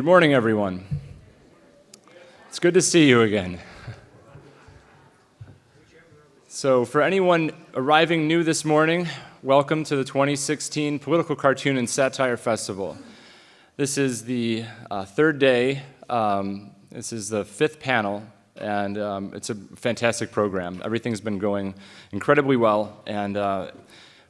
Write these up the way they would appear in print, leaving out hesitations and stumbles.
Good morning, everyone. It's good to see you again. So for anyone arriving new this morning, welcome to the 2016 Political Cartoon and Satire Festival. This is the third day. This is the fifth panel, and it's a fantastic program. Everything's been going incredibly well, and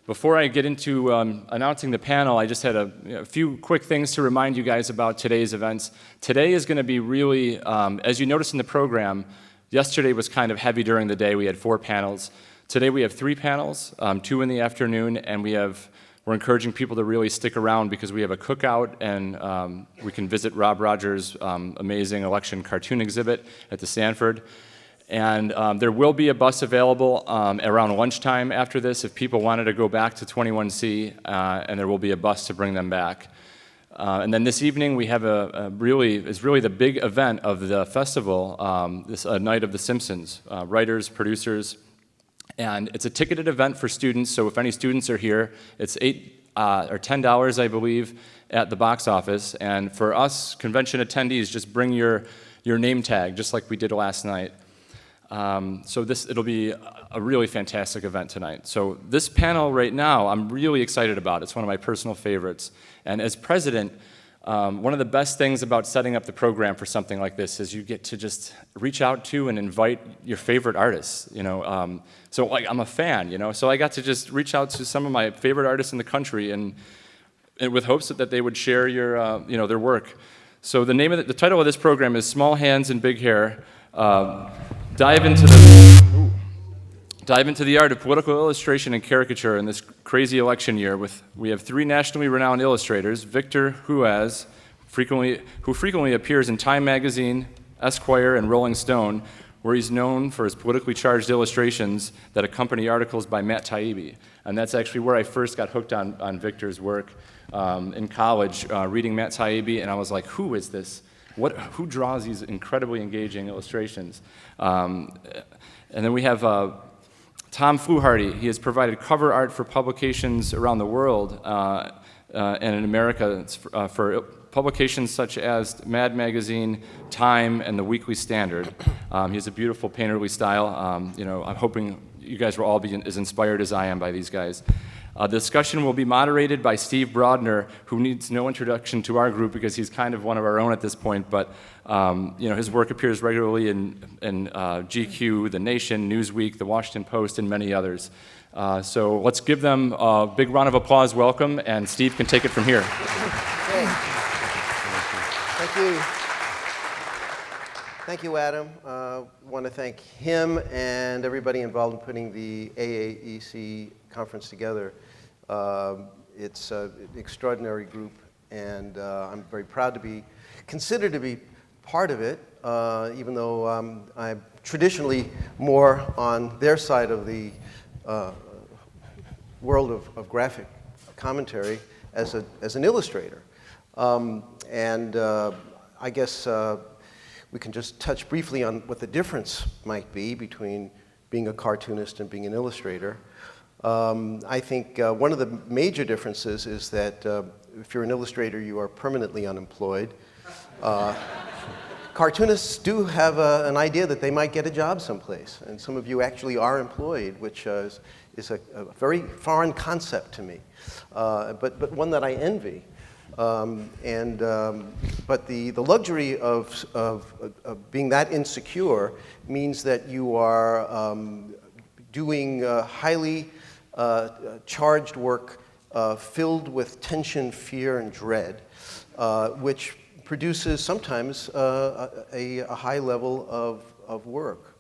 before I get into announcing the panel, I just had a few quick things to remind you guys about today's events. Today is going to be really, as you noticed in the program, yesterday was kind of heavy during the day. We had 4 panels. Today we have 3 panels, 2 in the afternoon, and we're encouraging people to really stick around because we have a cookout, and we can visit Rob Rogers' amazing election cartoon exhibit at the Sanford. And there will be a bus available around lunchtime after this if people wanted to go back to 21C, and there will be a bus to bring them back. And then this evening we have it's really the big event of the festival, this Night of the Simpsons, writers, producers, and it's a ticketed event for students. So if any students are here, it's $8 or $10, I believe, at the box office. And for us convention attendees, just bring your name tag, just like we did last night. So it'll be a really fantastic event tonight. So this panel right now, I'm really excited about. It's one of my personal favorites. And as president, one of the best things about setting up the program for something like this is you get to just reach out to and invite your favorite artists. So like I'm a fan, so I got to just reach out to some of my favorite artists in the country, and with hopes that they would share their work. So the title of this program is Small Hands and Big Hair. Dive into the art of political illustration and caricature in this crazy election year. We have 3 nationally renowned illustrators: Victor Huaz, who frequently appears in Time Magazine, Esquire, and Rolling Stone, where he's known for his politically charged illustrations that accompany articles by Matt Taibbi. And that's actually where I first got hooked on Victor's work in college, reading Matt Taibbi, and I was like, who is this? Who draws these incredibly engaging illustrations? And then we have Tom Fluharty. He has provided cover art for publications around the world, and in America for publications such as Mad Magazine, Time, and the Weekly Standard. He has a beautiful painterly style. I'm hoping you guys will all be as inspired as I am by these guys. The discussion will be moderated by Steve Brodner, who needs no introduction to our group because he's kind of one of our own at this point, but his work appears regularly in GQ, The Nation, Newsweek, The Washington Post, and many others. So let's give them a big round of applause, welcome, and Steve can take it from here. Okay. Thank you. Thank you, Adam. I want to thank him and everybody involved in putting the AAEC conference together. It's an extraordinary group, and I'm very proud to be considered to be part of it, even though I'm traditionally more on their side of the world of graphic commentary as an illustrator. I guess we can just touch briefly on what the difference might be between being a cartoonist and being an illustrator. I think one of the major differences is that if you're an illustrator, you are permanently unemployed. Cartoonists do have an idea that they might get a job someplace, and some of you actually are employed, which is a very foreign concept to me, but one that I envy. But the luxury of being that insecure means that you are doing highly charged work filled with tension, fear, and dread, which produces sometimes a high level of work,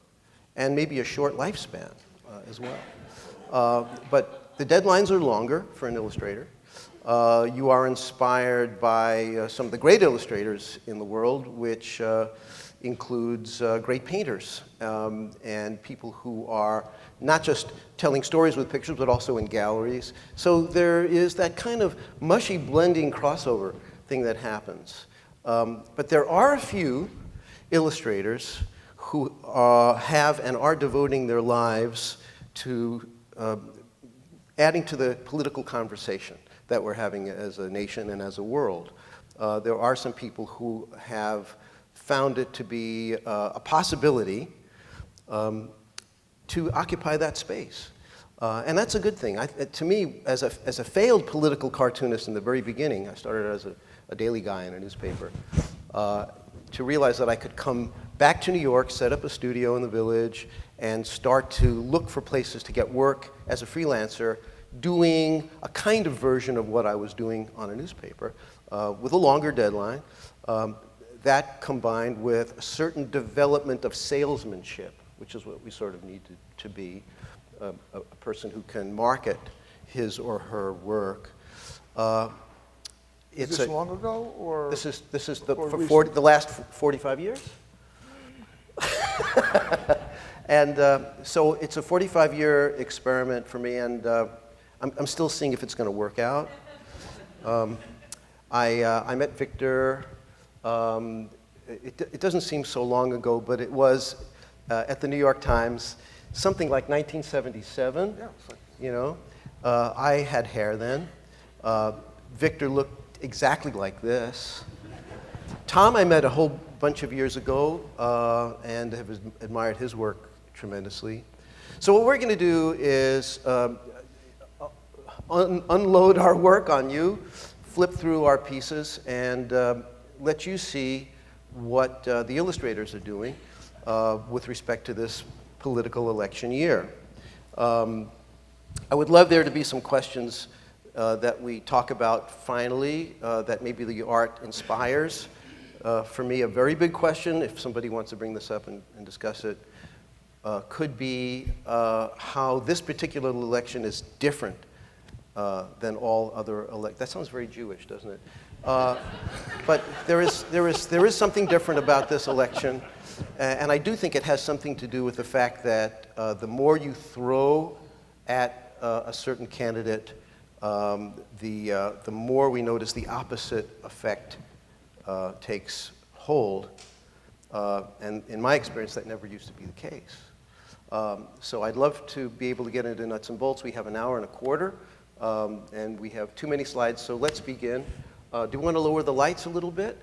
and maybe a short lifespan as well. But the deadlines are longer for an illustrator. You are inspired by some of the great illustrators in the world, which includes great painters and people who are not just telling stories with pictures, but also in galleries. So there is that kind of mushy blending crossover thing that happens. But there are a few illustrators who have and are devoting their lives to adding to the political conversation that we're having as a nation and as a world. there are some people who have found it to be a possibility to occupy that space. And that's a good thing. To me, as a failed political cartoonist in the very beginning, I started as a daily guy in a newspaper, to realize that I could come back to New York, set up a studio in the Village, and start to look for places to get work as a freelancer, doing a kind of version of what I was doing on a newspaper, with a longer deadline. That combined with a certain development of salesmanship, which is what we sort of need to be, a person who can market his or her work. Is this long ago, or this is the last 45 years? And so it's a 45-year experiment for me, and I'm still seeing if it's going to work out. I met Victor, it doesn't seem so long ago, but it was at the New York Times, something like 1977. Yeah, you know. I had hair then. Victor looked exactly like this. Tom I met a whole bunch of years ago and have admired his work tremendously. So what we're going to do is unload our work on you, flip through our pieces, and let you see what the illustrators are doing with respect to this political election year. I would love there to be some questions that we talk about finally, that maybe the art inspires. For me, a very big question, if somebody wants to bring this up and discuss it, could be how this particular election is different than all other elections. That sounds very Jewish, doesn't it? But there is something different about this election, and I do think it has something to do with the fact that the more you throw at a certain candidate, the more we notice the opposite effect takes hold. And in my experience, that never used to be the case. So I'd love to be able to get into nuts and bolts. We have an hour and a quarter, and we have too many slides, so let's begin. Do you want to lower the lights a little bit?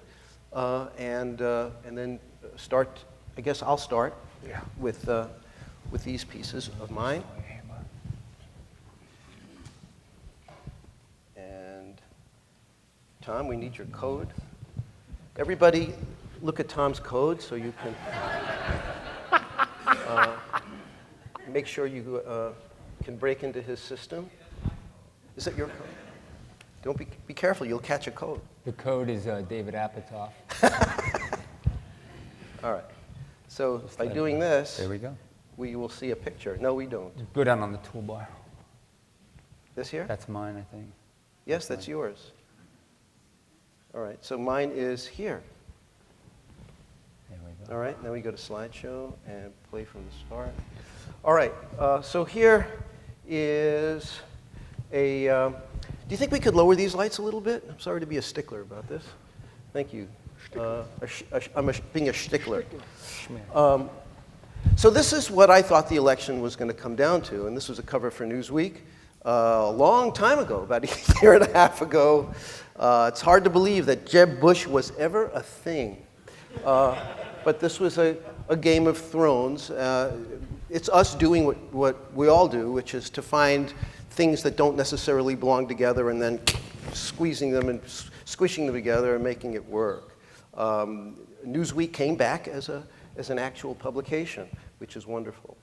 And then start, I guess I'll start with these pieces of mine. And Tom, we need your code. Everybody look at Tom's code so you can make sure you can break into his system. Is that your code? Don't be careful, you'll catch a code. The code is David Apatow. All right. So by doing this, There we go. we will see a picture. No, we don't. Go down on the toolbar. This here? That's mine, I think. Yes, that's yours. All right, so mine is here. There we go. All right, now we go to slideshow and play from the start. All right, so here is a, do you think we could lower these lights a little bit? I'm sorry to be a stickler about this. Thank you. I'm being a stickler. So this is what I thought the election was going to come down to, and this was a cover for Newsweek a long time ago, about a year and a half ago. It's hard to believe that Jeb Bush was ever a thing. But this was a Game of Thrones. It's us doing what we all do, which is to find things that don't necessarily belong together and then squeezing them and squishing them together and making it work. Newsweek came back as an actual publication, which is wonderful.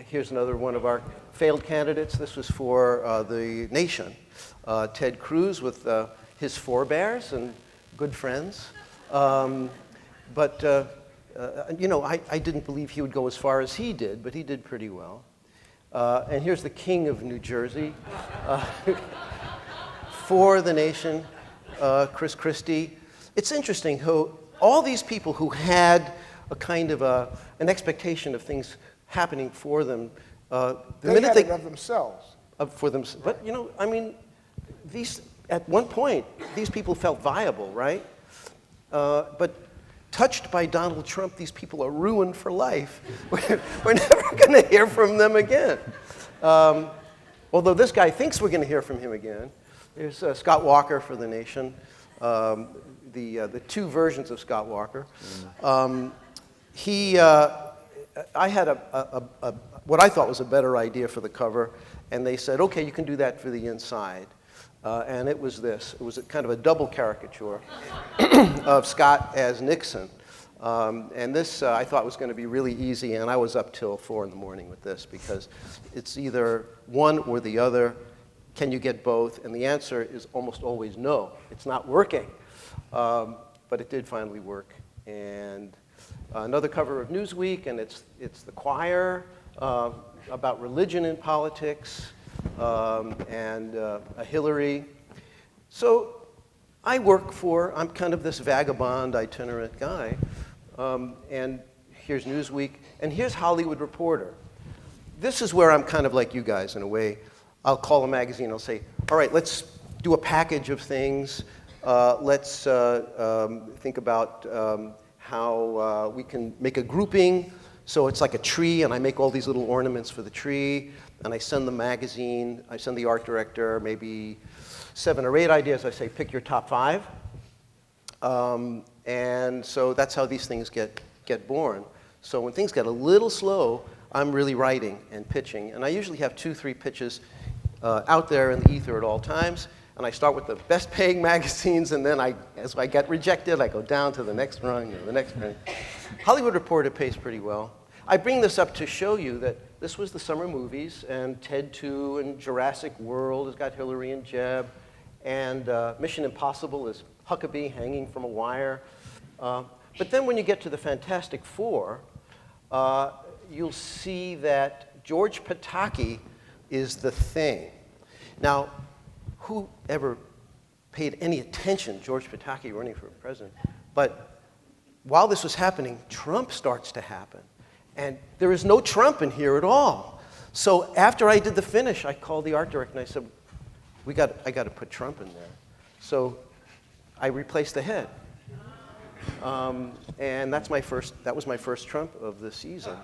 Here's another one of our failed candidates. This was for The Nation. Ted Cruz with his forebears and good friends. But you know, I didn't believe he would go as far as he did, but he did pretty well. And here's the king of New Jersey. For The Nation, Chris Christie. It's interesting how all these people who had a kind of an expectation of things happening for them, They had it of themselves. For them, but you know, I mean, these at one point these people felt viable, right? But touched by Donald Trump, these people are ruined for life. We're never going to hear from them again. Although this guy thinks we're going to hear from him again. There's Scott Walker for The Nation. the two versions of Scott Walker. I had what I thought was a better idea for the cover, and they said, okay, you can do that for the inside. And it was this. It was kind of a double caricature of Scott as Nixon. And this I thought was going to be really easy, and I was up till 4 in the morning with this because it's either one or the other. Can you get both? And the answer is almost always no. It's not working. But it did finally work. And another cover of Newsweek, and it's the choir about religion and politics, and a Hillary. So I'm kind of this vagabond, itinerant guy. And here's Newsweek, and here's Hollywood Reporter. This is where I'm kind of like you guys in a way. I'll call a magazine, I'll say, all right, let's do a package of things. Let's think about how we can make a grouping. So it's like a tree, and I make all these little ornaments for the tree, and I send the magazine, I send the art director maybe 7 or 8 ideas. I say, pick your top 5. And so that's how these things get born. So when things get a little slow, I'm really writing and pitching. And I usually have 2-3 pitches out there in the ether at all times. And I start with the best paying magazines, and then as I get rejected, I go down to the next rung or the next rung. Hollywood Reporter pays pretty well. I bring this up to show you that this was the summer movies, and Ted 2 and Jurassic World has got Hillary and Jeb, and Mission Impossible is Huckabee hanging from a wire. But then when you get to the Fantastic Four, you'll see that George Pataki is the thing. Now, who ever paid any attention, George Pataki running for president? But while this was happening, Trump starts to happen. And there is no Trump in here at all. So after I did the finish, I called the art director and I said, I got to put Trump in there. So I replaced the head. And that was my first Trump of the season.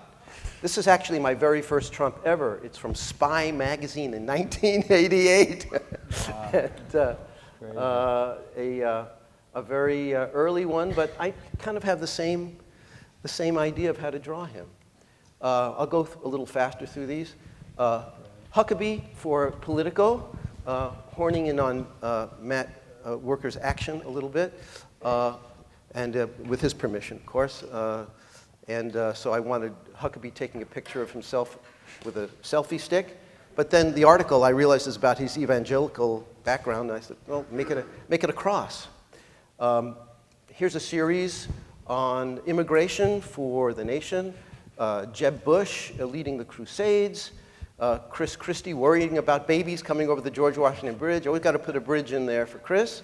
This is actually my very first Trump ever. It's from Spy magazine in 1988. Wow. And, a very early one, but I kind of have the same idea of how to draw him. I'll go a little faster through these. Huckabee for Politico, horning in on Matt Worker's action a little bit, and with his permission, of course. So I wanted Huckabee taking a picture of himself with a selfie stick. But then the article I realized is about his evangelical background, and I said, well, make it a cross. Here's a series on immigration for The Nation. Jeb Bush leading the Crusades. Chris Christie worrying about babies coming over the George Washington Bridge. Always got to put a bridge in there for Chris.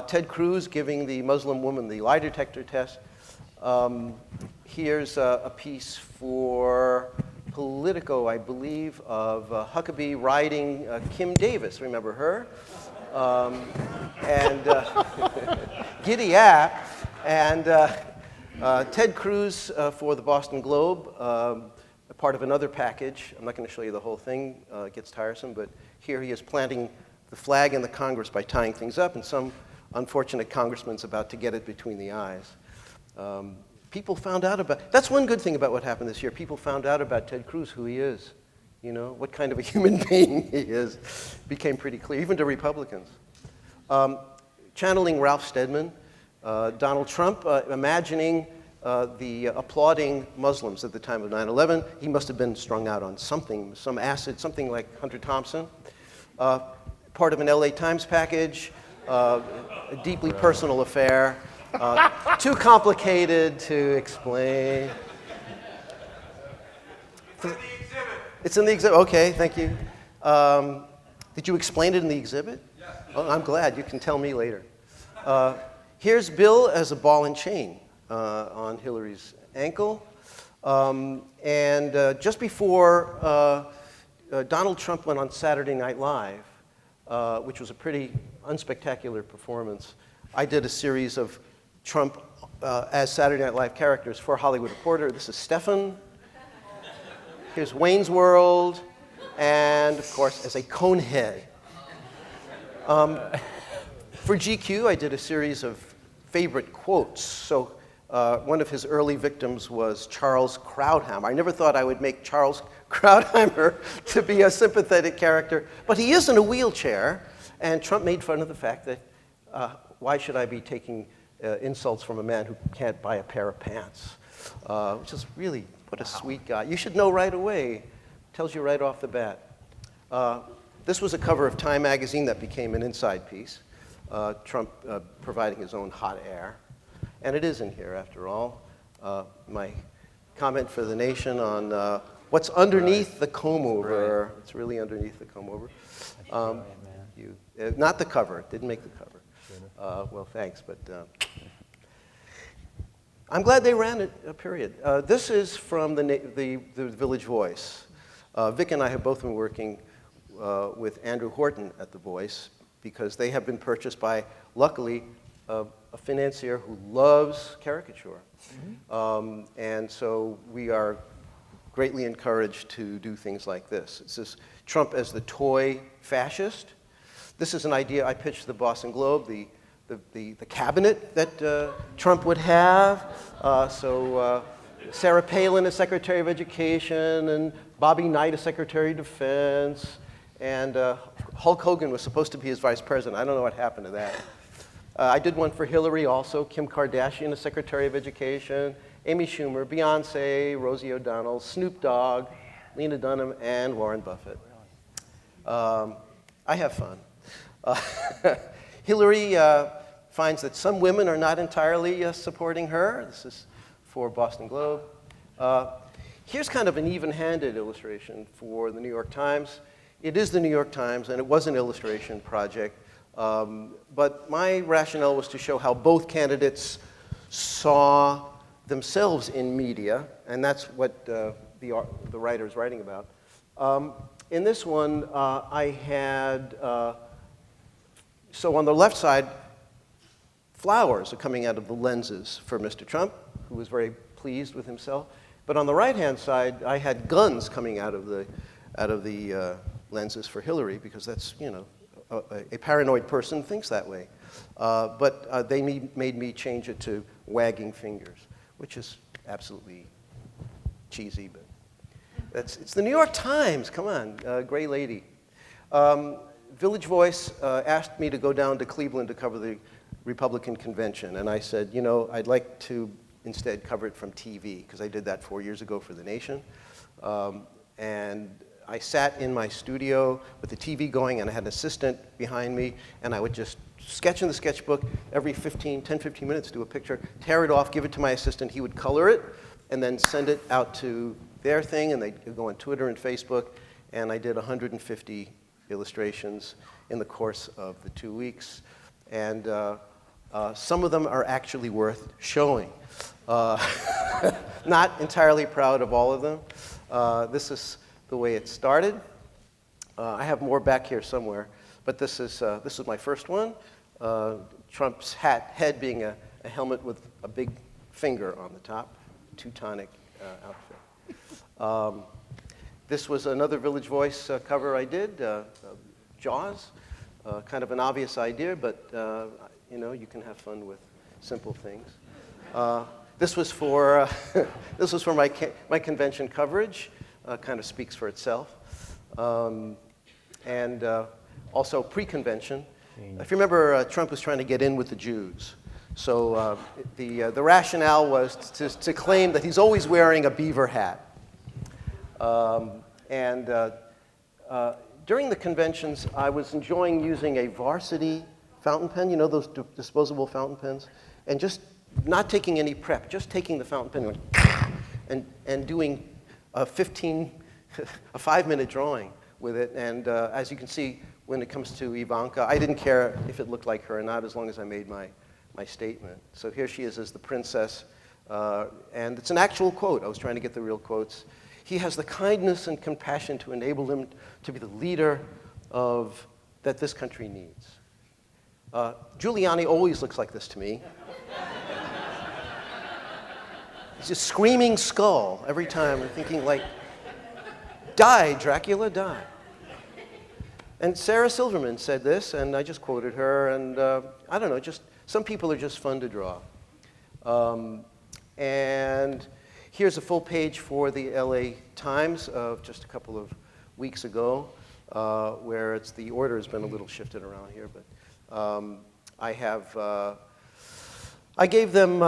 Ted Cruz giving the Muslim woman the lie detector test. Here's a piece for Politico, I believe, of Huckabee riding Kim Davis. Remember her? And Giddy App. And Ted Cruz for the Boston Globe, part of another package. I'm not going to show you the whole thing. It gets tiresome. But here he is planting the flag in the Congress by tying things up, and some unfortunate congressman's about to get it between the eyes. People found out about, that's one good thing about what happened this year. People found out about Ted Cruz, who he is, you know, what kind of a human being he is. Became pretty clear, even to Republicans. Channeling Ralph Steadman, Donald Trump, imagining the applauding Muslims at the time of 9/11. He must have been strung out on something, some acid, something like Hunter Thompson. Part of an LA Times package, a deeply personal affair. Too complicated to explain. It's in the exhibit. Okay, thank you. Did you explain it in the exhibit? Yes. Oh, I'm glad. You can tell me later. Here's Bill as a ball and chain on Hillary's ankle. And just before Donald Trump went on Saturday Night Live, which was a pretty unspectacular performance, I did a series of Trump as Saturday Night Live characters for Hollywood Reporter. This is Stefan. Here's Wayne's World. And, of course, as a conehead. For GQ, I did a series of favorite quotes. So one of his early victims was Charles Krauthammer. I never thought I would make Charles Krauthammer to be a sympathetic character, but he is in a wheelchair, and Trump made fun of the fact that why should I be taking insults from a man who can't buy a pair of pants? Which is really, what a sweet guy. You should know right away. Tells you right off the bat. This was a cover of Time magazine that became an inside piece. Trump providing his own hot air. And it is in here, after all. My comment for The Nation on what's underneath the comb-over. It's really underneath the comb-over. Not the cover. It didn't make the cover. Well, thanks, but I'm glad they ran it, period. This is from the Village Voice. Vic and I have both been working with Andrew Horton at The Voice because they have been purchased by, luckily, a financier who loves caricature. And so we are greatly encouraged to do things like this. It says Trump as the toy fascist. This is an idea I pitched to the Boston Globe, the cabinet that Trump would have. Sarah Palin as Secretary of Education, and Bobby Knight as Secretary of Defense, and Hulk Hogan was supposed to be his vice president. I don't know what happened to that. I did one for Hillary also, Kim Kardashian as Secretary of Education, Amy Schumer, Beyonce, Rosie O'Donnell, Snoop Dogg, Lena Dunham, and Warren Buffett. I have fun. Hillary finds that some women are not entirely supporting her. This is for Boston Globe. Here's kind of an even-handed illustration for the New York Times. It is the New York Times, and it was an illustration project. But my rationale was to show how both candidates saw themselves in media, and that's what the writer is writing about. In this one, I had, so on the left side, flowers are coming out of the lenses for Mr. Trump, who was very pleased with himself. But on the right-hand side, I had guns coming out of the lenses for Hillary, because that's, you know, a paranoid person thinks that way. But they made me change it to wagging fingers, which is absolutely cheesy, but it's the New York Times, come on, gray lady. Village Voice asked me to go down to Cleveland to cover the Republican convention, and I said, you know, I'd like to instead cover it from TV, because I did that 4 years ago for The Nation. And I sat in my studio with the TV going, and I had an assistant behind me, and I would just sketch in the sketchbook every 10, 15 minutes, do a picture, tear it off, give it to my assistant. He would color it, and then send it out to their thing, and they'd go on Twitter and Facebook, and I did 150 illustrations in the course of the 2 weeks. And some of them are actually worth showing. Not entirely proud of all of them. This is the way it started. I have more back here somewhere, but this is my first one. Trump's head being a helmet with a big finger on the top, Teutonic outfit. This was another Village Voice cover I did, Jaws. Kind of an obvious idea, but you know, you can have fun with simple things. This was for my convention coverage. Kind of speaks for itself. And also pre-convention. If you remember, Trump was trying to get in with the Jews. So the rationale was to claim that he's always wearing a beaver hat. During the conventions, I was enjoying using a Varsity fountain pen, you know, those disposable fountain pens, and just not taking any prep, just taking the fountain pen and doing a 5-minute drawing with it. And as you can see, when it comes to Ivanka, I didn't care if it looked like her or not, as long as I made my statement. So here she is as the princess, and it's an actual quote. I was trying to get the real quotes. He has the kindness and compassion to enable him to be the leader that this country needs. Giuliani always looks like this to me. He's a screaming skull every time. I'm thinking, like, die, Dracula, die. And Sarah Silverman said this, and I just quoted her, and I don't know, just some people are just fun to draw. And here's a full page for the LA Times of just a couple of weeks ago, where the order has been a little shifted around here, but I gave them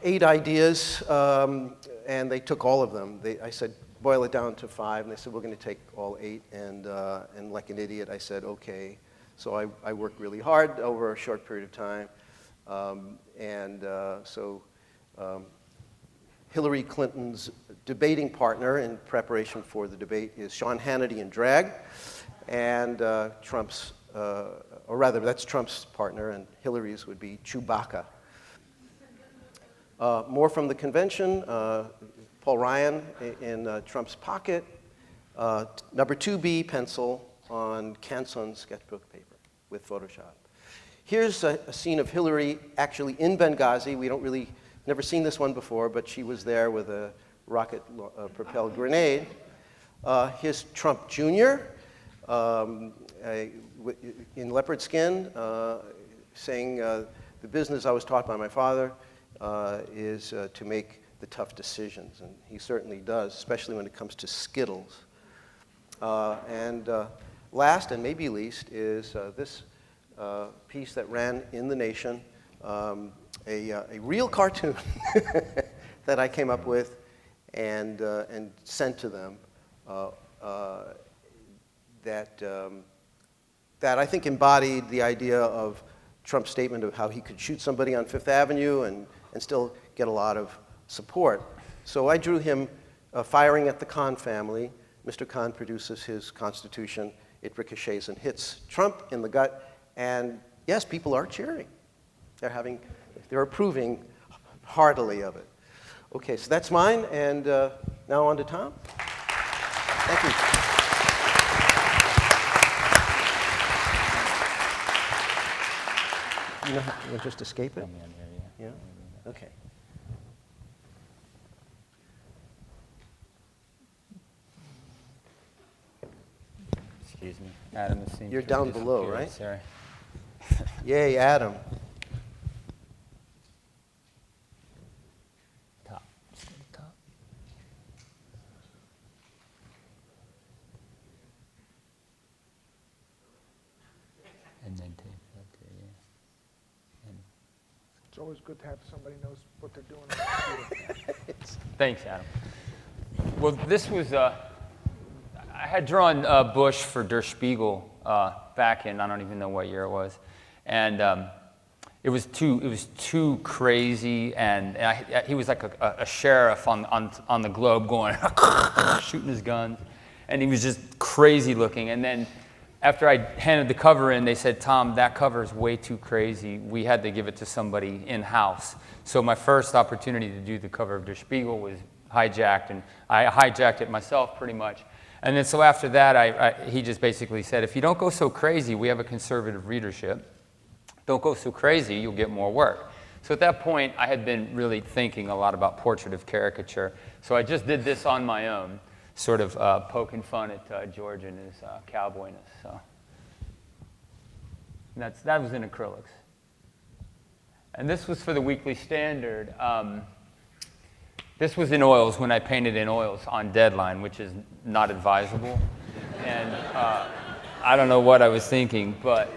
8 ideas, and they took all of them. I said, boil it down to 5, and they said, we're going to take all 8, and like an idiot, I said, okay. So I worked really hard over a short period of time, Hillary Clinton's debating partner in preparation for the debate is Sean Hannity in drag, and Trump's, or rather, that's Trump's partner, and Hillary's would be Chewbacca. More from the convention, Paul Ryan in Trump's pocket, number 2B pencil on Canson sketchbook paper with Photoshop. Here's a scene of Hillary actually in Benghazi. We don't really, never seen this one before, but she was there with a rocket-propelled grenade. Here's Trump Jr. In leopard skin, saying, the business I was taught by my father is to make the tough decisions, and he certainly does, especially when it comes to Skittles. Last, and maybe least, is this piece that ran in The Nation, a real cartoon that I came up with and sent to them that I think embodied the idea of Trump's statement of how he could shoot somebody on Fifth Avenue and still get a lot of support. So I drew him firing at the Khan family. Mr. Khan produces his constitution. It ricochets and hits Trump in the gut. And yes, people are cheering. They're approving heartily of it. Okay, so that's mine. And now on to Tom. Thank you. You'll just escape it? Yeah? Okay. Excuse me. Adam is seeing. You're down below, right? Sorry. Yay, Adam. Top. Just go to top. And then take it up there, yeah. It's always good to have somebody knows what they're doing on the computer. Thanks, Adam. Well, this was, I had drawn Bush for Der Spiegel back in, I don't even know what year it was. And it was too crazy, and he was like a sheriff on the globe going, shooting his guns. And he was just crazy looking. And then after I handed the cover in, they said, Tom, that cover is way too crazy. We had to give it to somebody in-house. So my first opportunity to do the cover of Der Spiegel was hijacked, and I hijacked it myself pretty much. And then so after that, he just basically said, if you don't go so crazy, we have a conservative readership. Don't go so crazy, you'll get more work. So at that point, I had been really thinking a lot about portraiture caricature. So I just did this on my own, sort of poking fun at George and his cowboyness. So that was in acrylics. And this was for the Weekly Standard. This was in oils when I painted in oils on deadline, which is not advisable. And I don't know what I was thinking, but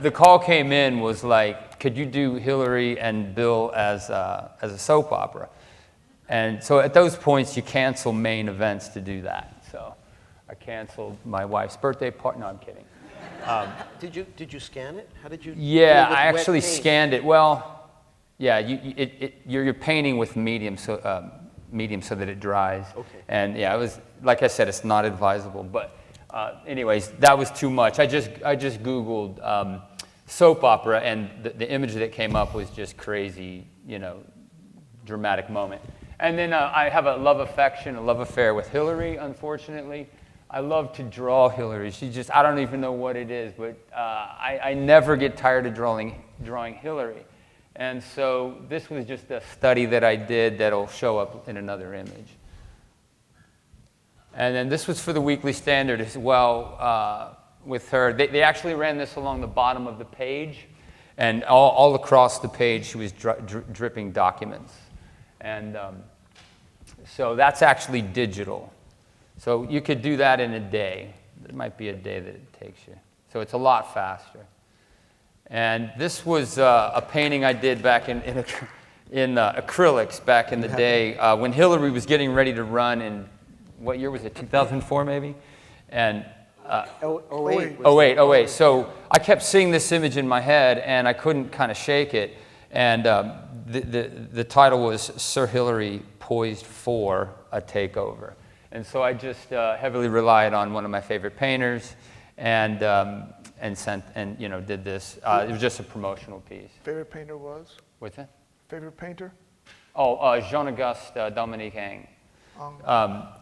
the call came in was like, could you do Hillary and Bill as a soap opera? And so at those points, you cancel main events to do that. So I canceled my wife's birthday party. No, I'm kidding. Did you scan it? How did you? Yeah, I actually scanned it. Well, yeah, you're painting with medium so that it dries. Okay. And yeah, it was, like I said, it's not advisable. But anyways, that was too much. I just Googled soap opera, and the image that came up was just crazy, dramatic moment. And then I have a love affair with Hillary, unfortunately. I love to draw Hillary. I don't even know what it is, but I never get tired of drawing Hillary. And so this was just a study that I did that'll show up in another image. And then this was for the Weekly Standard as well. with her. They actually ran this along the bottom of the page, and all across the page she was dripping documents. And so that's actually digital. So you could do that in a day. It might be a day that it takes you. So it's a lot faster. And this was a painting I did back in acrylics back in the day when Hillary was getting ready to run in, what year was it, 2004 maybe? And 08. So I kept seeing this image in my head, and I couldn't kind of shake it. And the title was Sir Hillary Poised for a Takeover. And so I just heavily relied on one of my favorite painters, and did this. It was just a promotional piece. Favorite painter was? What's that? Favorite painter? Oh, Jean-Auguste Dominique Ang.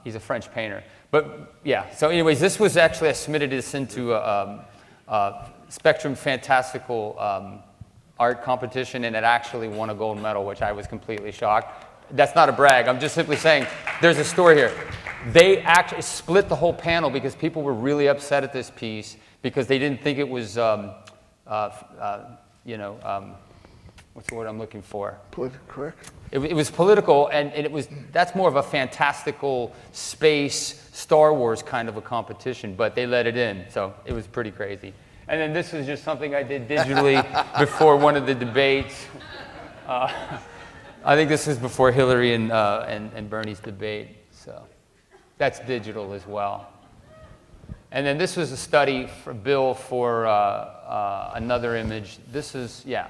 He's a French painter. But yeah, so anyways, this was actually, I submitted this into a Spectrum Fantastical art competition, and it actually won a gold medal, which I was completely shocked. That's not a brag. I'm just simply saying there's a story here. They actually split the whole panel because people were really upset at this piece because they didn't think it was, what's the word I'm looking for? Politically correct. It was political, and that's more of a fantastical space Star Wars kind of a competition, but they let it in, so it was pretty crazy. And then this was just something I did digitally before one of the debates. I think this was before Hillary and Bernie's debate, so that's digital as well. And then this was a study for Bill for another image. This is, yeah.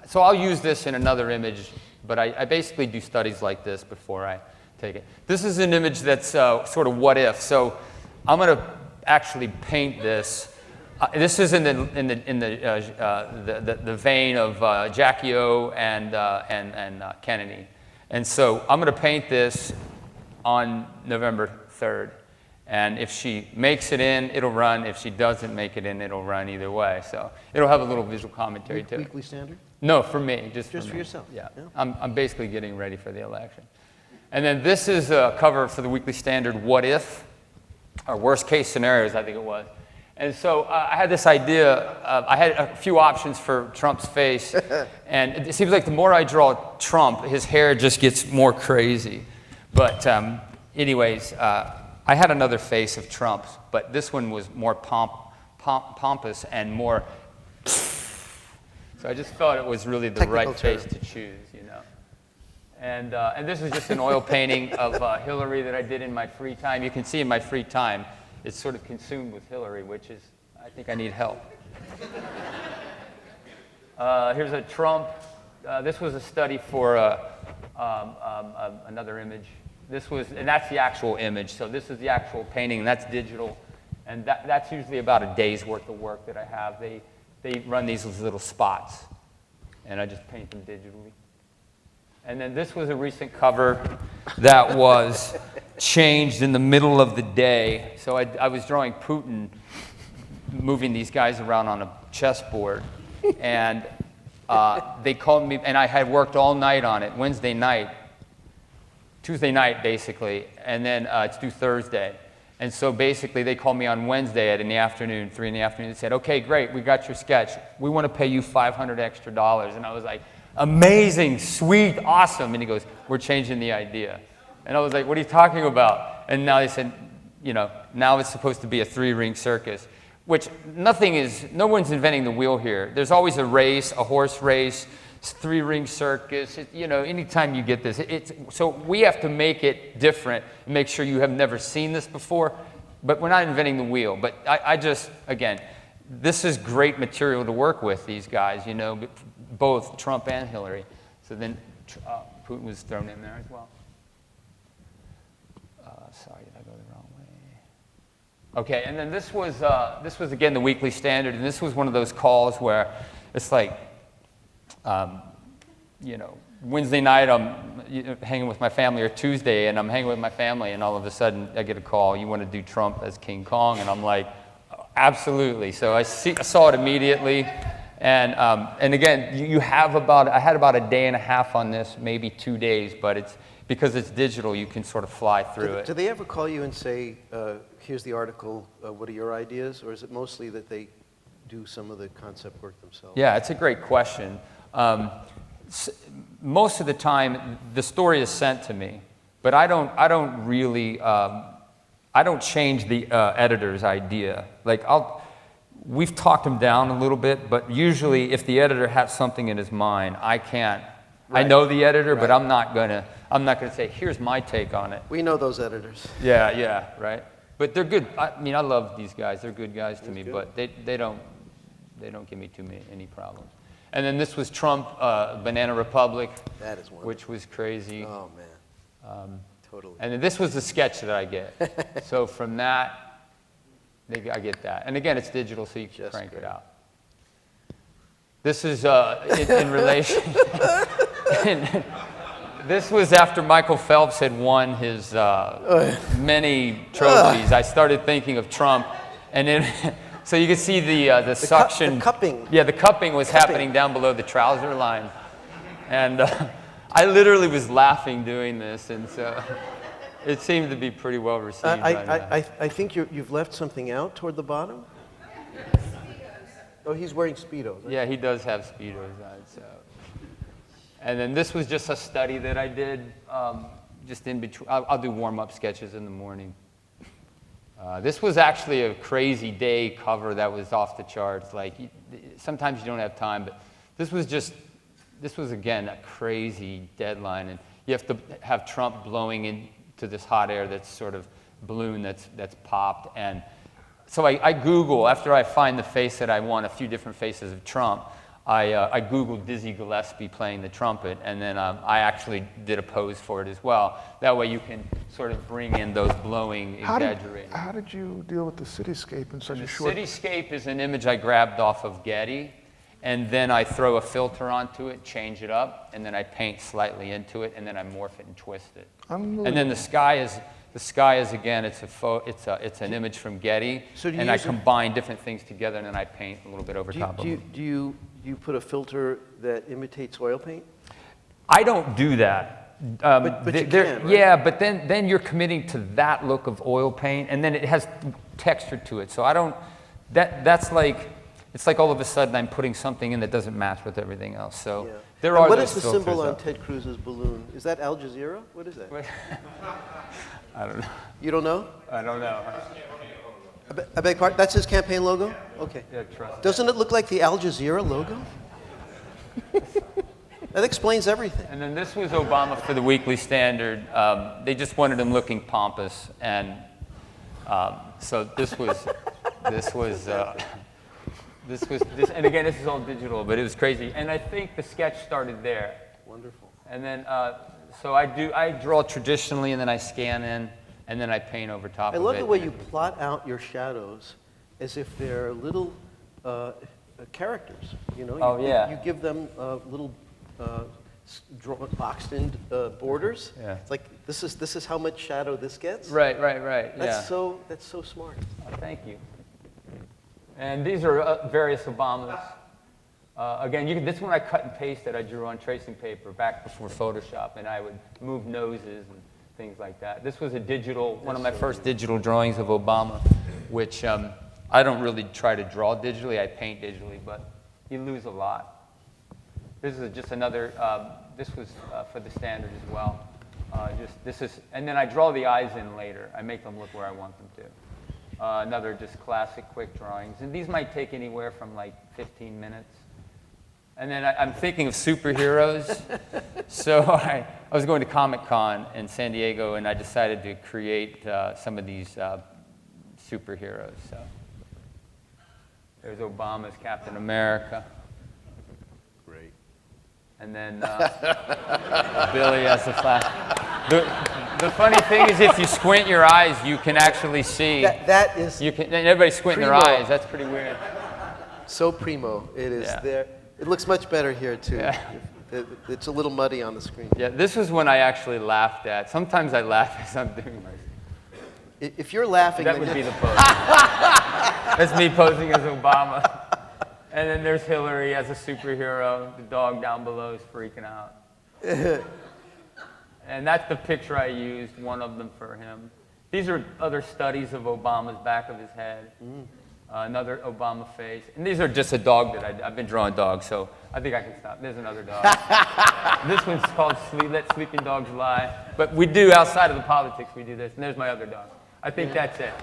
So I'll use this in another image, but I basically do studies like this before I take it. This is an image that's sort of what if. So I'm going to actually paint this. This is in the vein of Jackie O and Kennedy. And so I'm going to paint this on November 3rd. And if she makes it in, it'll run. If she doesn't make it in, it'll run either way. So it'll have a little visual commentary to it. Weekly Standard? No, for me, just for me. yourself? Yeah. Yeah. I'm basically getting ready for the election. And then this is a cover for the Weekly Standard, What If, or Worst Case Scenarios, I think it was. And so I had this idea, I had a few options for Trump's face, and it seems like the more I draw Trump, his hair just gets more crazy. But anyways, I had another face of Trump's, but this one was more pompous and more. So I just thought it was really the right face to choose, you know. And this is just an oil painting of Hillary that I did in my free time. You can see in my free time, it's sort of consumed with Hillary, which is, I think I need help. Here's a Trump. This was a study for another image. And that's the actual image. So this is the actual painting, and that's digital. And that's usually about a day's worth of work that I have. They run these as little spots, and I just paint them digitally. And then this was a recent cover that was changed in the middle of the day. So I was drawing Putin moving these guys around on a chessboard, and they called me, and I had worked all night on it, Tuesday night, basically, and then it's due Thursday. And so basically they called me on Wednesday in the afternoon, 3 in the afternoon, and said, okay, great, we got your sketch. We want to pay you $500 extra. And I was like, amazing, sweet, awesome. And he goes, we're changing the idea. And I was like, what are you talking about? And now they said, now it's supposed to be a 3-ring circus, which no one's inventing the wheel here. There's always a race, a horse race, 3-ring circus. Anytime you get this, so we have to make it different and make sure you have never seen this before, but we're not inventing the wheel. But I just, again, this is great material to work with, these guys, both Trump and Hillary. So then Putin was thrown in there as well. Sorry, did I go the wrong way? Okay, and then this was again the Weekly Standard, and this was one of those calls where it's like, Wednesday night I'm hanging with my family, or Tuesday, and I'm hanging with my family, and all of a sudden I get a call, you want to do Trump as King Kong? And I'm like, absolutely. So I saw it immediately, And again, you have I had about a day and a half on this, maybe 2 days, but because it's digital, you can sort of fly through it. Do they ever call you and say, here's the article, what are your ideas? Or is it mostly that they do some of the concept work themselves? Yeah, it's a great question. Most of the time, the story is sent to me, but I don't really, I don't change the editor's idea. Like we've talked him down a little bit, but usually if the editor has something in his mind, I can't. Right. I know the editor, but I'm not gonna say, here's my take on it. We know those editors. Yeah, right. But they're good. I mean, I love these guys. They're good guys to me, but they don't give me any problems. And then this was Trump, Banana Republic, that is wonderful. Which was crazy. Oh man, totally. And then this was the sketch that I get. So from that, I get that. And again, it's digital, so you can crank it out. This is in relation. This was after Michael Phelps had won his many trophies. I started thinking of Trump, and then so you can see the suction. The cupping. Yeah, the cupping was happening down below the trouser line, and I literally was laughing doing this, and so it seemed to be pretty well received. I think you've left something out toward the bottom. Oh, he's wearing Speedos. Yeah, he does have Speedos on. So. And then this was just a study that I did, just in between. I'll do warm-up sketches in the morning. This was actually a crazy day cover that was off the charts. Like, sometimes you don't have time, but this was again a crazy deadline, and you have to have Trump blowing into this hot air that's sort of balloon that's popped. And so I Google, after I find the face that I want, a few different faces of Trump, I Googled Dizzy Gillespie playing the trumpet, and then I actually did a pose for it as well. That way you can sort of bring in those blowing, exaggerating. How did you deal with the cityscape in such a short... The cityscape is an image I grabbed off of Getty, and then I throw a filter onto it, change it up, and then I paint slightly into it, and then I morph it and twist it. And then the sky is again, it's an image from Getty, and I combine different things together, and then I paint a little bit over top of it. Do you put a filter that imitates oil paint? I don't do that. But you can, right? Yeah, but then you're committing to that look of oil paint, and then it has texture to it. So I don't. That's like, it's like all of a sudden I'm putting something in that doesn't match with everything else. So yeah. there are. What is the symbol on Ted Cruz's balloon? Is that Al Jazeera? What is that? I don't know. You don't know? I don't know. I beg pardon? That's his campaign logo? Okay. Yeah, trust Doesn't it look like the Al Jazeera logo? That explains everything. And then this was Obama for the Weekly Standard. They just wanted him looking pompous, and so this was, and again, this is all digital, but it was crazy. And I think the sketch started there. Wonderful. And then, so I draw traditionally, and then I scan in, and then I paint over top of it. I love the way you plot out your shadows as if they're little characters. You know, you give them little boxed-in borders. Yeah. It's like this is how much shadow this gets. Right. That's so smart. Oh, thank you. And these are various Obamas. Again, this one I cut and pasted. I drew on tracing paper back before Photoshop, and I would move noses and things like that. This was one of my first digital drawings of Obama, which I don't really try to draw digitally. I paint digitally, but you lose a lot. This is just another. This was for the Standard as well. And then I draw the eyes in later. I make them look where I want them to. Another just classic quick drawings, and these might take anywhere from like 15 minutes. And then I'm thinking of superheroes. So I was going to Comic-Con in San Diego, and I decided to create some of these superheroes. So there's Obama's Captain America. Great. And then Billy as the Flash. The funny thing is, if you squint your eyes, you can actually see. That is. Everybody's squinting their eyes. That's pretty weird. So primo. It is there. It looks much better here, too. Yeah. It's a little muddy on the screen. Yeah, this was one I actually laughed at. Sometimes I laugh as I'm doing my... If you're laughing... That would be the pose. That's me posing as Obama. And then there's Hillary as a superhero. The dog down below is freaking out. And that's the picture I used, one of them for him. These are other studies of Obama's back of his head. Another Obama face. And these are just a dog that I've been drawing dogs, so I think I can stop. There's another dog. This one's called Let Sleeping Dogs Lie. But we do, outside of the politics, we do this. And there's my other dog. I think that's it.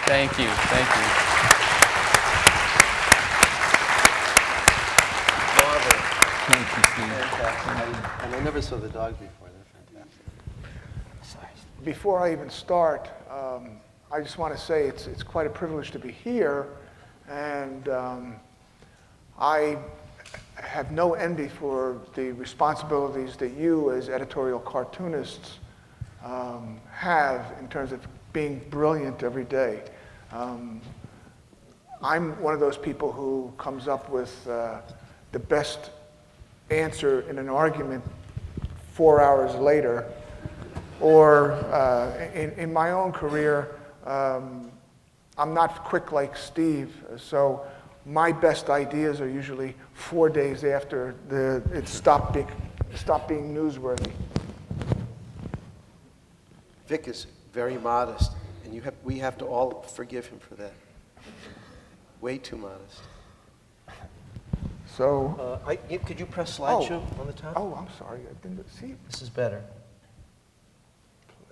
Thank you. Thank you. Marvelous. Thank you, Steve. Fantastic. And I never saw the dogs before. They're fantastic. Before I even start, I just want to say it's quite a privilege to be here, and I have no envy for the responsibilities that you as editorial cartoonists have in terms of being brilliant every day. I'm one of those people who comes up with the best answer in an argument 4 hours later, or in my own career, I'm not quick like Steve, so my best ideas are usually 4 days after it stopped being newsworthy. Vic is very modest, and we have to all forgive him for that. Way too modest. So, Could you press slideshow on the top? oh, I'm sorry, I didn't see. This is better.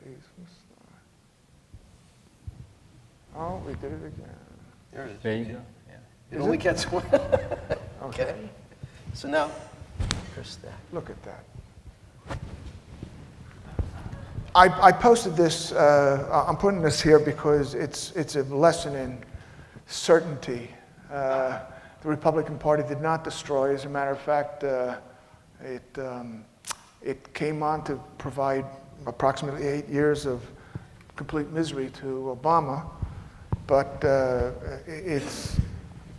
Please. Oh, we did it again. There it is. There you go. Yeah. It only gets one. Okay. So now, press that. Look at that. I posted this. I'm putting this here because it's a lesson in certainty. The Republican Party did not destroy. As a matter of fact, it came on to provide approximately 8 years of complete misery to Obama. But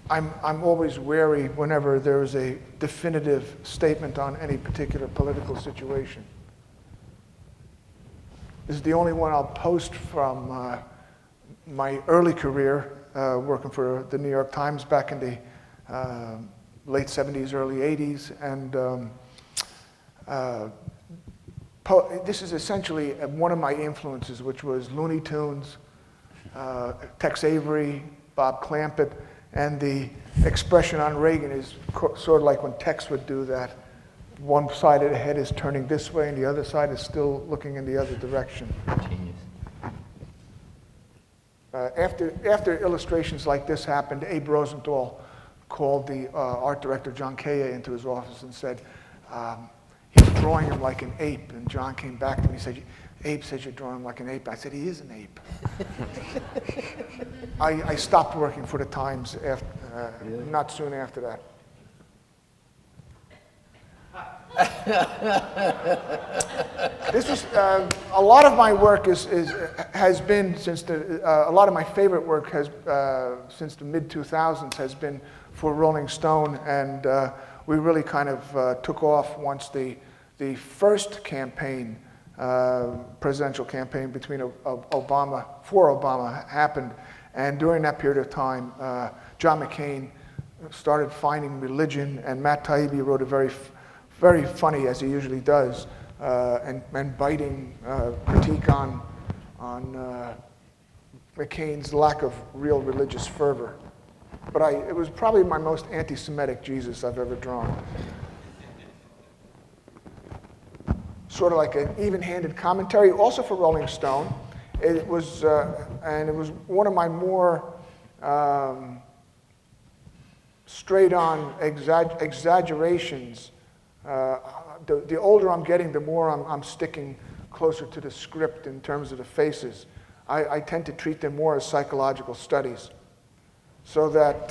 I'm always wary whenever there is a definitive statement on any particular political situation. This is the only one I'll post from my early career working for the New York Times back in the late 70s, early 80s. And this is essentially one of my influences, which was Looney Tunes, Tex Avery, Bob Clampett, and the expression on Reagan is sort of like when Tex would do that. One side of the head is turning this way, and the other side is still looking in the other direction. Genius. After illustrations like this happened, Abe Rosenthal called the art director, John Kaya, into his office and said, he was drawing him like an ape. And John came back to me and said, Abe says you're drawing him like an ape. I said, he is an ape. I stopped working for the Times not soon after that. This was a lot of my work has been since a lot of my favorite work has since the mid 2000s has been for Rolling Stone, and we really kind of took off once the first campaign, presidential campaign between for Obama happened, and during that period of time, John McCain started finding religion, and Matt Taibbi wrote a very funny, as he usually does, and biting critique on McCain's lack of real religious fervor. But it was probably my most anti-Semitic Jesus I've ever drawn. Sort of like an even-handed commentary, also for Rolling Stone. It was, and it was one of my more straight-on exaggerations. The older I'm getting, the more I'm sticking closer to the script in terms of the faces. I tend to treat them more as psychological studies, so that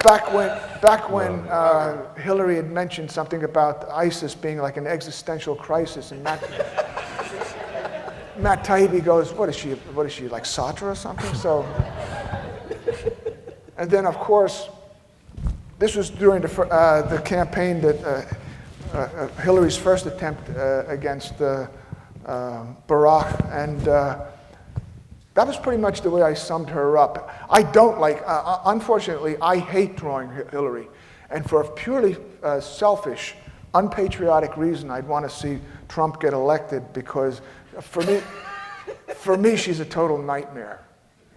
back when Hillary had mentioned something about ISIS being like an existential crisis, and Matt Taibbi goes, "What is she like Satire or something?" So, and then of course. This was during the campaign that Hillary's first attempt against Barack, and that was pretty much the way I summed her up. I don't like, unfortunately, I hate drawing Hillary. And for a purely selfish, unpatriotic reason, I'd want to see Trump get elected because for me, she's a total nightmare.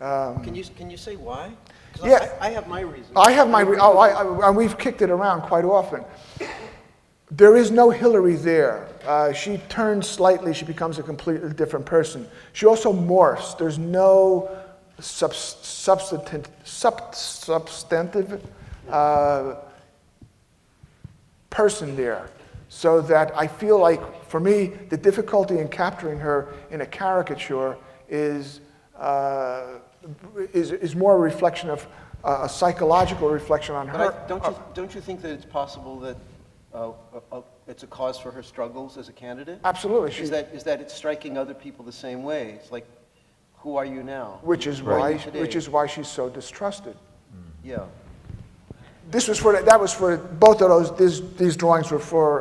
Can you say why? 'Cause Yeah. I have my reasons. And we've kicked it around quite often. There is no Hillary there. She turns slightly, she becomes a completely different person. She also morphs. There's no substantive person there. So that I feel like, for me, the difficulty in capturing her in a caricature is more a reflection of a psychological reflection on her. Don't you think that it's possible that it's a cause for her struggles as a candidate? Absolutely. Is that it's striking other people the same way? It's like, who are you now? Which is why she's so distrusted. Yeah. That was for both of those. These drawings were for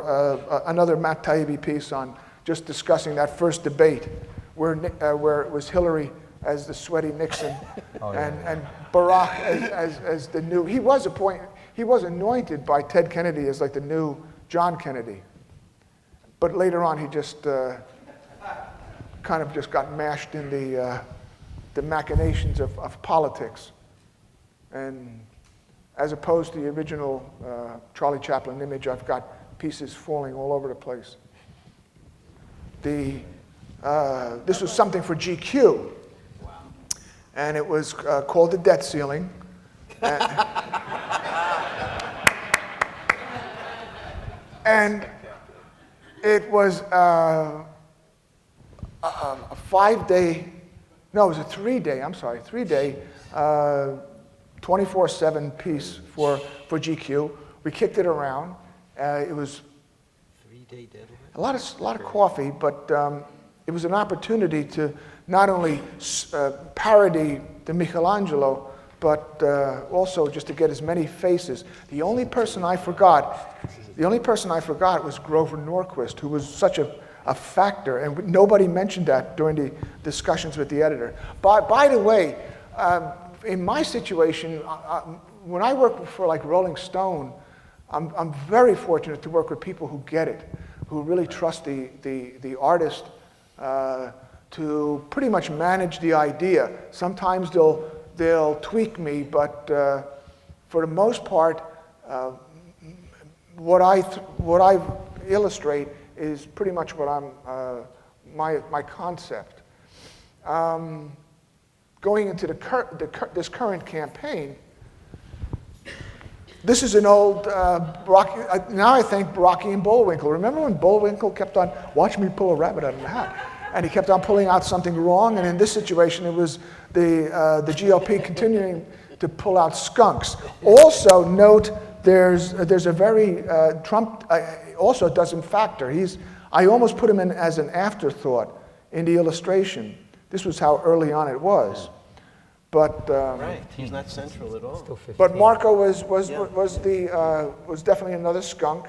another Matt Taibbi piece on just discussing that first debate, where it was Hillary as the sweaty Nixon, and Barack as the new. He was anointed by Ted Kennedy as like the new John Kennedy, but later on he just kind of just got mashed in the machinations of politics, and as opposed to the original Charlie Chaplin image, I've got pieces falling all over the place. This was something for GQ, and it was called The Debt Ceiling. And it was a 5-day, no, it was a 3-day, 3-day, 24/7 piece for GQ. We kicked it around. It was 3-day deadline. a lot of coffee, but it was an opportunity to not only parody the Michelangelo, but also just to get as many faces. The only person I forgot was Grover Norquist, who was such a factor, and nobody mentioned that during the discussions with the editor. By the way, in my situation, when I work for like Rolling Stone, I'm very fortunate to work with people who get it, who really trust the artist to pretty much manage the idea. Sometimes they'll tweak me, but for the most part, what I illustrate is pretty much what my concept. Going into this current campaign, this is an old now I think Brocky and Bullwinkle. Remember when Bullwinkle kept on, watch me pull a rabbit out of the hat, and he kept on pulling out something wrong, and in this situation it was the GOP continuing to pull out skunks. Also note there's a very, Trump also doesn't factor. I almost put him in as an afterthought in the illustration. This was how early on it was. But Right, he's not central at all. but Marco was definitely another skunk,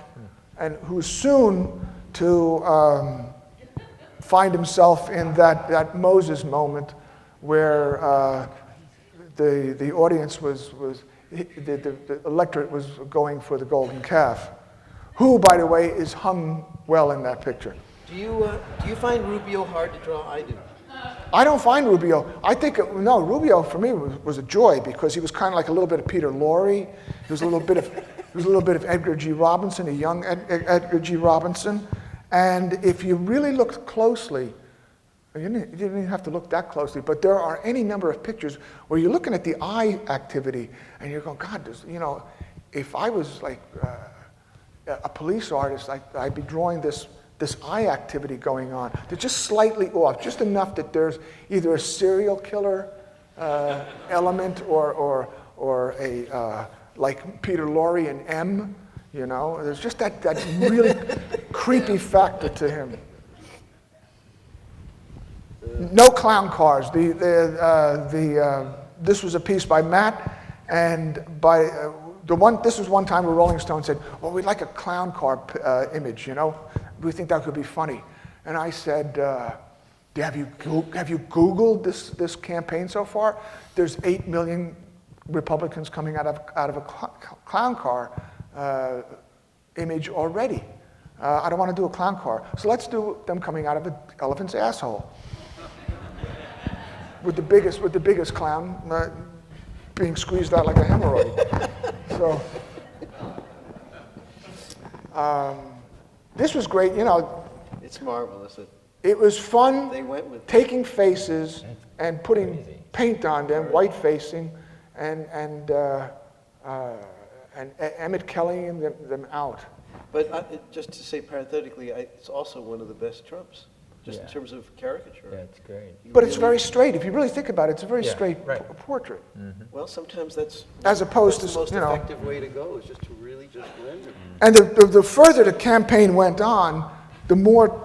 and who's soon to find himself in that Moses moment where the audience the electorate was going for the golden calf, who, by the way, is hung well in that picture. Do you find Rubio hard to draw? I do. I don't find Rubio. I think, no, Rubio for me was a joy because he was kind of like a little bit of Peter Lorre. He was a little bit of Edgar G. Robinson, a young Edgar G. Robinson. And if you really looked closely, you didn't even have to look that closely, but there are any number of pictures where you're looking at the eye activity and you're going, God, if I was like a police artist, I'd be drawing this eye activity going on. They're just slightly off, just enough that there's either a serial killer element or a like Peter Lorre in M. There's just that really creepy factor to him. No clown cars. This was a piece by Matt, and by this was one time where Rolling Stone said, "Well, we'd like a clown car image. We think that could be funny." And I said, Have you Googled this campaign so far? There's 8 million Republicans coming out of a clown car image already. I don't want to do a clown car, so let's do them coming out of an elephant's asshole. with the biggest clown being squeezed out like a hemorrhoid. So this was great. It's marvelous. It was fun They went with taking faces and putting paint on them, white facing, and Emmett Kelly and them out. But just to say parenthetically, it's also one of the best Trumps, just in terms of caricature. Yeah, it's great. But it's very straight. If you really think about it, it's a very straight portrait. Well, sometimes that's As opposed the to, most effective way to go, is just to really just blend it. And the further the campaign went on, the more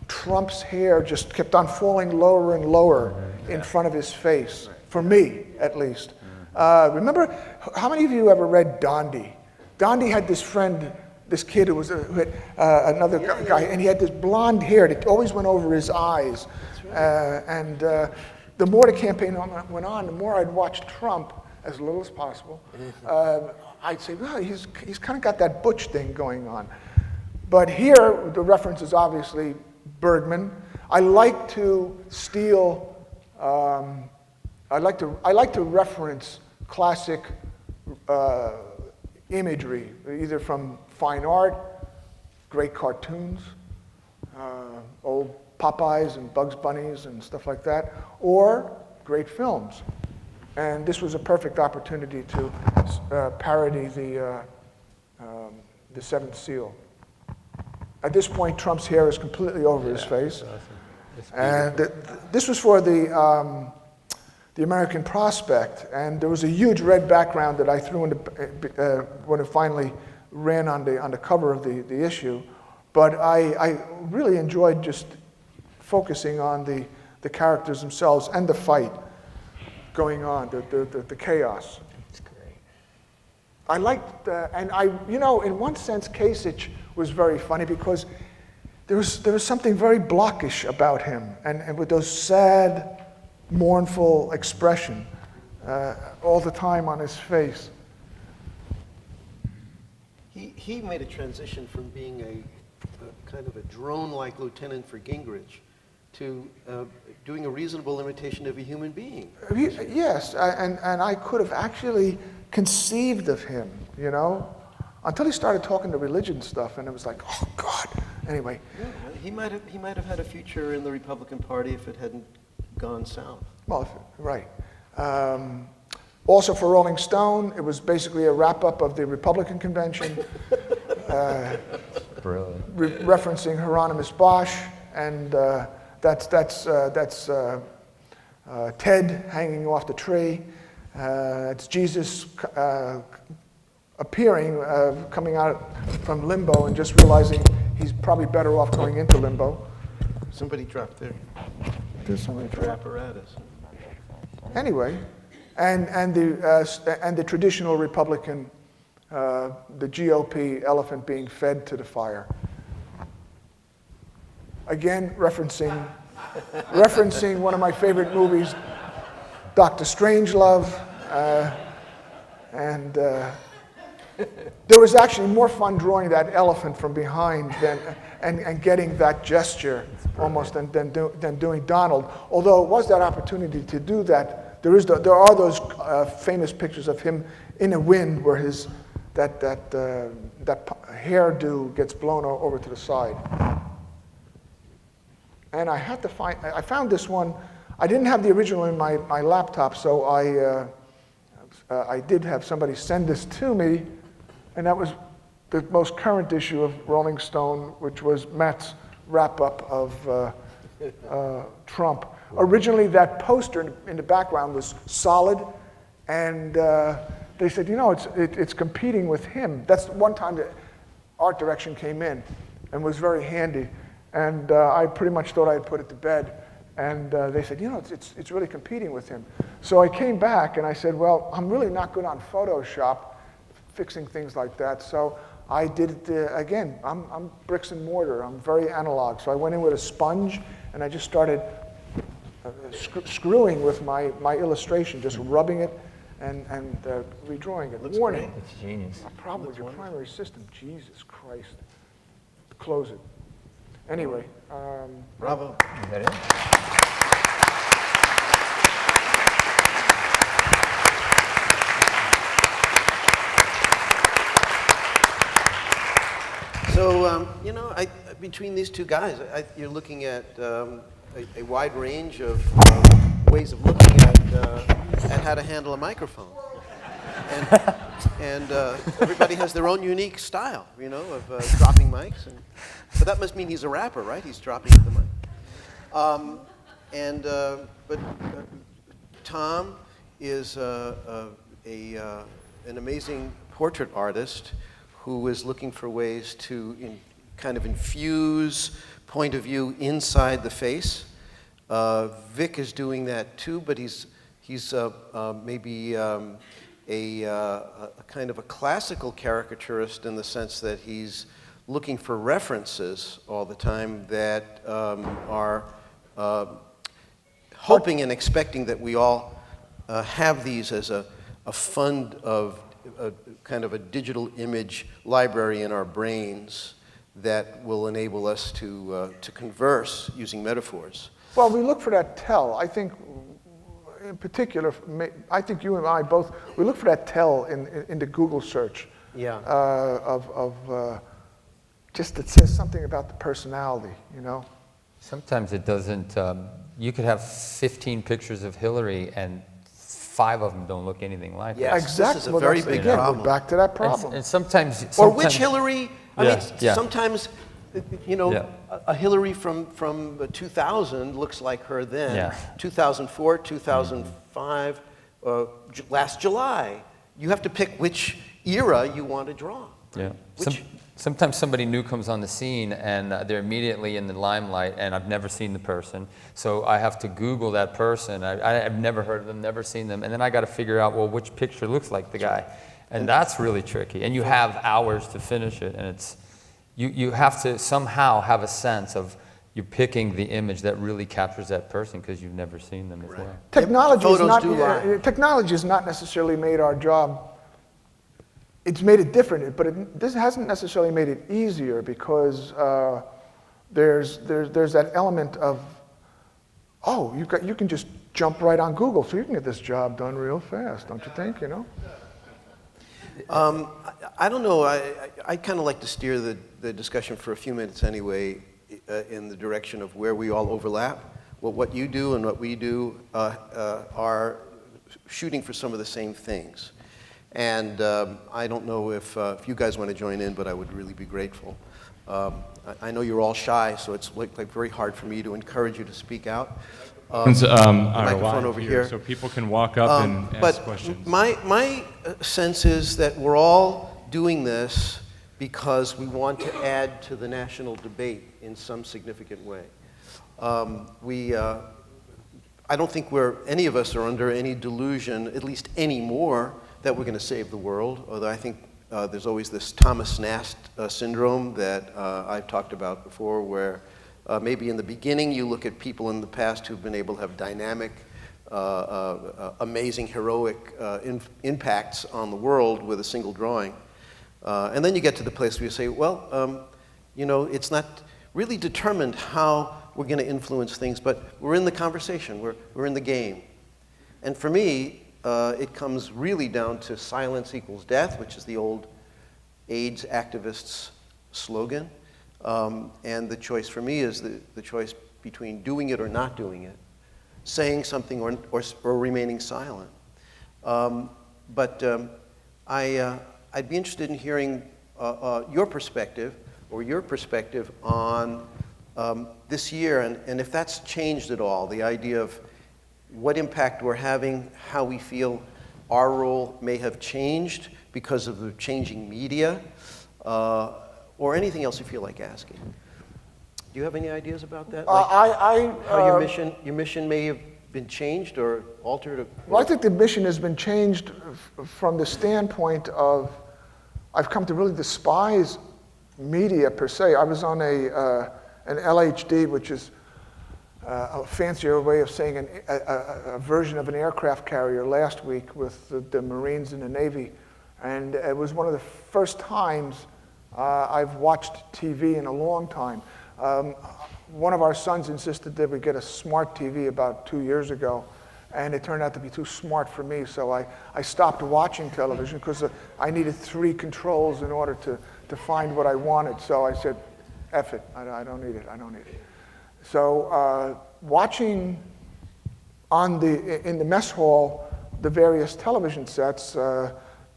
Trump's hair just kept on falling lower and lower in front of his face, for me, at least. Remember, how many of you ever read Dondi? Dondi had this friend, this kid who had another guy, and he had this blonde hair that always went over his eyes. And the more the campaign went on, the more I'd watch Trump, as little as possible. I'd say, well, he's kind of got that Butch thing going on. But here, the reference is obviously Bergman. I like to steal. I like to reference classic imagery, either from fine art, great cartoons, old Popeyes and Bugs Bunnies and stuff like that, or great films. And this was a perfect opportunity to parody the Seventh Seal. At this point, Trump's hair is completely over his face. And this was for the American Prospect, and there was a huge red background that I threw into when it finally ran on the cover of the issue. But I really enjoyed just focusing on the characters themselves and the fight going on, the chaos. It's great. I liked, and in one sense, Kasich was very funny because there was something very blockish about him, and with those sad, mournful expression all the time on his face. He made a transition from being a kind of a drone-like lieutenant for Gingrich to doing a reasonable imitation of a human being. Yes, and I could have actually conceived of him, until he started talking the religion stuff, and it was like, oh God. Anyway, Yeah, he might have had a future in the Republican Party if it hadn't gone south. well, right. Also for Rolling Stone, it was basically a wrap-up of the Republican convention, Brilliant. referencing Hieronymus Bosch, and that's Ted hanging off the tree. It's Jesus appearing, coming out from limbo and just realizing he's probably better off going into limbo. Somebody dropped There's somebody their apparatus. Anyway, and the traditional Republican, the GOP elephant being fed to the fire. Again, referencing one of my favorite movies, Dr. Strangelove, and there was actually more fun drawing that elephant from behind and getting that gesture almost than doing Donald. Although it was that opportunity to do that, there are those famous pictures of him in a wind where that hairdo gets blown over to the side. And I found this one. I didn't have the original in my laptop, so I did have somebody send this to me, and that was the most current issue of Rolling Stone, which was Matt's wrap-up of Trump. Originally, that poster in the background was solid, and they said, it's competing with him. That's one time that art direction came in and was very handy. And I pretty much thought I'd put it to bed. And they said, it's really competing with him. So I came back and I said, well, I'm really not good on Photoshop, fixing things like that. So I did it again. I'm bricks and mortar. I'm very analog. So I went in with a sponge and I just started screwing with my illustration, just rubbing it and redrawing it. Warning. It's genius. A problem with your primary system. Jesus Christ. Close it. Anyway. Bravo. Is that it? So, between these two guys, you're looking at a wide range of ways of looking at how to handle a microphone. And everybody has their own unique style, of dropping mics. But that must mean he's a rapper, right? He's dropping the mic. But Tom is an amazing portrait artist who is looking for ways to kind of infuse point of view inside the face. Vic is doing that too, but he's maybe a kind of a classical caricaturist in the sense that he's looking for references all the time that are hoping and expecting that we all have these as a fund of kind of a digital image library in our brains that will enable us to converse using metaphors. Well, we look for that tell. I think, in particular, I think you and I both, we look for that tell in the Google search. Yeah. Just that says something about the personality, Sometimes it doesn't. You could have 15 pictures of Hillary and 5 of them don't look anything like Yes, her. Exactly. this is a very big Again, problem. we're back to that problem. And sometimes Or which Hillary? Yeah, yeah. Sometimes, Yeah. a Hillary from 2000 looks like her then. Yeah. 2004, 2005, last July. You have to pick which era you want to draw. Yeah. Which, Sometimes somebody new comes on the scene and they're immediately in the limelight and I've never seen the person. So I have to Google that person. I've never heard of them, never seen them. And then I got to figure out, well, which picture looks like the guy. And that's really tricky. And you have hours to finish it. And it's, you have to somehow have a sense of you're picking the image that really captures that person because you've never seen them before. Technology Photos technology has not necessarily made our job. It's made it different, but this hasn't necessarily made it easier because there's that element of, oh, you can just jump right on Google, so you can get this job done real fast, don't you think? I don't know. I kind of like to steer the discussion for a few minutes anyway in the direction of where we all overlap. Well, what you do and what we do are shooting for some of the same things. And I don't know if you guys want to join in, but I would really be grateful. I know you're all shy, so it's like very hard for me to encourage you to speak out. Microphone over here. so people can walk up and ask questions. But my sense is that we're all doing this because we want to add to the national debate in some significant way. I don't think any of us are under any delusion, at least anymore, that we're going to save the world, although I think there's always this Thomas Nast syndrome that I've talked about before, where maybe in the beginning you look at people in the past who've been able to have dynamic, amazing, heroic impacts on the world with a single drawing. And then you get to the place where you say, well, it's not really determined how we're going to influence things, but we're in the conversation, we're in the game. And for me, it comes really down to silence equals death, which is the old AIDS activists' slogan. And the choice for me is the choice between doing it or not doing it, saying something or remaining silent. But I'd be interested in hearing your perspective on this year, and if that's changed at all, the idea of what impact we're having, how we feel our role may have changed because of the changing media, or anything else you feel like asking. Do you have any ideas about that? Like how your mission may have been changed or altered? Well, I think the mission has been changed from the standpoint of I've come to really despise media per se. I was on an LHD, which is a fancier way of saying a version of an aircraft carrier last week with the Marines and the Navy. And it was one of the first times I've watched TV in a long time. One of our sons insisted that we get a smart TV about 2 years ago, and it turned out to be too smart for me, so I stopped watching television because I needed 3 controls in order to find what I wanted. So I said, F it, I don't need it, I don't need it. So watching in the mess hall the various television sets,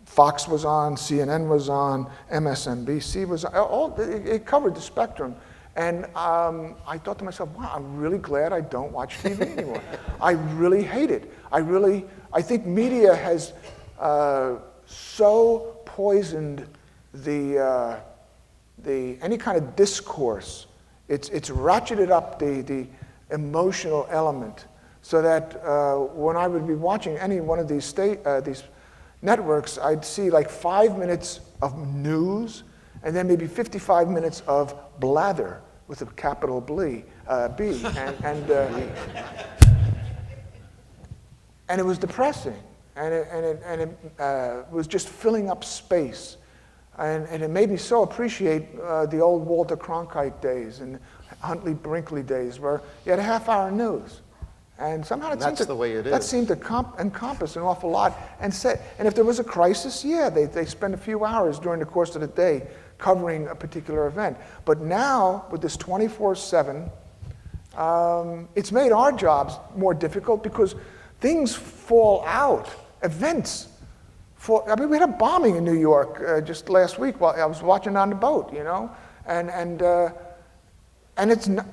Fox was on, CNN was on, MSNBC was on, it covered the spectrum. And I thought to myself, wow, I'm really glad I don't watch TV anymore. I really hate it. I think media has so poisoned any kind of discourse. It's ratcheted up the emotional element so that when I would be watching any one of these networks, I'd see like 5 minutes of news and then maybe 55 minutes of blather with a capital B. And it was depressing, and it was just filling up space. And it made me so appreciate the old Walter Cronkite days and Huntley Brinkley days where you had a half-hour news. And somehow That's the way it that is. seemed to encompass an awful lot. And if there was a crisis, yeah, they spend a few hours during the course of the day covering a particular event. But now, with this 24/7, it's made our jobs more difficult because things fall out, events. I mean, we had a bombing in New York just last week while I was watching on the boat, you know, and it's not,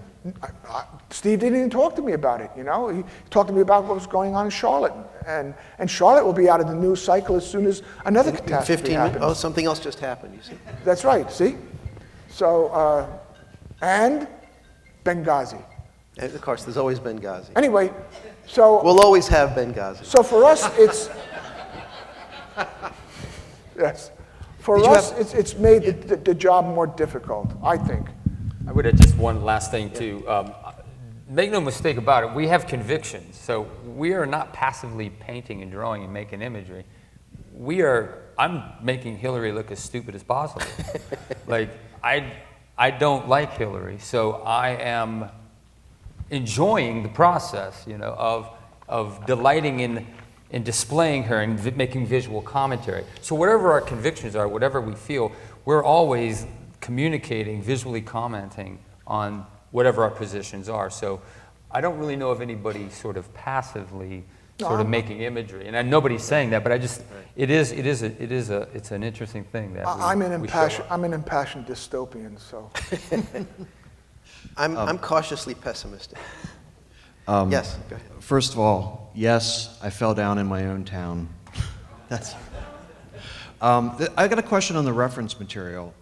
Steve didn't even talk to me about it, you know. He talked to me about what was going on in Charlotte, and Charlotte will be out of the news cycle as soon as another catastrophe 15 happens. minutes. Oh, something else just happened, you see. That's right, see? So, and Benghazi. And of course, there's always Benghazi. Anyway, so... We'll always have Benghazi. So for us, it's... Yes. For us, it's made the job more difficult, I think. I would add just one last thing too. Make no mistake about it, we have convictions. So we are not passively painting and drawing and making imagery. I'm making Hillary look as stupid as possible. Like, I don't like Hillary, so I am enjoying the process, you know, of delighting in displaying her and making visual commentary. So whatever our convictions are, whatever we feel, we're always communicating, visually commenting on whatever our positions are. So I don't really know of anybody sort of passively sort of making imagery, and nobody's saying that, but it's an interesting thing that I'm an we show up. impassioned dystopian, so. I'm cautiously pessimistic. Yes, go ahead. First of all, yes, I fell down in my own town. That's. I got a question on the reference material,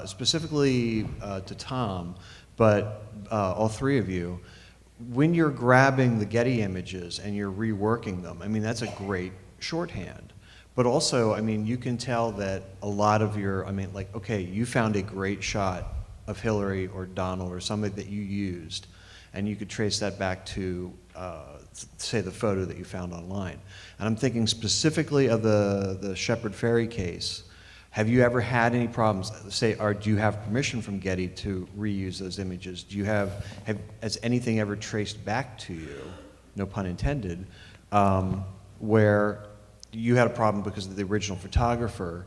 specifically to Tom, but all 3 of you. When you're grabbing the Getty images and you're reworking them, I mean, that's a great shorthand. But also, I mean, you can tell that a lot of okay, you found a great shot of Hillary or Donald or somebody that you used, and you could trace that back to, say, the photo that you found online. And I'm thinking specifically of the Shepard Ferry case. Have you ever had any problems, do you have permission from Getty to reuse those images? Has anything ever traced back to you, no pun intended, where you had a problem because of the original photographer,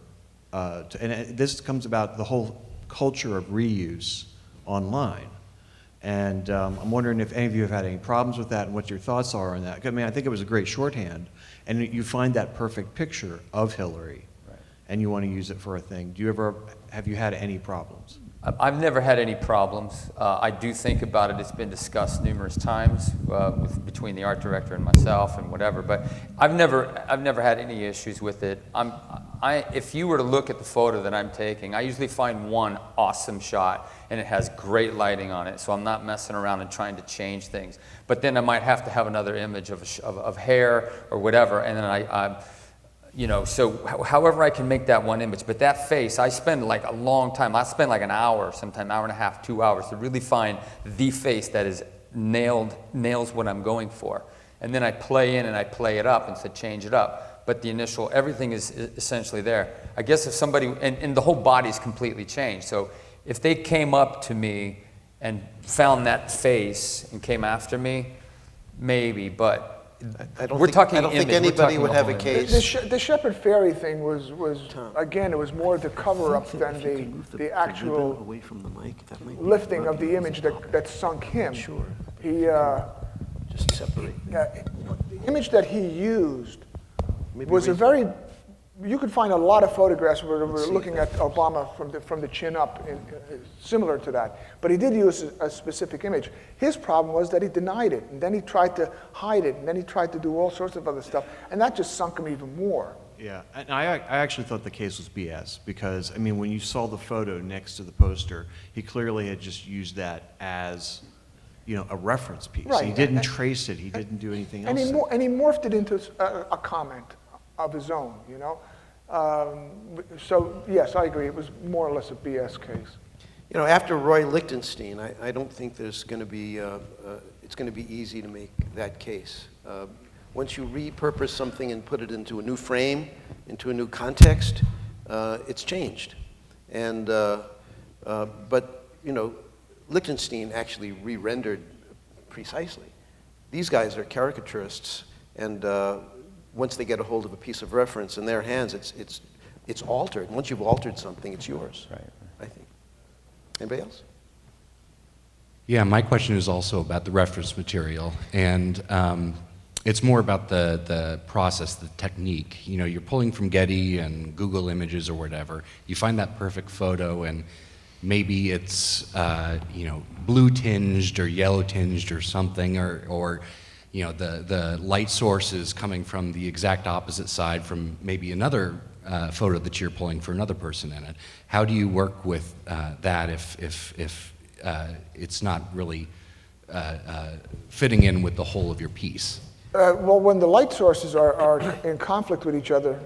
and this comes about the whole culture of reuse online. And I'm wondering if any of you have had any problems with that and what your thoughts are on that. I mean, I think it was a great shorthand, and you find that perfect picture of Hillary, and you want to use it for a thing. Have you had any problems? I've never had any problems. I do think about it. It's been discussed numerous times between the art director and myself and whatever. But I've never had any issues with it. If you were to look at the photo that I'm taking, I usually find one awesome shot, and it has great lighting on it. So I'm not messing around and trying to change things. But then I might have to have another image of hair or whatever, and then you know, so however I can make that one image. But that face, I spend like a long time. I spend like an hour, sometimes hour and a half, 2 hours to really find the face that is nails what I'm going for. And then I play in and I play it up and said change it up. But the initial, everything is essentially there. I guess if somebody, and the whole body's completely changed. So if they came up to me and found that face and came after me, maybe, but I don't we're think, talking I don't think image. We're anybody talking would the have whole a image. case. The Shepherd Fairy thing was again, it was more the cover-up than If you could move the ribbon actual away from the mic, that might be lifting of rubbing the it. image that sunk him. Sure. He, Just separate. the image that he used Maybe was a we- very, you could find a lot of photographs where we're looking at Obama from the chin up, similar to that. But he did use a specific image. His problem was that he denied it, and then he tried to hide it, and then he tried to do all sorts of other stuff, and that just sunk him even more. Yeah, and I actually thought the case was BS because, I mean, when you saw the photo next to the poster, he clearly had just used that as, you know, a reference piece. Right, He didn't and- trace it. He didn't do anything else. And he morphed it into a comment of his own, you know? So, yes, I agree. It was more or less a BS case. You know, after Roy Lichtenstein, I don't think there's going to be, it's going to be easy to make that case. Once you repurpose something and put it into a new frame, into a new context, it's changed. And, but, you know, Lichtenstein actually re-rendered precisely. These guys are caricaturists, and once they get a hold of a piece of reference in their hands, it's altered. Once you've altered something, it's yours, Right. I think. Anybody else? Yeah, my question is also about the reference material, and it's more about the process, the technique. You know, you're pulling from Getty and Google Images or whatever. You find that perfect photo, and maybe it's you know, blue tinged or yellow tinged or something, or you know, the light source is coming from the exact opposite side from maybe another photo that you're pulling for another person in it. How do you work with that if it's not really fitting in with the whole of your piece? Well, when the light sources are in conflict with each other,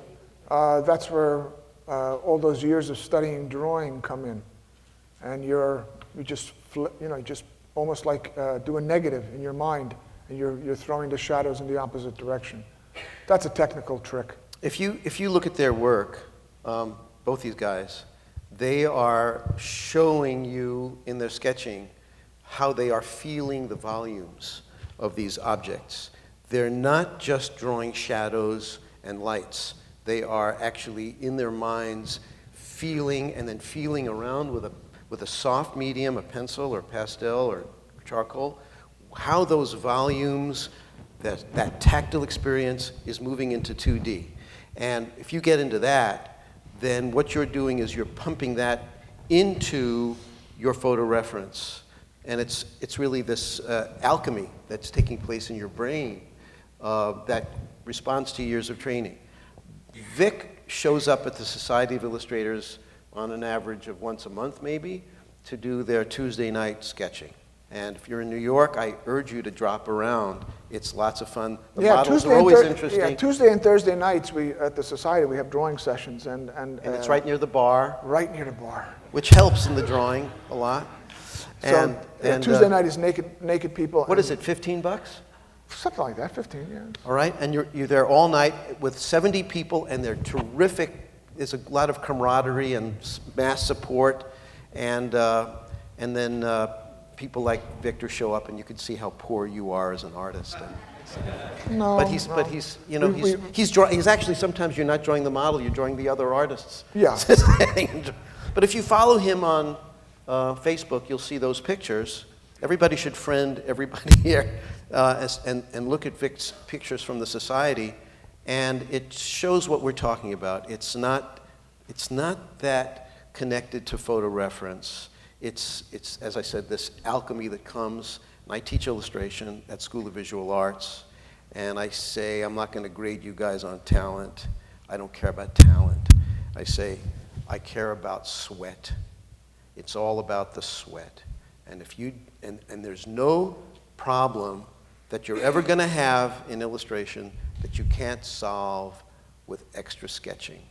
that's where all those years of studying drawing come in. And you just almost like do a negative in your mind, and you're throwing the shadows in the opposite direction. That's a technical trick. If you look at their work, both these guys, they are showing you in their sketching how they are feeling the volumes of these objects. They're not just drawing shadows and lights. They are actually in their minds feeling and then feeling around with a soft medium, a pencil or pastel or charcoal, how those volumes, that tactile experience is moving into 2D. And if you get into that, then what you're doing is you're pumping that into your photo reference. And it's really this alchemy that's taking place in your brain that responds to years of training. Vic shows up at the Society of Illustrators on an average of once a month, maybe, to do their Tuesday night sketching. And if you're in New York, I urge you to drop around. It's lots of fun. The models are always interesting. Yeah, Tuesday and Thursday nights at the Society we have drawing sessions, and it's right near the bar, right near the bar. which helps in the drawing a lot. So Tuesday night is naked people. What is it, $15? Something like that, 15, yeah. All right, and you're there all night with 70 people, and they're terrific. There's a lot of camaraderie and mass support, and then people like Victor show up, and you can see how poor you are as an artist. No, But he's you know he's actually, sometimes you're not drawing the model, you're drawing the other artists. Yeah. But if you follow him on Facebook, you'll see those pictures. Everybody should friend everybody here and look at Vic's pictures from the Society, and it shows what we're talking about. It's not that connected to photo reference. It's as I said, this alchemy that comes. And I teach illustration at School of Visual Arts, and I say I'm not going to grade you guys on talent. I don't care about talent. I say I care about sweat. It's all about the sweat. And if you and there's no problem that you're ever going to have in illustration that you can't solve with extra sketching.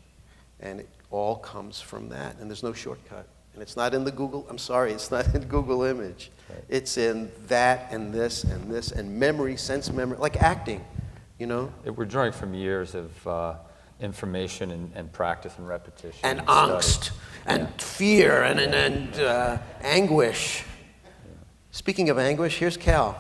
And it all comes from that, and there's no shortcut. And it's not in the Google, I'm sorry, it's not in Google image. It's in that and this and this and memory, sense memory, like acting, you know? We're drawing from years of information and practice and repetition. And study. angst and fear and anguish. Speaking of anguish, here's Cal.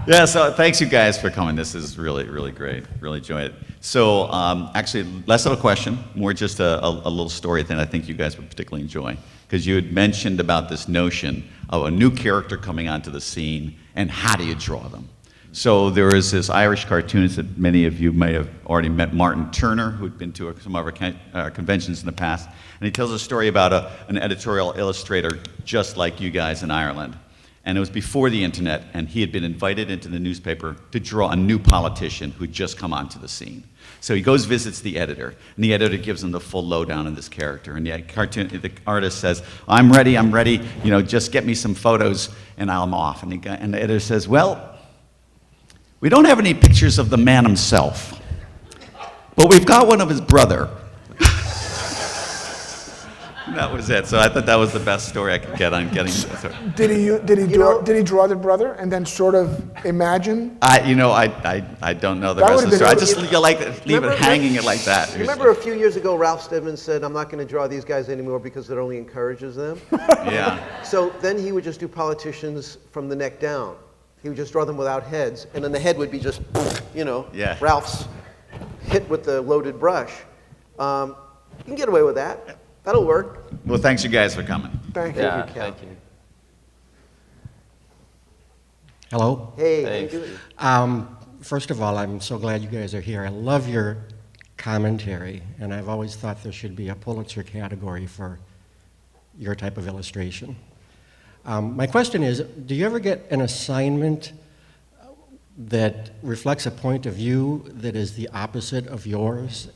Yeah, so thanks you guys for coming. This is really, really great. Really enjoy it. So actually, less of a question, more just a little story that I think you guys would particularly enjoy. Because you had mentioned about this notion of a new character coming onto the scene and how do you draw them. So there is this Irish cartoonist that many of you may have already met, Martin Turner, who'd been to some of our conventions in the past. And he tells a story about an editorial illustrator just like you guys in Ireland. And it was before the internet, and he had been invited into the newspaper to draw a new politician who'd just come onto the scene. So he goes, visits the editor, and the editor gives him the full lowdown on this character. And the artist says, I'm ready, you know, just get me some photos, and I'm off. And the editor says, well, we don't have any pictures of the man himself, but we've got one of his brother. That was it. So I thought that was the best story I could get on getting. Did he draw the brother and then sort of imagine? I don't know the That rest of the would've story. I been- just leave it hanging it like that. Remember a few years ago, Ralph Steadman said, I'm not going to draw these guys anymore because it only encourages them? Yeah. So then he would just do politicians from the neck down. He would just draw them without heads, and then the head would be just, you know, Yeah. Ralph's hit with the loaded brush. You can get away with that. That'll work. Well, thanks you guys for coming. Thank you. Yeah, Cal. thank you. Hello. Hey, Thanks. how you doing? First of all, I'm so glad you guys are here. I love your commentary, and I've always thought there should be a Pulitzer category for your type of illustration. My question is, do you ever get an assignment that reflects a point of view that is the opposite of yours,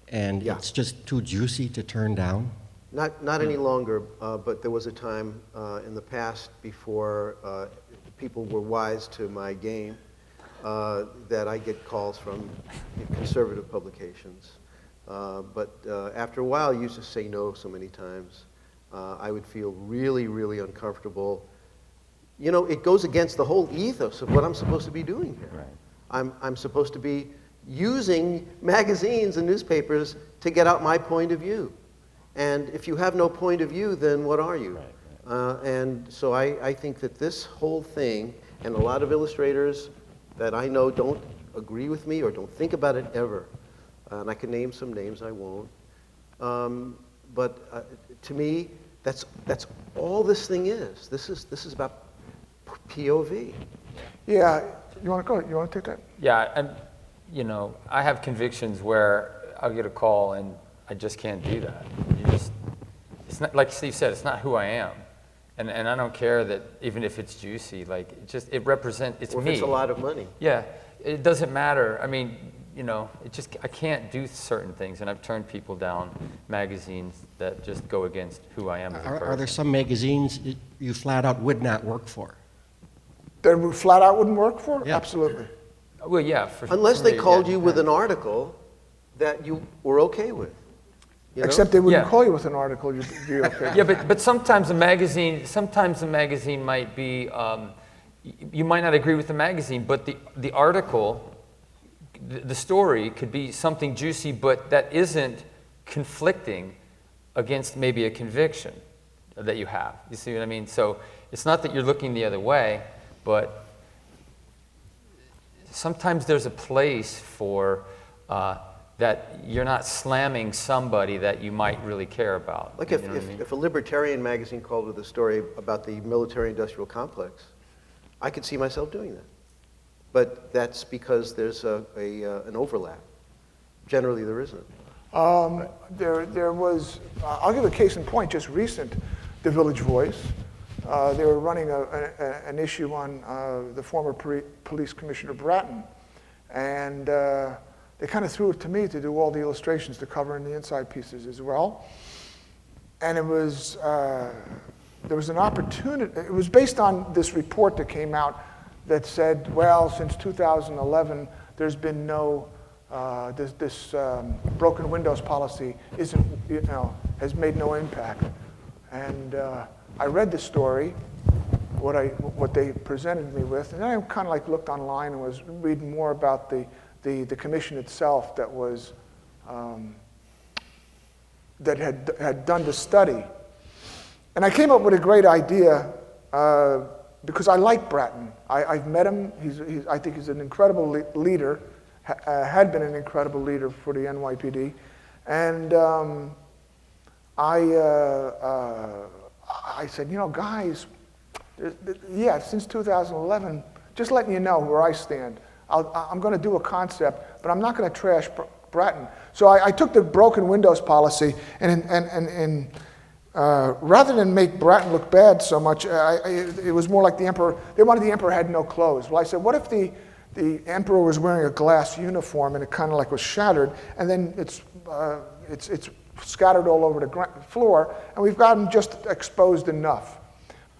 and Yeah. it's just too juicy to turn down? Not any longer, but there was a time in the past before people were wise to my game that I get calls from conservative publications. But after a while, I used to say no so many times. I would feel really, really uncomfortable. You know, it goes against the whole ethos of what I'm supposed to be doing here. Right. I'm supposed to be using magazines and newspapers to get out my point of view. And if you have no point of view, then what are you? And so I think that this whole thing, and a lot of illustrators that I know don't agree with me or don't think about it ever. And I can name some names, I won't. But to me, that's all this thing is. This is about POV. Yeah, you want to go? You want to take that? Yeah, I have convictions where I'll get a call and I just can't do that. It's not, like Steve said, it's not who I am. And I don't care that even if it's juicy, like it represents, it's Or if me. it's a lot of money. Yeah, it doesn't matter. I mean, I can't do certain things, and I've turned people down magazines that just go against who I am as a person. Are there some magazines that you flat out would not work for? That we flat out wouldn't work for? Yeah. Absolutely. Well, yeah. Unless they me, called yeah. you with an article that you were okay with. You know? Except they wouldn't Yeah. call you with an article, you'd be okay. Yeah, but sometimes a magazine might be, you might not agree with the magazine, but the article, the story could be something juicy, but that isn't conflicting against maybe a conviction that you have. You see what I mean? So it's not that you're looking the other way, but sometimes there's a place for that you're not slamming somebody that you might really care about. Like You know what I mean? if a libertarian magazine called with a story about the military-industrial complex, I could see myself doing that. But that's because there's an overlap. Generally, there isn't. There was, I'll give a case in point, just recent, The Village Voice. They were running an issue on the former police commissioner Bratton, and they kind of threw it to me to do all the illustrations, the cover and the inside pieces as well. And it was, there was an opportunity, it was based on this report that came out that said, well, since 2011, there's been no, this broken windows policy has made no impact. And I read the story, what they presented me with, and then I kind of like looked online and was reading more about the commission itself that was that had done the study. And I came up with a great idea because I like Bratton. I've met him. I think he's an incredible leader, had been an incredible leader for the NYPD. And I said, you know, guys, yeah, since 2011, just letting you know where I stand. I'm going to do a concept, but I'm not going to trash Bratton. So I took the broken windows policy and rather than make Bratton look bad so much, it was more like the emperor. They wanted the emperor had no clothes. Well, I said, what if the emperor was wearing a glass uniform and it kind of like was shattered, and then it's scattered all over the floor, and we've got him just exposed enough.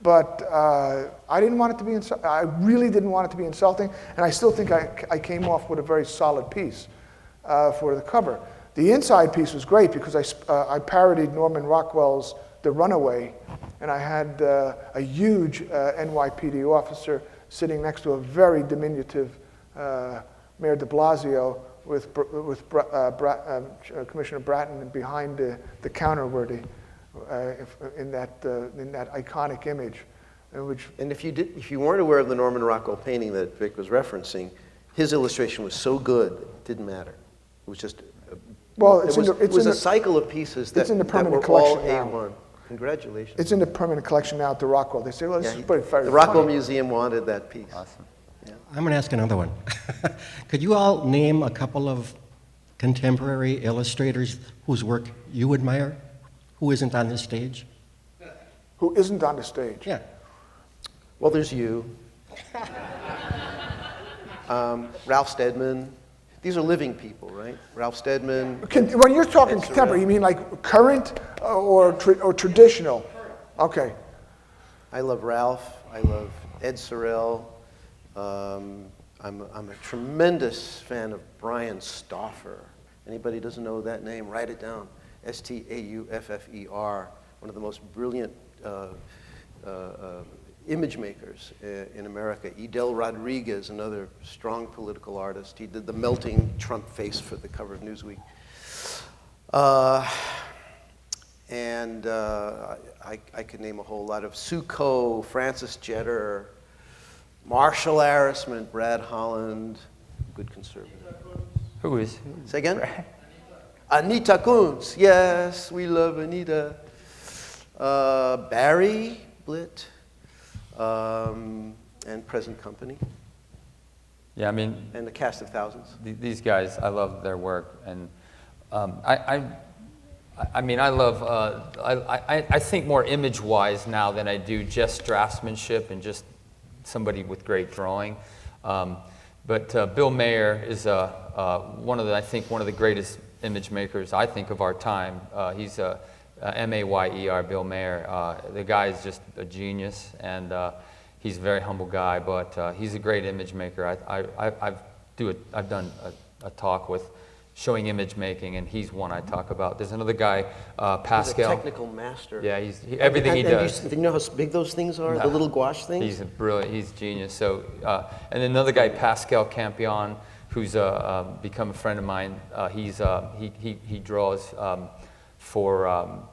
But I didn't want it to be I really didn't want it to be insulting, and I still think I came off with a very solid piece for the cover. The inside piece was great because I parodied Norman Rockwell's The Runaway, and I had a huge NYPD officer sitting next to a very diminutive Mayor de Blasio with Commissioner Bratton behind the counter where in that iconic image. And if you weren't aware of the Norman Rockwell painting that Vic was referencing, his illustration was so good it didn't matter. It was just it was a cycle of pieces that were all A1. Congratulations. It's in the permanent collection now at the Rockwell. They say, well, this is very the Rockwell Museum wanted that piece. Awesome. Yeah. I'm going to ask another one. Could you all name a couple of contemporary illustrators whose work you admire, who isn't on this stage? Who isn't on the stage? Yeah. Well, there's you. Ralph Steadman. These are living people, right? Ralph Steadman. When you're talking contemporary, you mean like current or traditional? Okay. I love Ralph. I love Ed Sorel. I'm a tremendous fan of Brian Stauffer. Anybody doesn't know that name, write it down. Stauffer, one of the most brilliant image makers in America. Edel Rodriguez, another strong political artist. He did the melting Trump face for the cover of Newsweek. I could name a whole lot of Sue Coe, Francis Jetter, Marshall Arrisman, Brad Holland, good conservative. Who is? Say again? Anita Kunz, yes, we love Anita. Barry Blitt, and Present Company. Yeah, I mean, and the cast of thousands. These guys, I love their work, and I mean, I love. I think more image-wise now than I do just draftsmanship and just somebody with great drawing. But Bill Mayer is one of the greatest image makers I think of our time. He's M-A-Y-E-R, Bill Mayer. The guy is just a genius, and he's a very humble guy, but he's a great image maker. I've done a talk with showing image making, and he's one I talk about. There's another guy, Pascal. He's a technical master. Yeah, everything he does. Do you know how big those things are, the little gouache things? He's brilliant. He's genius. So, and then another guy, Pascal Campion, who's become a friend of mine. He draws for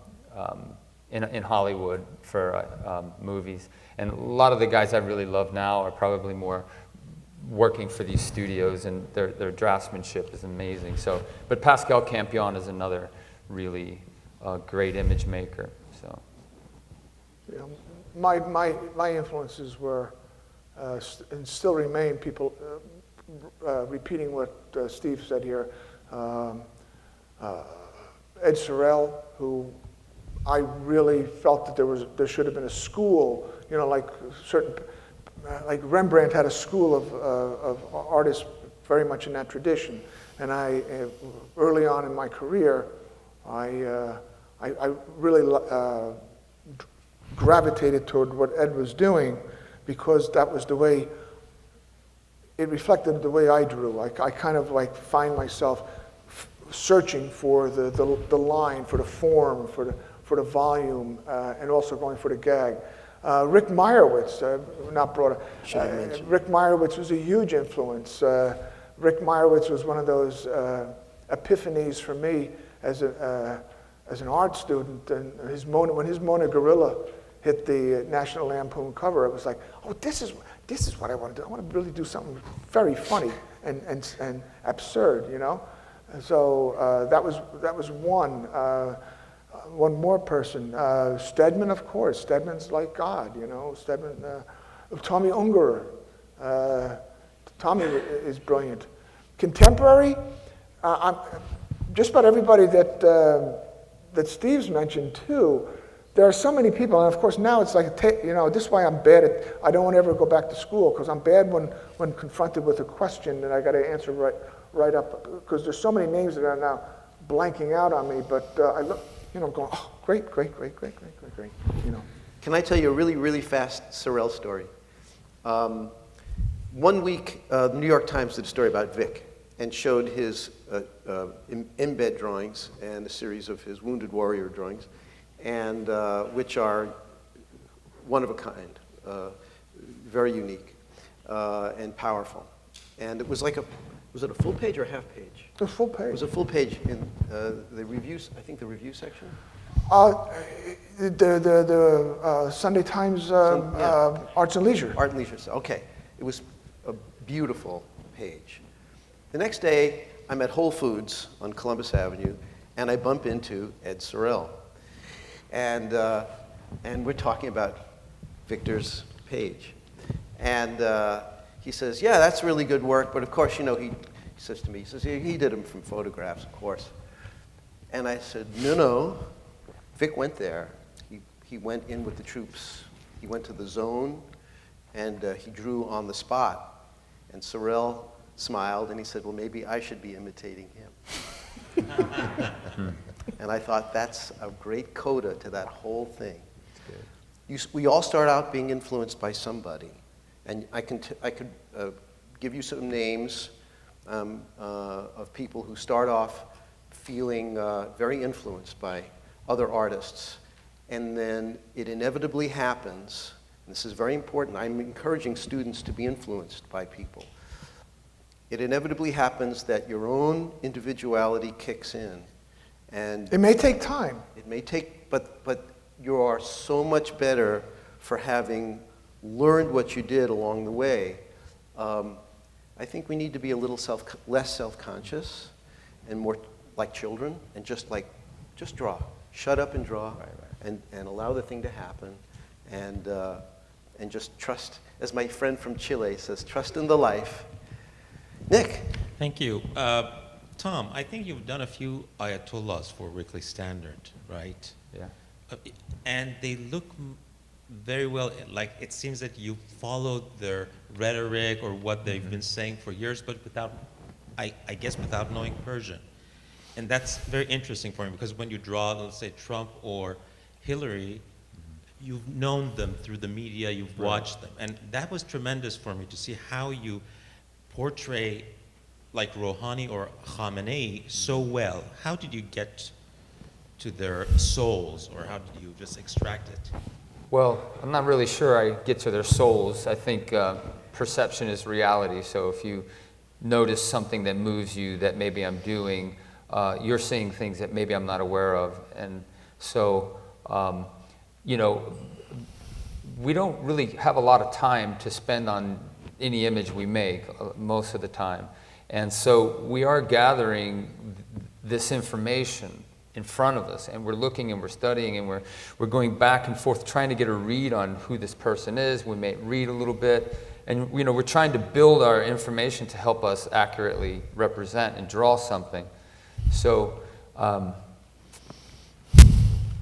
in Hollywood for movies, and a lot of the guys I really love now are probably more working for these studios, and their draftsmanship is amazing. So, but Pascal Campion is another really great image maker. So, yeah, my influences were and still remain people repeating what Steve said here. Ed Sorel, who I really felt that there should have been a school, you know, like like Rembrandt had a school of artists very much in that tradition. And I, early on in my career, I really gravitated toward what Ed was doing because that was the way, it reflected the way I drew. I kind of like find myself searching for the line, for the form, for the volume and also going for the gag. Rick Meyerowitz, not brought up. Rick Meyerowitz was a huge influence. Rick Meyerowitz was one of those epiphanies for me as an art student. And when his Mona Gorilla hit the National Lampoon cover, it was like, oh, this is what I want to do. I want to really do something very funny and absurd, you know. And so that was one. One more person, Stedman, of course. Stedman's like God, you know. Stedman, Tommy Ungerer. Tommy is brilliant. Contemporary, just about everybody that Steve's mentioned too. There are so many people, and of course now it's like, you know, this is why I'm bad at. I don't want to ever go back to school because I'm bad when confronted with a question and I got to answer right up because there's so many names that are now blanking out on me. But I look. You know, I'm going, oh, great, you know. Can I tell you a really, really fast Sorel story? 1 week, the New York Times did a story about Vic and showed his embed drawings and a series of his Wounded Warrior drawings, and which are one of a kind, very unique and powerful. And it was like was it a full page or a half page? It was full page. It was a full page in the reviews, I think the review section? The Sunday Times Arts and Leisure. Art and Leisure, okay. It was a beautiful page. The next day, I'm at Whole Foods on Columbus Avenue, and I bump into Ed Sorel. And we're talking about Victor's page. And he says, yeah, that's really good work, but of course, you know, he says to me, he says, he did them from photographs, of course. And I said, no, Vic went there. He went in with the troops. He went to the zone, and he drew on the spot. And Sorel smiled, and he said, well, maybe I should be imitating him. And I thought, that's a great coda to that whole thing. We all start out being influenced by somebody. And I could give you some names of people who start off feeling very influenced by other artists. And then it inevitably happens, and this is very important, I'm encouraging students to be influenced by people. It inevitably happens that your own individuality kicks in. And it may take time. It may take, but you are so much better for having learned what you did along the way. I think we need to be a little less self-conscious and more like children and just draw. Shut up and draw, and allow the thing to happen, and just trust, as my friend from Chile says, trust in the life. Nick. Thank you. Tom, I think you've done a few Ayatollahs for Weekly Standard, right? Yeah. And they look very well, like it seems that you followed their rhetoric or what they've been saying for years, but without, I guess, without knowing Persian. And that's very interesting for me because when you draw, let's say, Trump or Hillary, you've known them through the media, you've watched them. And that was tremendous for me to see how you portray like Rouhani or Khamenei so well. How did you get to their souls, or how did you just extract it? Well, I'm not really sure I get to their souls. I think perception is reality. So if you notice something that moves you that maybe I'm doing, you're seeing things that maybe I'm not aware of. And so, you know, we don't really have a lot of time to spend on any image we make most of the time. And so we are gathering this information in front of us, and we're looking and we're studying and we're going back and forth trying to get a read on who this person is. We may read a little bit, and you know, we're trying to build our information to help us accurately represent and draw something. So, I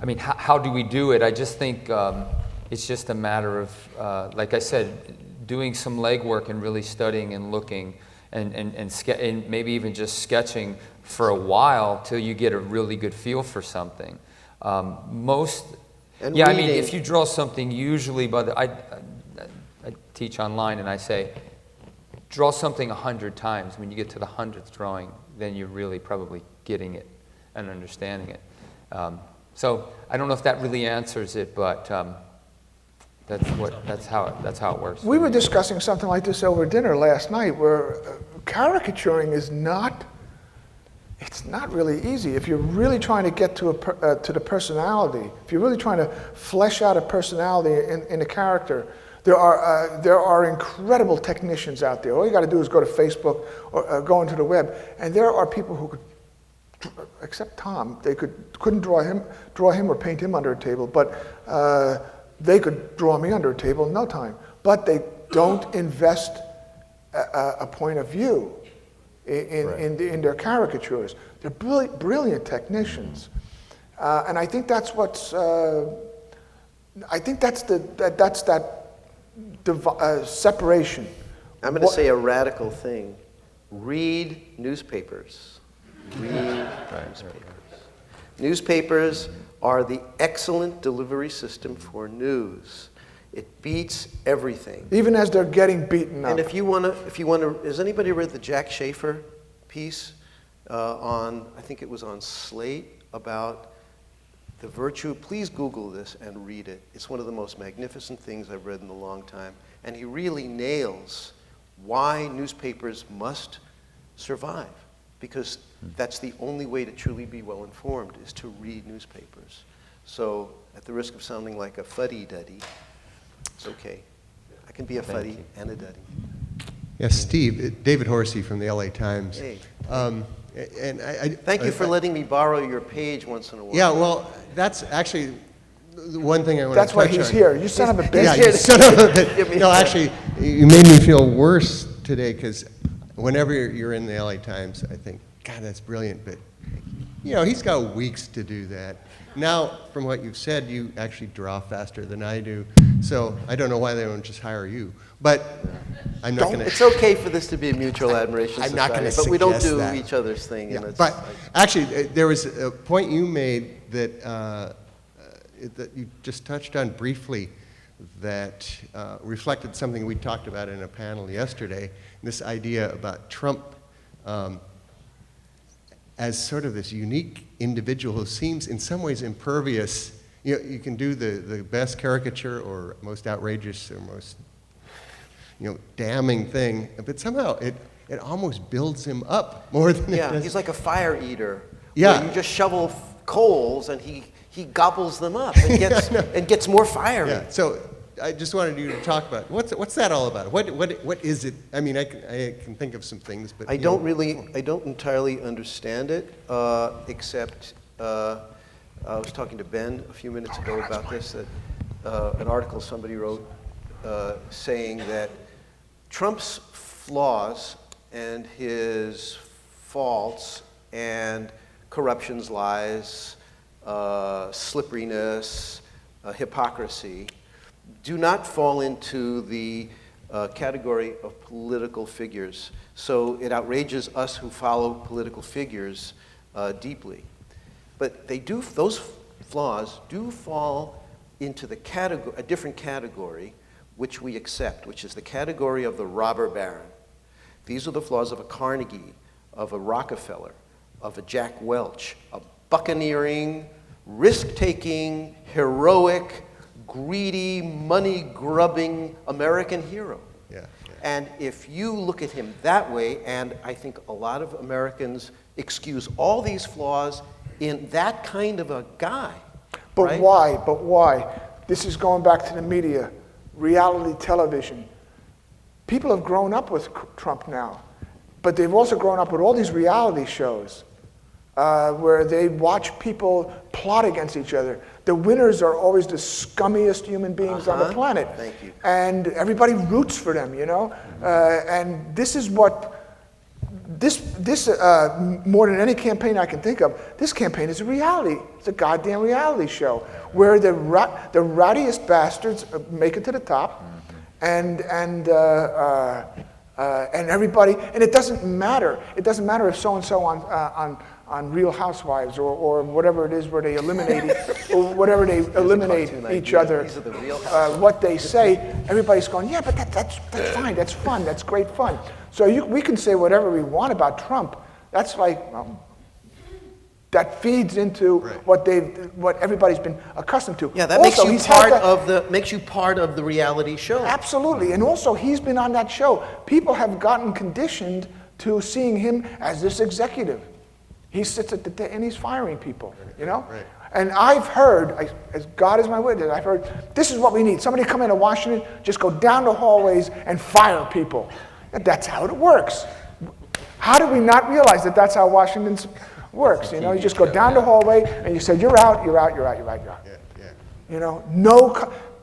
mean, how do we do it? I just think it's just a matter of, like I said, doing some legwork and really studying and looking and maybe even just sketching for a while till you get a really good feel for something. I mean, if you draw something, usually I teach online and I say, draw something 100 times. When you get to the 100th drawing, then you're really probably getting it and understanding it. So I don't know if that really answers it, but that's how it works. We were discussing something like this over dinner last night, where caricaturing is not. It's not really easy. If you're really trying to get to the personality, if you're really trying to flesh out a personality in a character, there are incredible technicians out there. All you got to do is go to Facebook or go into the web, and there are people who could, except Tom, they couldn't draw him or paint him under a table, but they could draw me under a table in no time. But they don't invest a point of view in their caricatures. They're brilliant technicians, and I think that's what's. I think that's that separation. I'm going to say a radical thing. Read newspapers. Read newspapers. Newspapers are the excellent delivery system for news. It beats everything. Even as they're getting beaten up. And if you want to, has anybody read the Jack Schaefer piece on, I think it was on Slate, about the virtue? Please Google this and read it. It's one of the most magnificent things I've read in a long time. And he really nails why newspapers must survive. Because that's the only way to truly be well informed, is to read newspapers. So at the risk of sounding like a fuddy-duddy, it's okay. I can be a fuddy and a duddy. Yes, Steve, David Horsey from the LA Times. Hey. And Thank you for letting me borrow your page once in a while. Yeah, well, that's actually the one thing I want to touch on. That's why he's here. You son of a bitch. Yeah, you son of a bitch. No, actually, you made me feel worse today, because whenever you're in the LA Times, I think, God, that's brilliant, but he's got weeks to do that. Now, from what you've said, you actually draw faster than I do, so I don't know why they don't just hire you. But I'm not going to. It's okay for this to be a mutual admiration I'm society, not going to but we don't do that. each other's thing. Yeah, And it's but like, actually, there was a point you made that that you just touched on briefly that reflected something we talked about in a panel yesterday. This idea about Trump as sort of this unique individual who seems in some ways impervious. You can do the best caricature or most outrageous or most damning thing, but somehow it almost builds him up more than it does. he's like a fire eater. Yeah. Where you just shovel coals and he gobbles them up and gets and gets more fiery. Yeah. So I just wanted you to talk about what's that all about? What is it? I mean, I can think of some things, but I don't entirely understand it, except I was talking to Ben a few minutes ago about this, that an article somebody wrote saying that Trump's flaws and his faults and corruptions, lies, slipperiness, hypocrisy do not fall into the category of political figures. So it outrages us who follow political figures deeply. But those flaws do fall into a different category which we accept, which is the category of the robber baron. These are the flaws of a Carnegie, of a Rockefeller, of a Jack Welch, a buccaneering, risk-taking, heroic, greedy, money-grubbing American hero. Yeah. And if you look at him that way, and I think a lot of Americans excuse all these flaws in that kind of a guy. But right? why? But why? This is going back to the media, reality television. People have grown up with Trump now, but they've also grown up with all these reality shows where they watch people plot against each other. The winners are always the scummiest human beings on the planet. Thank you. And everybody roots for them, And this is what, more than any campaign I can think of, this campaign is a reality. It's a goddamn reality show where the rattiest bastards make it to the top, and everybody, and it doesn't matter. It doesn't matter if so-and-so on Real Housewives or whatever it is where they eliminate each other. These are the Real Housewives. What they say, everybody's going, yeah, but that's fine. That's fun. That's great fun. So we can say whatever we want about Trump. That's like, that feeds into what everybody's been accustomed to. Yeah, that Also, makes you part of the reality show. Absolutely, and also he's been on that show. People have gotten conditioned to seeing him as this executive. He sits at the and he's firing people, you know? Right. And I've heard, as God is my witness, I've heard, this is what we need. Somebody come into Washington, just go down the hallways and fire people. That's how it works. How did we not realize that that's how Washington works? You know, you just go down the hallway and you say, you're out, you're out, you're out, you're out, you're out. Yeah. You know,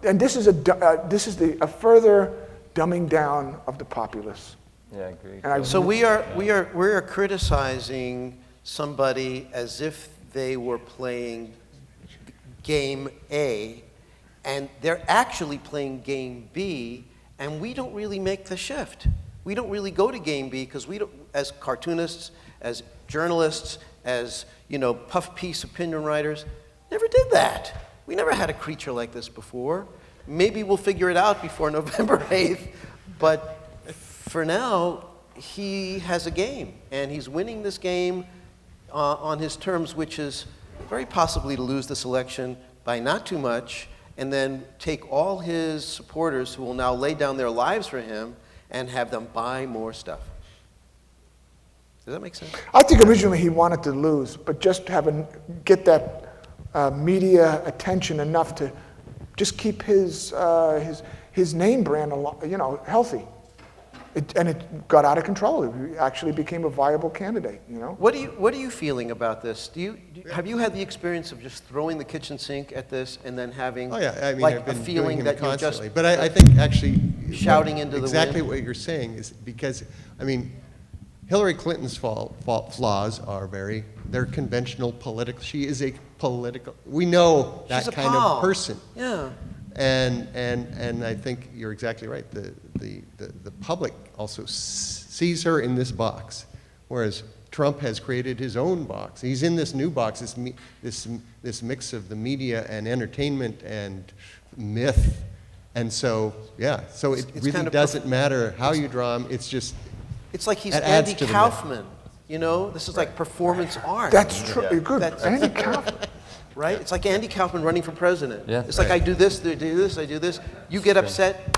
and this is a further dumbing down of the populace. Yeah, I agree. And So we're criticizing somebody as if they were playing game A, and they're actually playing game B, and we don't really make the shift. We don't really go to game B because we don't, as cartoonists, as journalists, as puff piece opinion writers, never did that. We never had a creature like this before. Maybe we'll figure it out before November 8th, but for now, he has a game, and he's winning this game on his terms, which is very possibly to lose this election by not too much, and then take all his supporters who will now lay down their lives for him and have them buy more stuff. Does that make sense? I think originally he wanted to lose, but just get that media attention enough to just keep his name brand, healthy. And it got out of control. He actually became a viable candidate. What are you feeling about this? Have you had the experience of just throwing the kitchen sink at this and then having I've like been a feeling doing that him you're just constantly. But I think actually shouting into the exactly wind? what you're saying is because Hillary Clinton's flaws are they're conventional political. She is a political. We know that She's a kind pal. of person. Yeah. And I think you're exactly right. The public also sees her in this box, whereas Trump has created his own box. He's in this new box, this mix of the media and entertainment and myth. And so, so it It's really kind of doesn't matter how you draw him. It's just It's like he's that adds Andy to the myth. Kaufman. This is like performance art. That's true. Good. That's- Andy Kaufman. Right? It's like Andy Kaufman running for president. Yeah. It's like I do this, I do this, I do this. You get upset.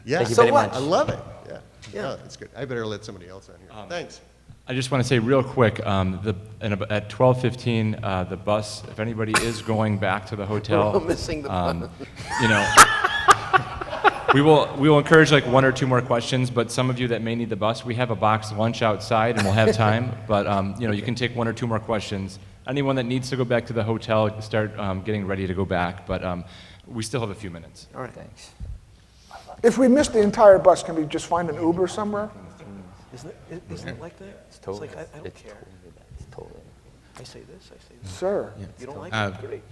yeah. Thank you So very what? much. I love it. Yeah. Yeah. No, that's good. I better let somebody else on here. Thanks. I just want to say real quick, at 12:15, the bus, if anybody is going back to the hotel, We're all missing the bus. We will encourage like one or two more questions, but some of you that may need the bus, we have a boxed lunch outside and we'll have time, but you can take one or two more questions. Anyone that needs to go back to the hotel, start getting ready to go back, but we still have a few minutes. All right. Thanks. If we miss the entire bus, can we just find an Uber somewhere? Isn't it like that? It's totally. like, I don't it's care. Totally that. It's totally. I say this, I say this. Sir. You don't like Uh, it? Great.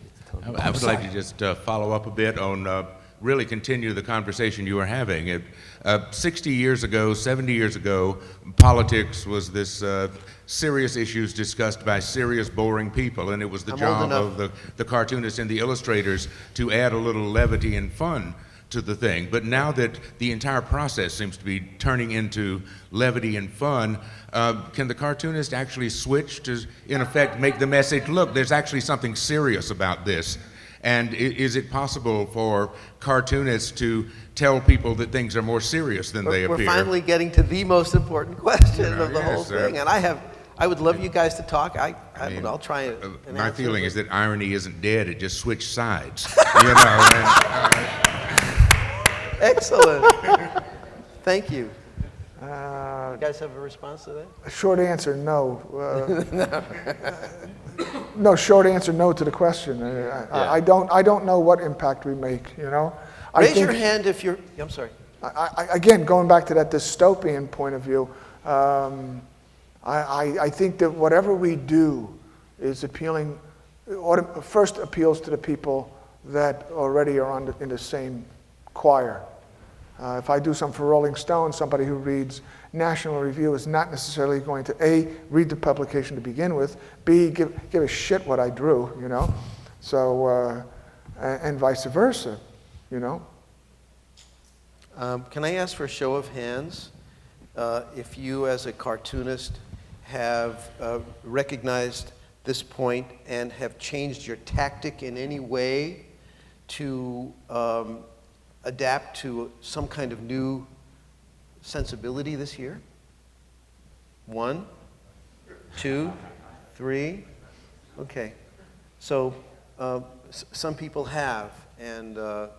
I would like to just follow up a bit on really continue the conversation you were having. 60 years ago, 70 years ago, politics was this serious issues discussed by serious, boring people, and it was the I'm old job enough. of the cartoonists and the illustrators to add a little levity and fun to the thing. But now that the entire process seems to be turning into levity and fun, can the cartoonist actually switch to, in effect, make the message, look, there's actually something serious about this? And is it possible for cartoonists to tell people that things are more serious than they We're appear? finally getting to the most important question of the whole yes, sir. thing, and I would love you guys to talk. I'll try it. and My answer, feeling but- is that irony isn't dead; it just switched sides. And, Excellent. Thank you. You guys have a response to that? Short answer, no. No, short answer, no to the question. I don't know what impact we make, I Raise your think- hand if you're. I'm sorry. Again, going back to that dystopian point of view, I think that whatever we do is first appeals to the people that already are in the same choir. If I do something for Rolling Stone, somebody who reads National Review is not necessarily going to A, read the publication to begin with, B, give a shit what I drew, So, and vice versa, Can I ask for a show of hands if you, as a cartoonist, have recognized this point and have changed your tactic in any way to adapt to some kind of new sensibility this year? 1, 2, 3. Okay. So some people have, and the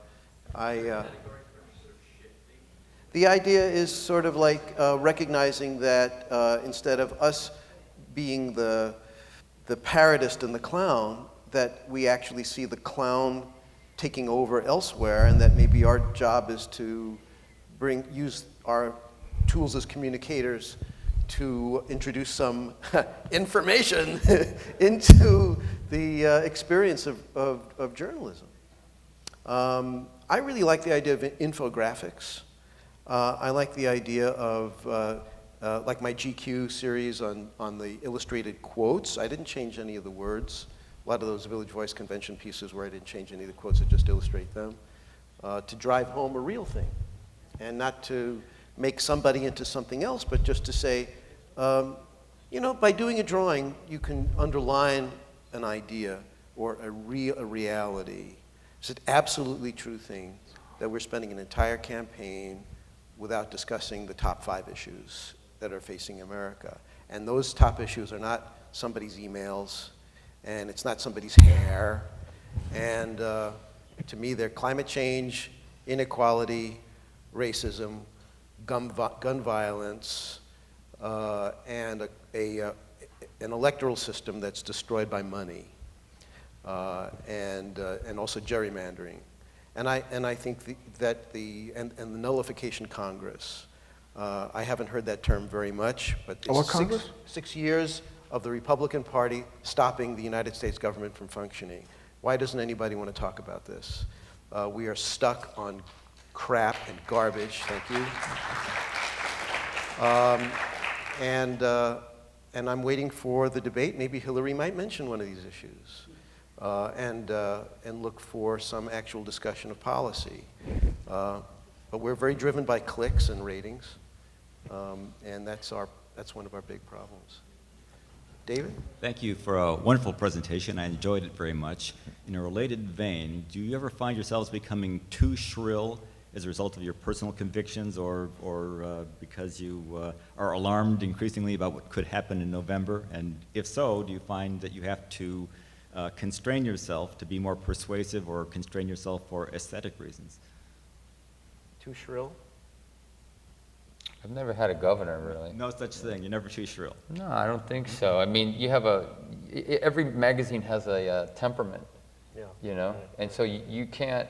idea is sort of like recognizing that instead of us being the parodist and the clown, that we actually see the clown taking over elsewhere, and that maybe our job is to use our tools as communicators to introduce some information into the experience of journalism. I really like the idea of infographics. I like the idea of, like my GQ series on the illustrated quotes. I didn't change any of the words. A lot of those Village Voice convention pieces where I didn't change any of the quotes, I just illustrate them. To drive home a real thing, and not to make somebody into something else, but just to say, you know, by doing a drawing, you can underline an idea or a reality. It's an absolutely true thing that we're spending an entire campaign without discussing the top 5 issues that are facing America. And those top issues are not somebody's emails, and it's not somebody's hair. And to me, they're climate change, inequality, racism, gun violence, and an electoral system that's destroyed by money, and also gerrymandering. And I think that the nullification Congress, I haven't heard that term very much, but it's what Congress? 6 years of the Republican Party stopping the United States government from functioning. Why doesn't anybody want to talk about this? We are stuck on crap and garbage, thank you. And I'm waiting for the debate. Maybe Hillary might mention one of these issues, and look for some actual discussion of policy. But we're very driven by clicks and ratings, and that's one of our big problems. David? Thank you for a wonderful presentation. I enjoyed it very much. In a related vein, do you ever find yourselves becoming too shrill as a result of your personal convictions, or because you are alarmed increasingly about what could happen in November? And if so, do you find that you have to constrain yourself to be more persuasive, or constrain yourself for aesthetic reasons? Too shrill? I've never had a governor, really. No such thing. You're never too shrill. No, I don't think so. I mean, you have every magazine has a temperament, you know? And so you can't,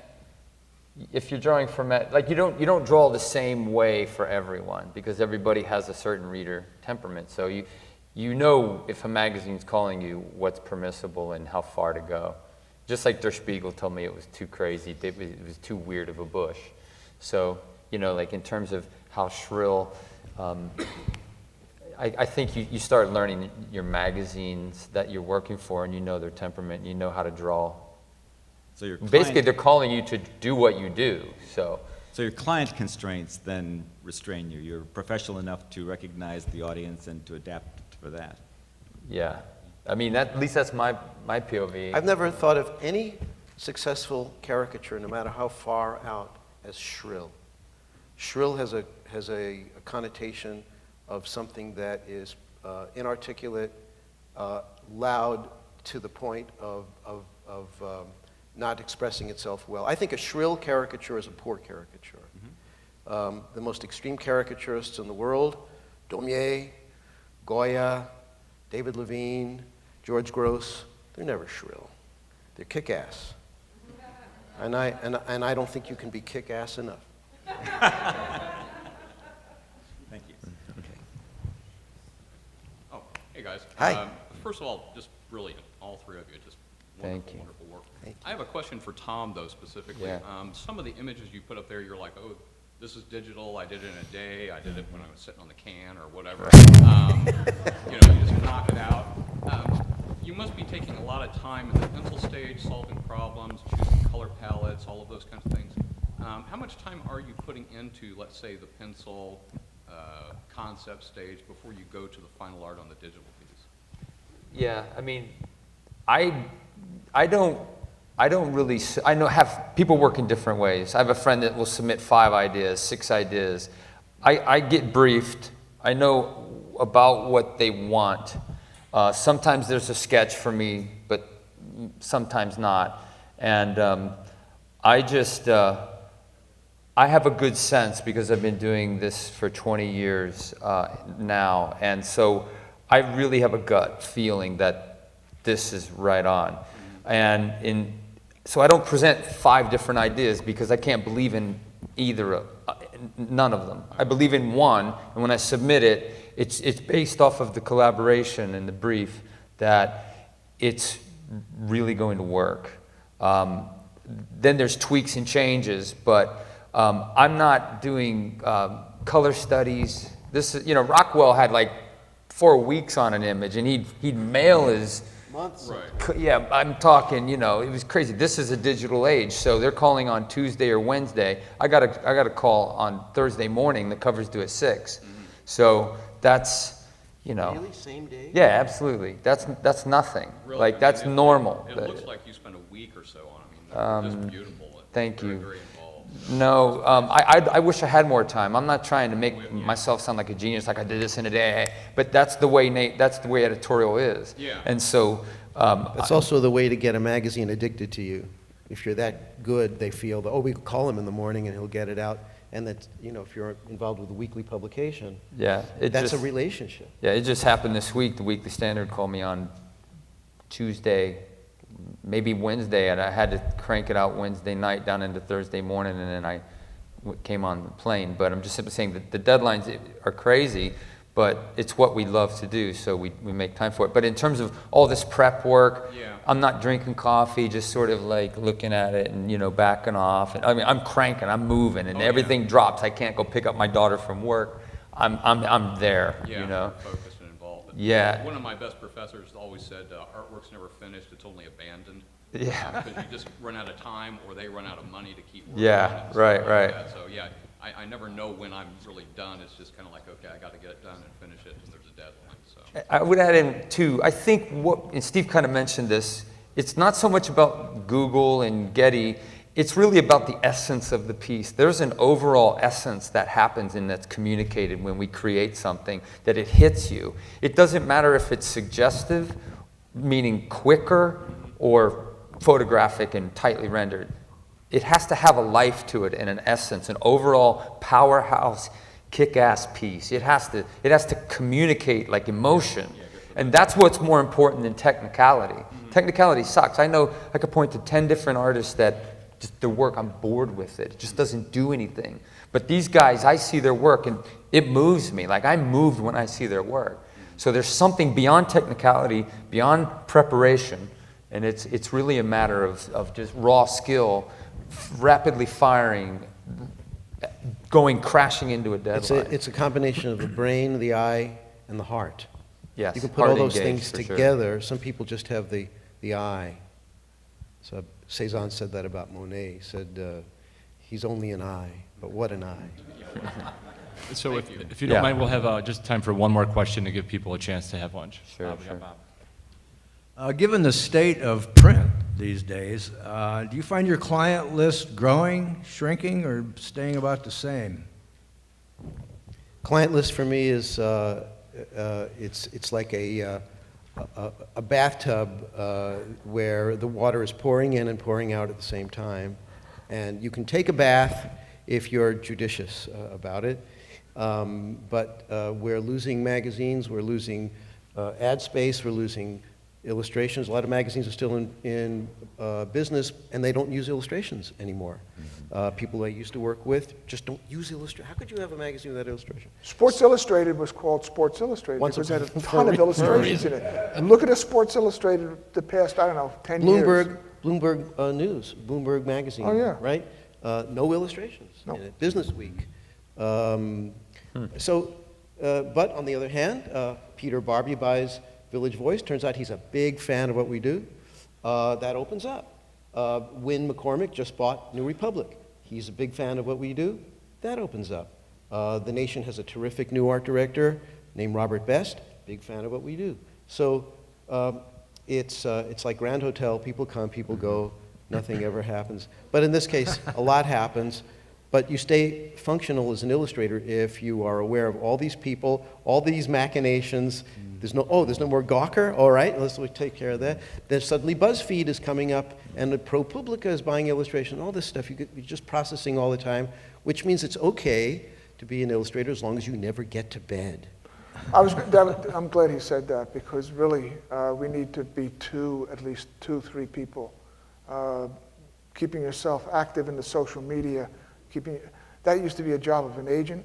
if you're drawing from, like you don't draw the same way for everyone, because everybody has a certain reader temperament. So you know if a magazine's calling you what's permissible and how far to go. Just like Der Spiegel told me it was too crazy, it was too weird of a bush. So, you know, like in terms of how shrill, I think you start learning your magazines that you're working for, and you know their temperament, and you know how to draw. So your basically, they're calling you to do what you do. So your client constraints then restrain you. You're professional enough to recognize the audience and to adapt for that. Yeah, I mean at least that's my POV. I've never thought of any successful caricature, no matter how far out, as shrill. Shrill has a connotation of something that is inarticulate, loud to the point of not expressing itself well. I think a shrill caricature is a poor caricature. Mm-hmm. The most extreme caricaturists in the world, Daumier, Goya, David Levine, George Grosz, they're never shrill. They're kick-ass. And I don't think you can be kick-ass enough. Thank you. Okay. Oh, hey guys. Hi. First of all, just brilliant, all three of you. Just Thank wonderful you. work. Thank I have a question for Tom, though, specifically. Yeah. Some of the images you put up there, you're like, oh, this is digital. I did it in a day. I did it when I was sitting on the can or whatever. You know, you just knock it out. You must be taking a lot of time in the pencil stage, solving problems, choosing color palettes, all of those kinds of things. How much time are you putting into, let's say, the pencil concept stage before you go to the final art on the digital piece? Yeah, I mean, I don't really, I know have people work in different ways. I have a friend that will submit 5 ideas, 6 ideas. I get briefed. I know about what they want. Sometimes there's a sketch for me, but sometimes not. And I just, I have a good sense because I've been doing this for 20 years now. And so I really have a gut feeling that this is right on. And so I don't present 5 different ideas because I can't believe in none of them. I believe in one, and when I submit it, it's based off of the collaboration and the brief that it's really going to work. Then there's tweaks and changes, but I'm not doing color studies. This is, Rockwell had like 4 weeks on an image, and he'd mail his months. Right. Yeah, I'm talking, it was crazy. This is a digital age, so they're calling on Tuesday or Wednesday. I got a call on Thursday morning. The cover's due at 6. Mm-hmm. So that's, Really? Same day? Yeah, absolutely. That's nothing. Really, Like, that's normal. It looks like you spent a week or so on it. Just beautiful. Thank very, you. Very involved. No, I wish I had more time. I'm not trying to make myself sound like a genius, like I did this in a day. But that's the way editorial is. Yeah. And so It's also the way to get a magazine addicted to you. If you're that good, they feel that, we could call him in the morning and he'll get it out. And that, if you're involved with a weekly publication, that's a relationship. Yeah, it just happened this week. The Weekly Standard called me on Tuesday, maybe Wednesday, and I had to crank it out Wednesday night down into Thursday morning, and then I came on the plane. But I'm just simply saying that the deadlines are crazy, but it's what we love to do, so we make time for it. But in terms of all this prep work, I'm not drinking coffee, just sort of like looking at it and, backing off. And, I mean, I'm cranking, I'm moving, and everything drops. I can't go pick up my daughter from work. I'm there, Focused and involved. Yeah. One of my best professors always said, artwork's never finished, it's only abandoned. Yeah. Because you just run out of time or they run out of money to keep working Yeah, on it. right. That. So, I never know when I'm really done. It's just kind of like, okay, I got to get it done and finish it, and there's a deadline. So I would add in, too, I think and Steve kind of mentioned this, it's not so much about Google and Getty, it's really about the essence of the piece. There's an overall essence that happens and that's communicated when we create something, that it hits you. It doesn't matter if it's suggestive, meaning quicker, or photographic and tightly rendered. It has to have a life to it and an essence, an overall powerhouse, kick-ass piece. It has to communicate like emotion. And that's what's more important than technicality. Mm-hmm. Technicality sucks. I know I could point to 10 different artists that just their work, I'm bored with it. It just doesn't do anything. But these guys, I see their work and it moves me. Like, I'm moved when I see their work. So there's something beyond technicality, beyond preparation, and it's really a matter of just raw skill, rapidly firing, going crashing into a deadline. It's a combination of the brain, the eye, and the heart. Yes, you can put all those things together. Sure. Some people just have the eye. So Cézanne said that about Monet. He said, he's only an eye, but what an eye. So if you don't mind, we'll have just time for one more question to give people a chance to have lunch. Sure. Given the state of print these days, do you find your client list growing, shrinking, or staying about the same? Client list for me is it's like a bathtub where the water is pouring in and pouring out at the same time, and you can take a bath if you're judicious about it. But we're losing magazines, we're losing ad space, we're losing illustrations. A lot of magazines are still in business, and they don't use illustrations anymore. People I used to work with just don't use illustration. How could you have a magazine without illustration? Sports Illustrated was called Sports Illustrated because it had a ton of illustrations in it. And look at a Sports Illustrated the past, 10 years. Bloomberg News, Bloomberg Magazine, right? No illustrations in it. Business Week. So, but on the other hand, Peter Barbie buys Village Voice. Turns out he's a big fan of what we do. That opens up. Win McCormick just bought New Republic. He's a big fan of what we do. That opens up. The Nation has a terrific new art director named Robert Best. Big fan of what we do. So it's like Grand Hotel, people come, people go, nothing ever happens. But in this case, a lot happens. But you stay functional as an illustrator if you are aware of all these people, all these machinations. There's no more Gawker. All right, let's take care of that. Then suddenly BuzzFeed is coming up, and the ProPublica is buying illustration. All this stuff you're just processing all the time, which means it's okay to be an illustrator as long as you never get to bed. I'm glad he said that, because really we need to be at least two, three people. Keeping yourself active in the social media, that used to be a job of an agent,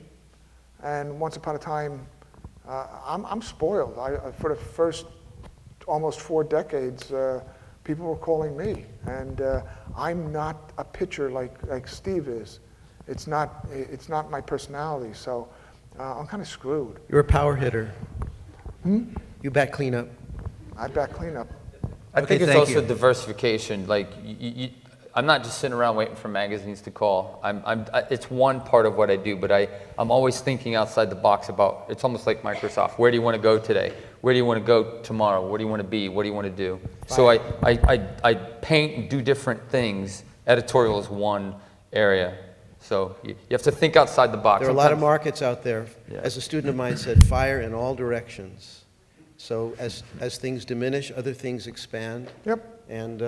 and once upon a time, I'm spoiled. For the first almost 4 decades, people were calling me, and I'm not a pitcher like Steve is. It's not my personality, so I'm kind of screwed. You're a power hitter. You bat cleanup. I bat cleanup. I think it's also diversification. Like, I'm not just sitting around waiting for magazines to call. It's one part of what I do, but I'm always thinking outside the box about, it's almost like Microsoft. Where do you want to go today? Where do you want to go tomorrow? Where do you want to be? What do you want to do? So I paint and do different things. Editorial is one area. So you have to think outside the box. There are a lot of markets out there. Yeah. As a student of mine said, fire in all directions. So as things diminish, other things expand. Yep. And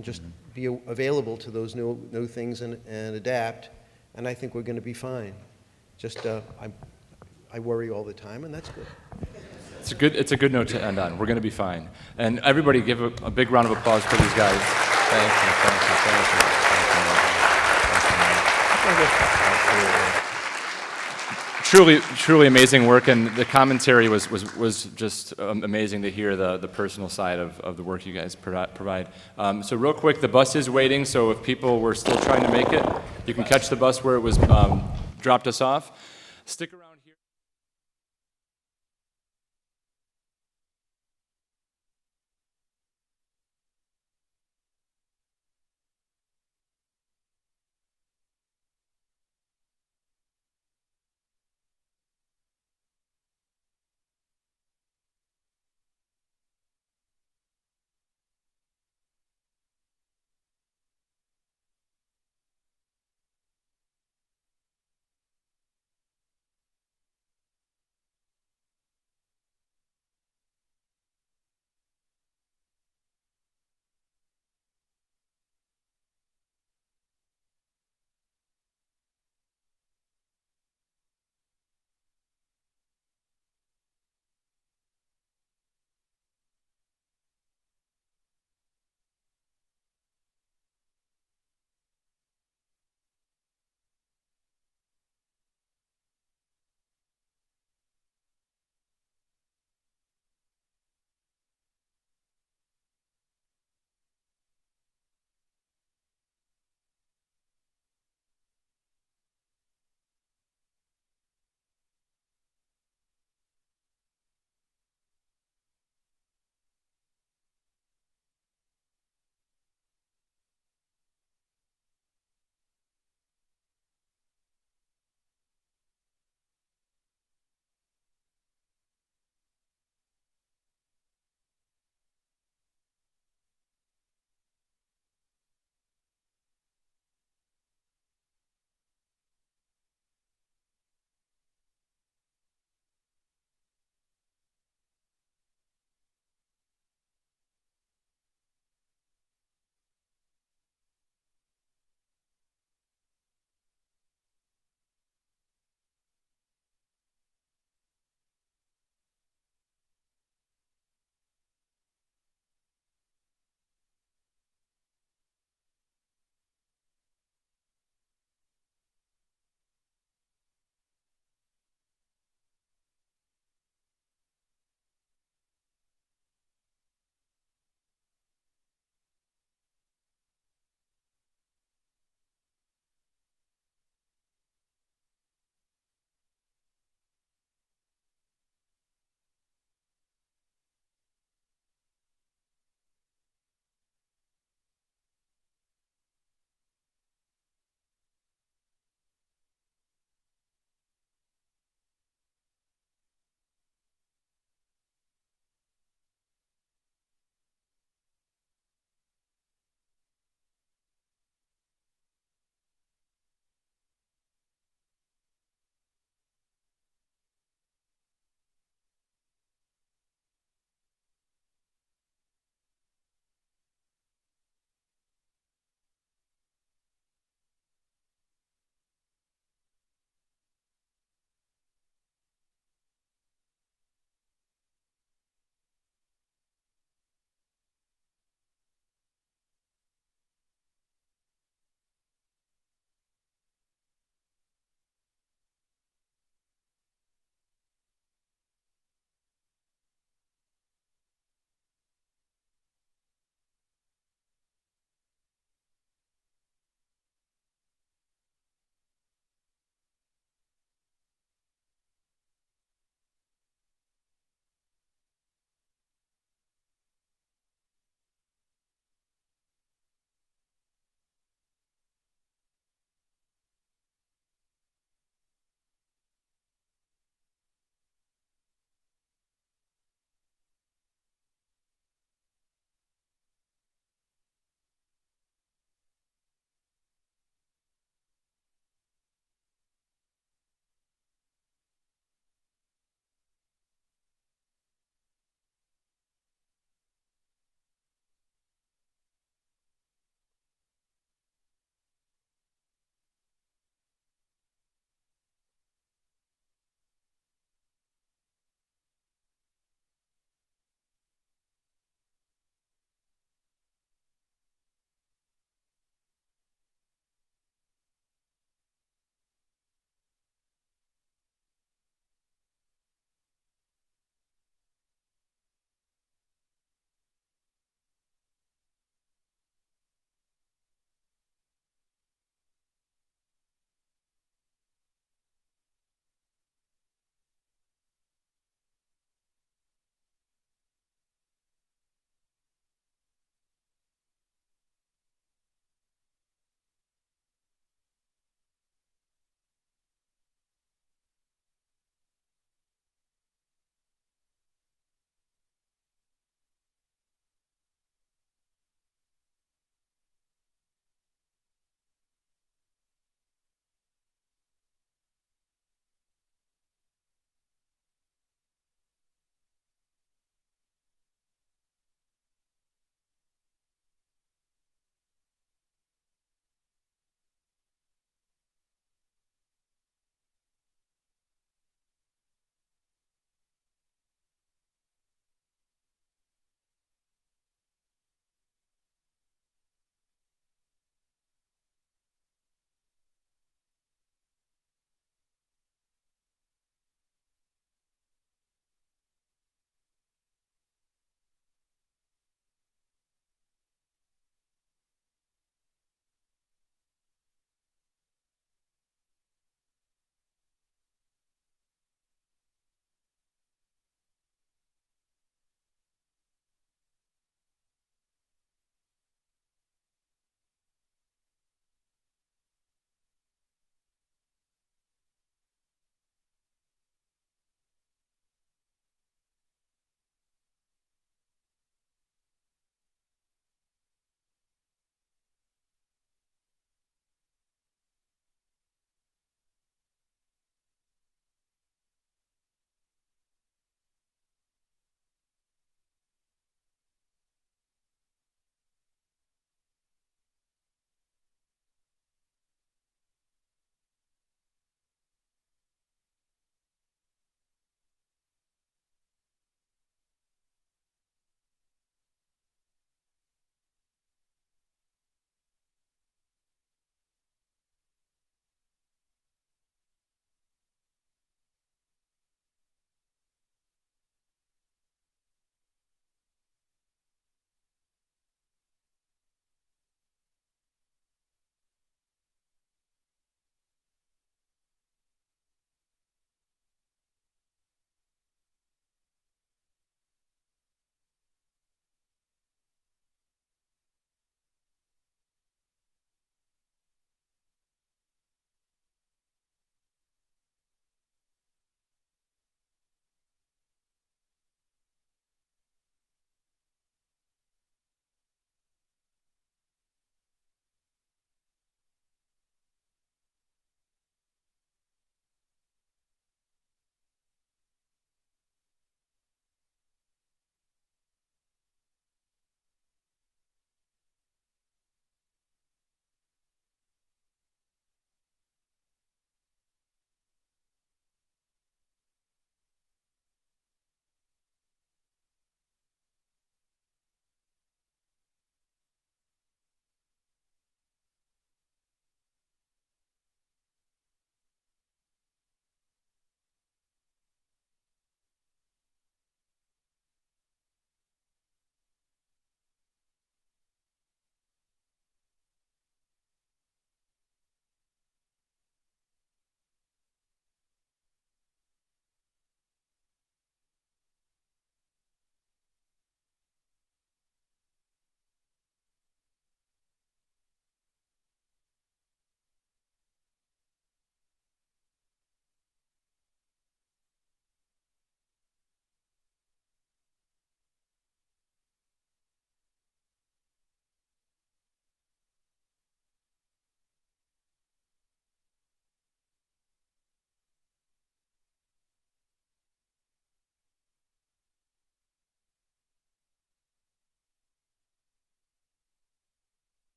just be available to those new things and adapt. And I think we're going to be fine. Just I worry all the time, and that's good. It's a good note to end on. We're going to be fine. And everybody give a big round of applause for these guys. Thank you. Truly amazing work, and the commentary was just amazing to hear the personal side of the work you guys provide. So real quick, the bus is waiting, so if people were still trying to make it, you can catch the bus where it was dropped us off. Stick around.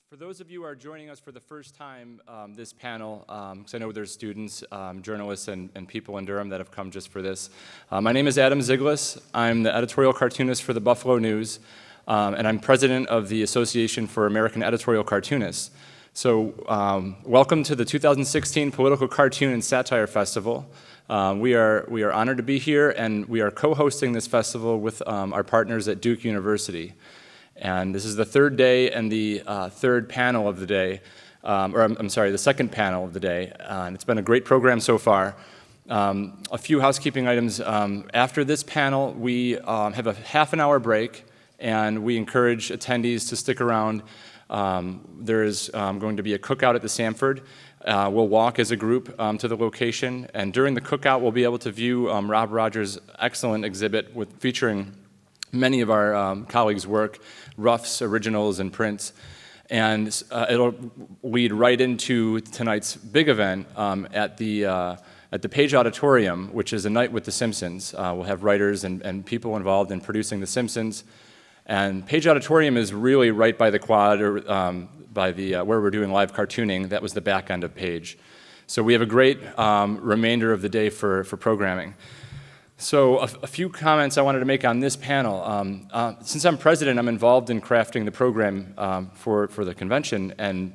For those of you who are joining us for the first time, this panel, because I know there's students, journalists, and people in Durham that have come just for this. My name is Adam Ziglis. I'm the editorial cartoonist for the Buffalo News, and I'm president of the Association for American Editorial Cartoonists. So welcome to the 2016 Political Cartoon and Satire Festival. We are honored to be here, and we are co-hosting this festival with our partners at Duke University. And this is the third day and the third panel of the day, I'm sorry, the second panel of the day, and it's been a great program so far. A few housekeeping items. After this panel, we have a half an hour break, and we encourage attendees to stick around. There is going to be a cookout at the Sanford. We'll walk as a group to the location, and during the cookout, we'll be able to view Rob Rogers' excellent exhibit featuring many of our colleagues' work, roughs, originals, and prints. And it'll lead right into tonight's big event at the Page Auditorium, which is a night with The Simpsons. We'll have writers and people involved in producing The Simpsons. And Page Auditorium is really right by the quad, or by the where we're doing live cartooning. That was the back end of Page. So we have a great remainder of the day for programming. So a few comments I wanted to make on this panel. Since I'm president, I'm involved in crafting the program for the convention, and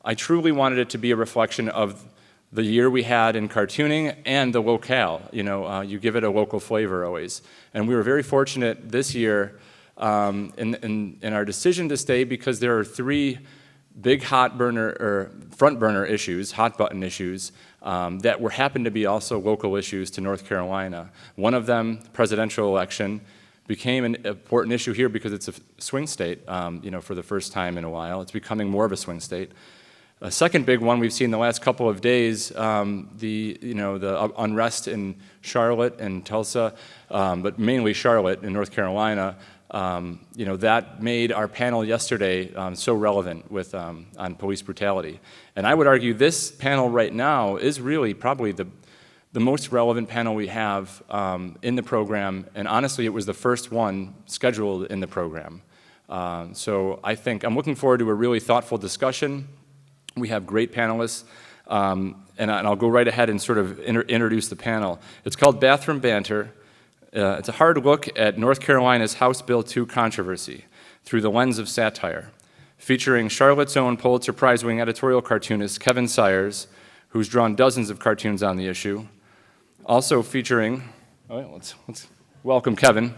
I truly wanted it to be a reflection of the year we had in cartooning and the locale. You know, you give it a local flavor always. And we were very fortunate this year in our decision to stay, because there are three big front burner issues, hot button issues, that happen to be also local issues to North Carolina. One of them, the presidential election, became an important issue here because it's a swing state, for the first time in a while. It's becoming more of a swing state. A second big one we've seen the last couple of days, the unrest in Charlotte and Tulsa, but mainly Charlotte in North Carolina. That made our panel yesterday so relevant with on police brutality. And I would argue this panel right now is really probably the most relevant panel we have in the program, and honestly it was the first one scheduled in the program. So I think I'm looking forward to a really thoughtful discussion. We have great panelists, and I'll go right ahead and sort of introduce the panel. It's called Bathroom Banter. It's a hard look at North Carolina's House Bill 2 controversy through the lens of satire, featuring Charlotte's own Pulitzer Prize-winning editorial cartoonist Kevin Sayers, who's drawn dozens of cartoons on the issue. Also featuring, let's welcome Kevin.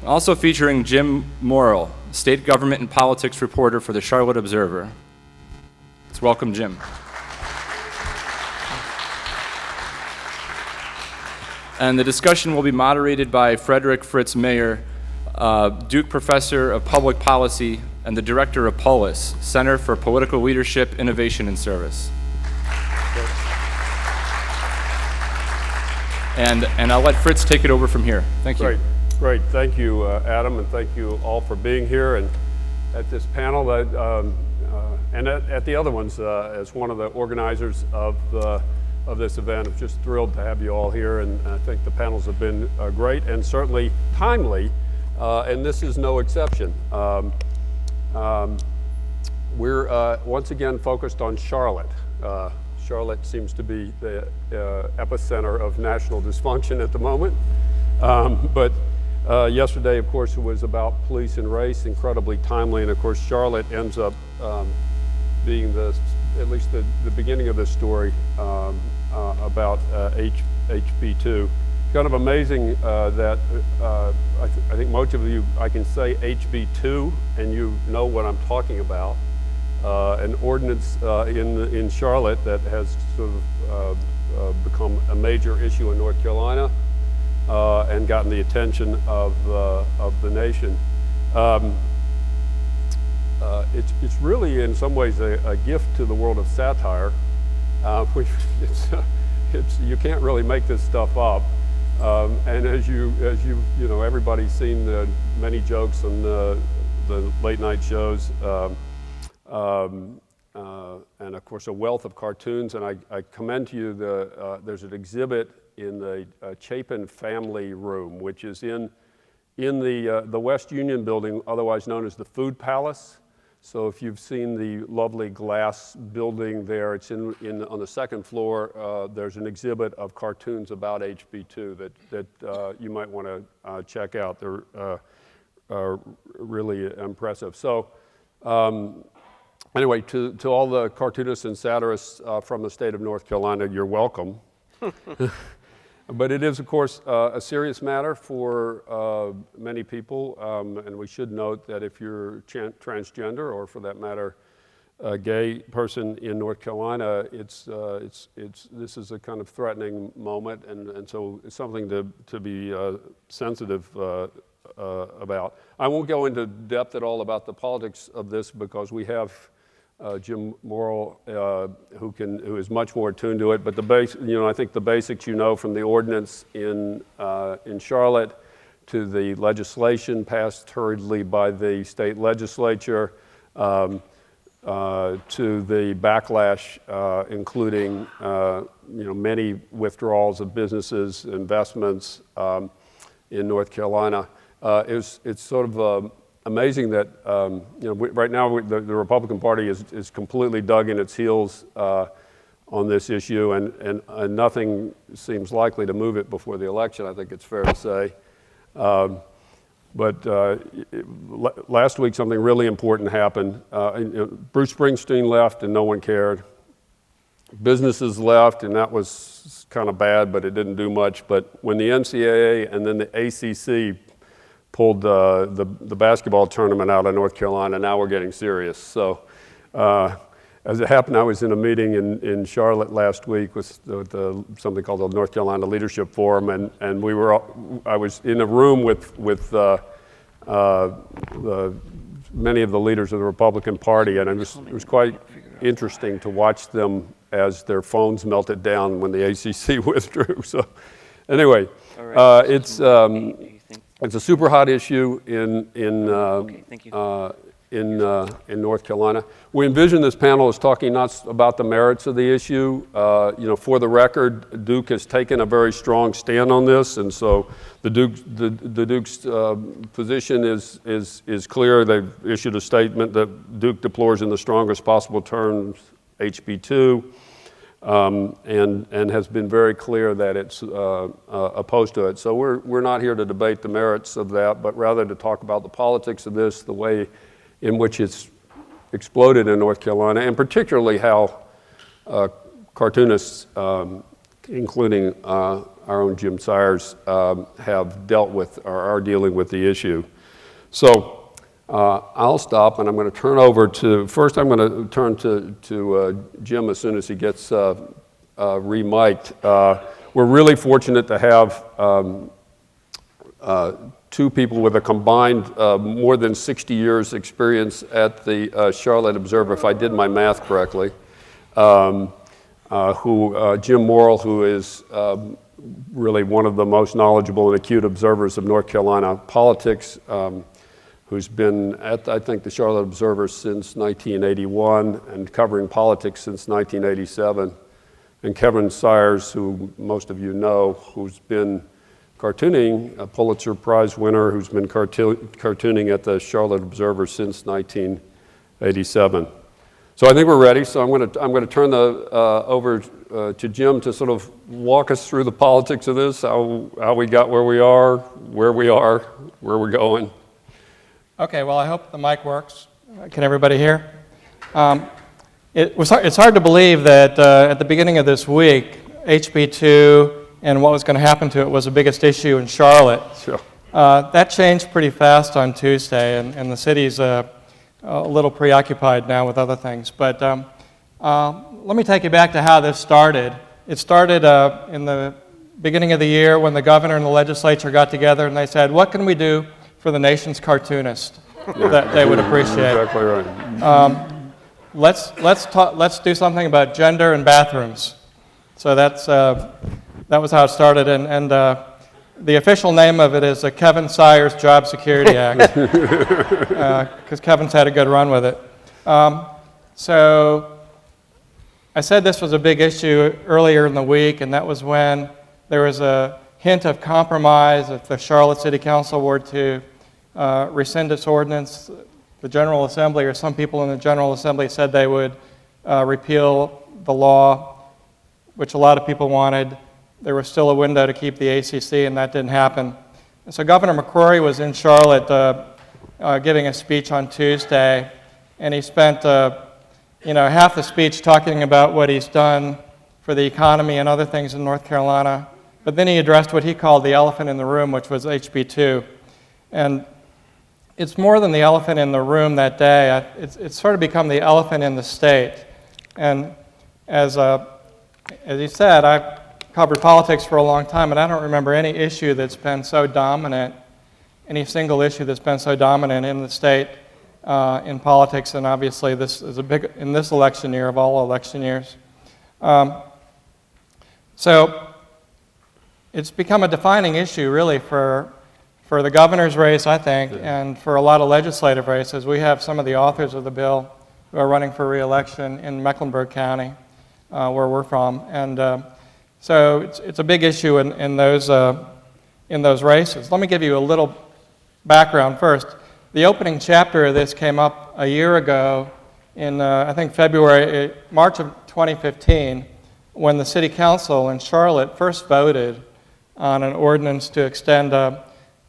Also featuring Jim Morrill, state government and politics reporter for the Charlotte Observer. Let's welcome Jim. And the discussion will be moderated by Frederick Fritz Mayer, Duke Professor of Public Policy and the Director of POLIS, Center for Political Leadership, Innovation, and Service. And I'll let Fritz take it over from here. Thank you. Great. Thank you, Adam, and thank you all for being here and at this panel, and at the other ones. As one of the organizers of this event, I'm just thrilled to have you all here, and I think the panels have been great and certainly timely, and this is no exception. We're once again focused on Charlotte. Charlotte seems to be the epicenter of national dysfunction at the moment, but yesterday, of course, it was about police and race, incredibly timely, and of course Charlotte ends up being at least the beginning of this story about HB2. It's kind of amazing that I think most of you, I can say HB2 and you know what I'm talking about. An ordinance in Charlotte that has sort of become a major issue in North Carolina and gotten the attention of the nation. It's really, in some ways, a gift to the world of satire. You can't really make this stuff up. And as you know, everybody's seen the many jokes on the late night shows, and of course a wealth of cartoons. And I commend to you there's an exhibit in the Chapin Family Room, which is in the West Union building, otherwise known as the Food Palace. So if you've seen the lovely glass building there, it's on the second floor. There's an exhibit of cartoons about HB2 that you might want to check out. They're really impressive. So anyway, to all the cartoonists and satirists from the state of North Carolina, you're welcome. But it is, of course, a serious matter for many people, and we should note that if you're transgender, or for that matter, a gay person in North Carolina, this is a kind of threatening moment, and so it's something to be sensitive about. I won't go into depth at all about the politics of this because we have Jim Morrill, who is much more attuned to it. But I think the basics from the ordinance in Charlotte to the legislation passed hurriedly by the state legislature to the backlash, including many withdrawals of businesses, investments in North Carolina. It's sort of amazing that right now the Republican Party is completely dug in its heels on this issue, and nothing seems likely to move it before the election, I think it's fair to say. But last week something really important happened. Bruce Springsteen left and no one cared. Businesses left and that was kind of bad, but it didn't do much. But when the NCAA and then the ACC pulled the basketball tournament out of North Carolina, now we're getting serious. So as it happened, I was in a meeting in Charlotte last week with something called the North Carolina Leadership Forum, and I was in a room with many of the leaders of the Republican Party, and it was quite interesting to watch them as their phones melted down when the ACC withdrew. So anyway, it's a super hot issue in North Carolina. We envision this panel as talking not about the merits of the issue. For the record, Duke has taken a very strong stand on this, and so the Duke's position is clear. They've issued a statement that Duke deplores in the strongest possible terms HB2. And has been very clear that it's opposed to it. So we're not here to debate the merits of that, but rather to talk about the politics of this, the way in which it's exploded in North Carolina, and particularly how cartoonists, including our own Jim Sayers, have dealt with or are dealing with the issue. So I'll stop, and I'm going to turn over to, first I'm going to turn to Jim as soon as he gets re-mic'd. We're really fortunate to have two people with a combined more than 60 years experience at the Charlotte Observer, if I did my math correctly, Jim Morrill, who is really one of the most knowledgeable and acute observers of North Carolina politics, who's been at, I think, the Charlotte Observer since 1981 and covering politics since 1987. And Kevin Sayers, who most of you know, who's been cartooning, a Pulitzer Prize winner, who's been cartooning at the Charlotte Observer since 1987. So I think we're ready. So I'm going to turn over to Jim to sort of walk us through the politics of this, how we got where we are, where we're going. Okay, well, I hope the mic works. Can everybody hear? It's hard to believe that at the beginning of this week, HB2 and what was going to happen to it was the biggest issue in Charlotte. Sure. That changed pretty fast on Tuesday, and the city's a little preoccupied now with other things. But let me take you back to how this started. It started in the beginning of the year when the governor and the legislature got together and they said, what can we do for the nation's cartoonist that they would appreciate? Exactly right. Let's do something about gender and bathrooms. So that was how it started, and the official name of it is the Kevin Sayers Job Security Act, because Kevin's had a good run with it. So I said this was a big issue earlier in the week, and that was when there was a hint of compromise if the Charlotte City Council were to rescind its ordinance. The General Assembly, or some people in the General Assembly, said they would repeal the law, which a lot of people wanted. There was still a window to keep the ACC, and that didn't happen. And so Governor McCrory was in Charlotte giving a speech on Tuesday, and he spent half the speech talking about what he's done for the economy and other things in North Carolina. But then he addressed what he called the elephant in the room, which was HB2. And it's more than the elephant in the room that day. It's sort of become the elephant in the state. And as he said, I've covered politics for a long time, and I don't remember any issue that's been so dominant, any single issue that's been so dominant in the state in politics, and obviously this is in this election year of all election years. So it's become a defining issue, really, for the governor's race, I think, and for a lot of legislative races. We have some of the authors of the bill who are running for re-election in Mecklenburg County, where we're from, and so it's a big issue in those races. Let me give you a little background first. The opening chapter of this came up a year ago in, I think, March of 2015, when the City Council in Charlotte first voted on an ordinance to extend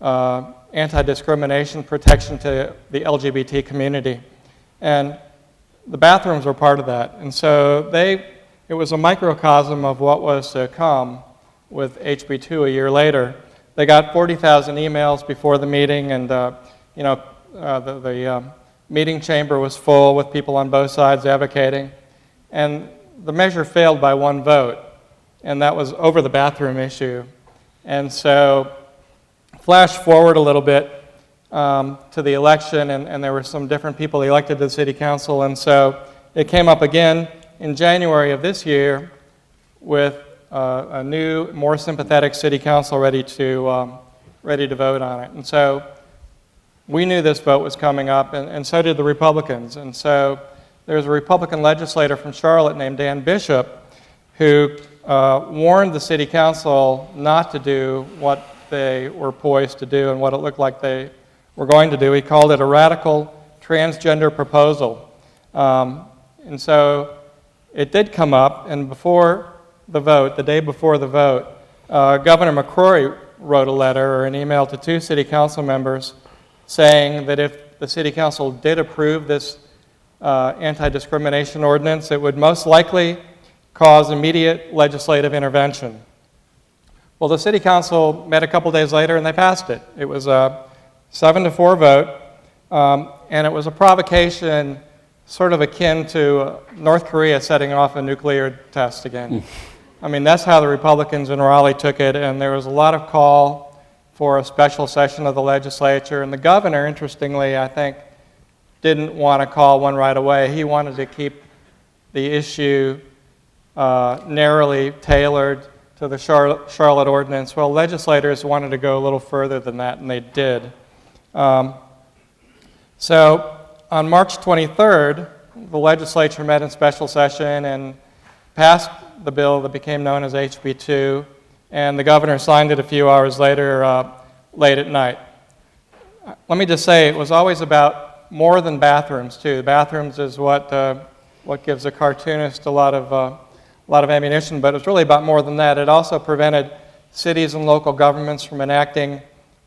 anti-discrimination protection to the LGBT community. And the bathrooms were part of that. And so it was a microcosm of what was to come with HB2 a year later. They got 40,000 emails before the meeting, and the meeting chamber was full with people on both sides advocating. And the measure failed by one vote, and that was over the bathroom issue. And so, flash forward a little bit to the election, and there were some different people elected to the city council, and so it came up again in January of this year with a new, more sympathetic city council ready to vote on it. And so we knew this vote was coming up, and so did the Republicans. And so there's a Republican legislator from Charlotte named Dan Bishop who warned the city council not to do what they were poised to do and what it looked like they were going to do. He called it a radical transgender proposal. And so it did come up, and before the vote, the day before the vote, Governor McCrory wrote a letter or an email to two city council members saying that if the city council did approve this anti-discrimination ordinance, it would most likely cause immediate legislative intervention. Well, the city council met a couple days later and they passed it. It was a 7-4 vote, and it was a provocation sort of akin to North Korea setting off a nuclear test again. I mean, that's how the Republicans in Raleigh took it, and there was a lot of call for a special session of the legislature, and the governor, interestingly, I think, didn't want to call one right away. He wanted to keep the issue narrowly tailored to the Charlotte ordinance. Well, legislators wanted to go a little further than that, and they did. So on March 23rd, the legislature met in special session and passed the bill that became known as HB2, and the governor signed it a few hours later, late at night. Let me just say, it was always about more than bathrooms, too. Bathrooms is what gives a cartoonist a lot of ammunition, but it's really about more than that. It also prevented cities and local governments from enacting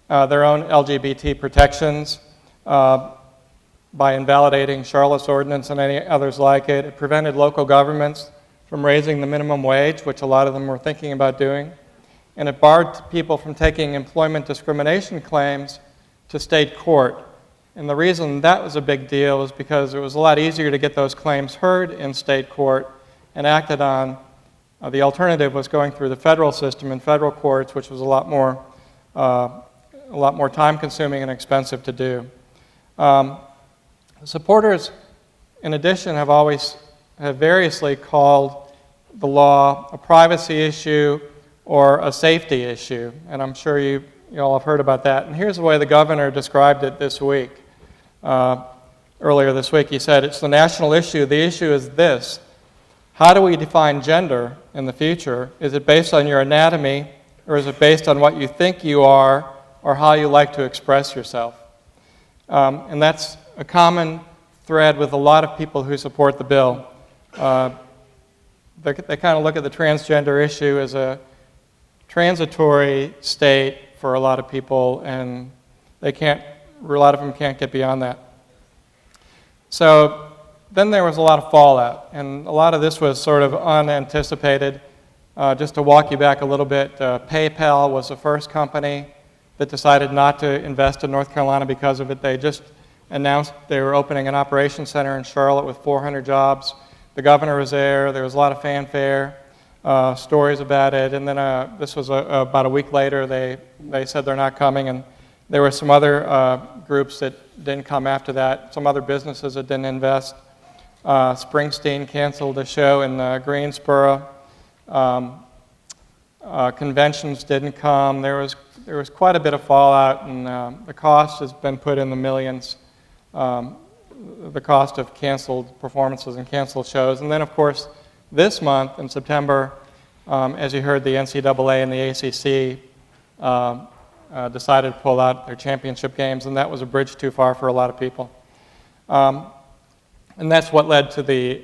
their own LGBT protections by invalidating Charlotte's ordinance and any others like it. It prevented local governments from raising the minimum wage, which a lot of them were thinking about doing. And it barred people from taking employment discrimination claims to state court. And the reason that was a big deal is because it was a lot easier to get those claims heard in state court and acted on. The alternative was going through the federal system in federal courts, which was a lot more time-consuming and expensive to do. Supporters, in addition, have variously called the law a privacy issue or a safety issue, and I'm sure you all have heard about that. And here's the way the governor described it this week. Earlier this week, he said, "It's the national issue. The issue is this: how do we define gender in the future? Is it based on your anatomy or is it based on what you think you are or how you like to express yourself? And that's a common thread with a lot of people who support the bill. They kind of look at the transgender issue as a transitory state for a lot of people, and a lot of them can't get beyond that. So then there was a lot of fallout, and a lot of this was sort of unanticipated. Just to walk you back a little bit, PayPal was the first company that decided not to invest in North Carolina because of it. They just announced they were opening an operations center in Charlotte with 400 jobs. The governor was there. There was a lot of fanfare, stories about it. And then this was about a week later, they said they're not coming. And there were some other groups that didn't come after that, some other businesses that didn't invest. Springsteen canceled a show in Greensboro. Conventions didn't come. There was quite a bit of fallout, and the cost has been put in the millions. The cost of canceled performances and canceled shows. And then, of course, this month in September, as you heard, the NCAA and the ACC decided to pull out their championship games, and that was a bridge too far for a lot of people. And that's what led to the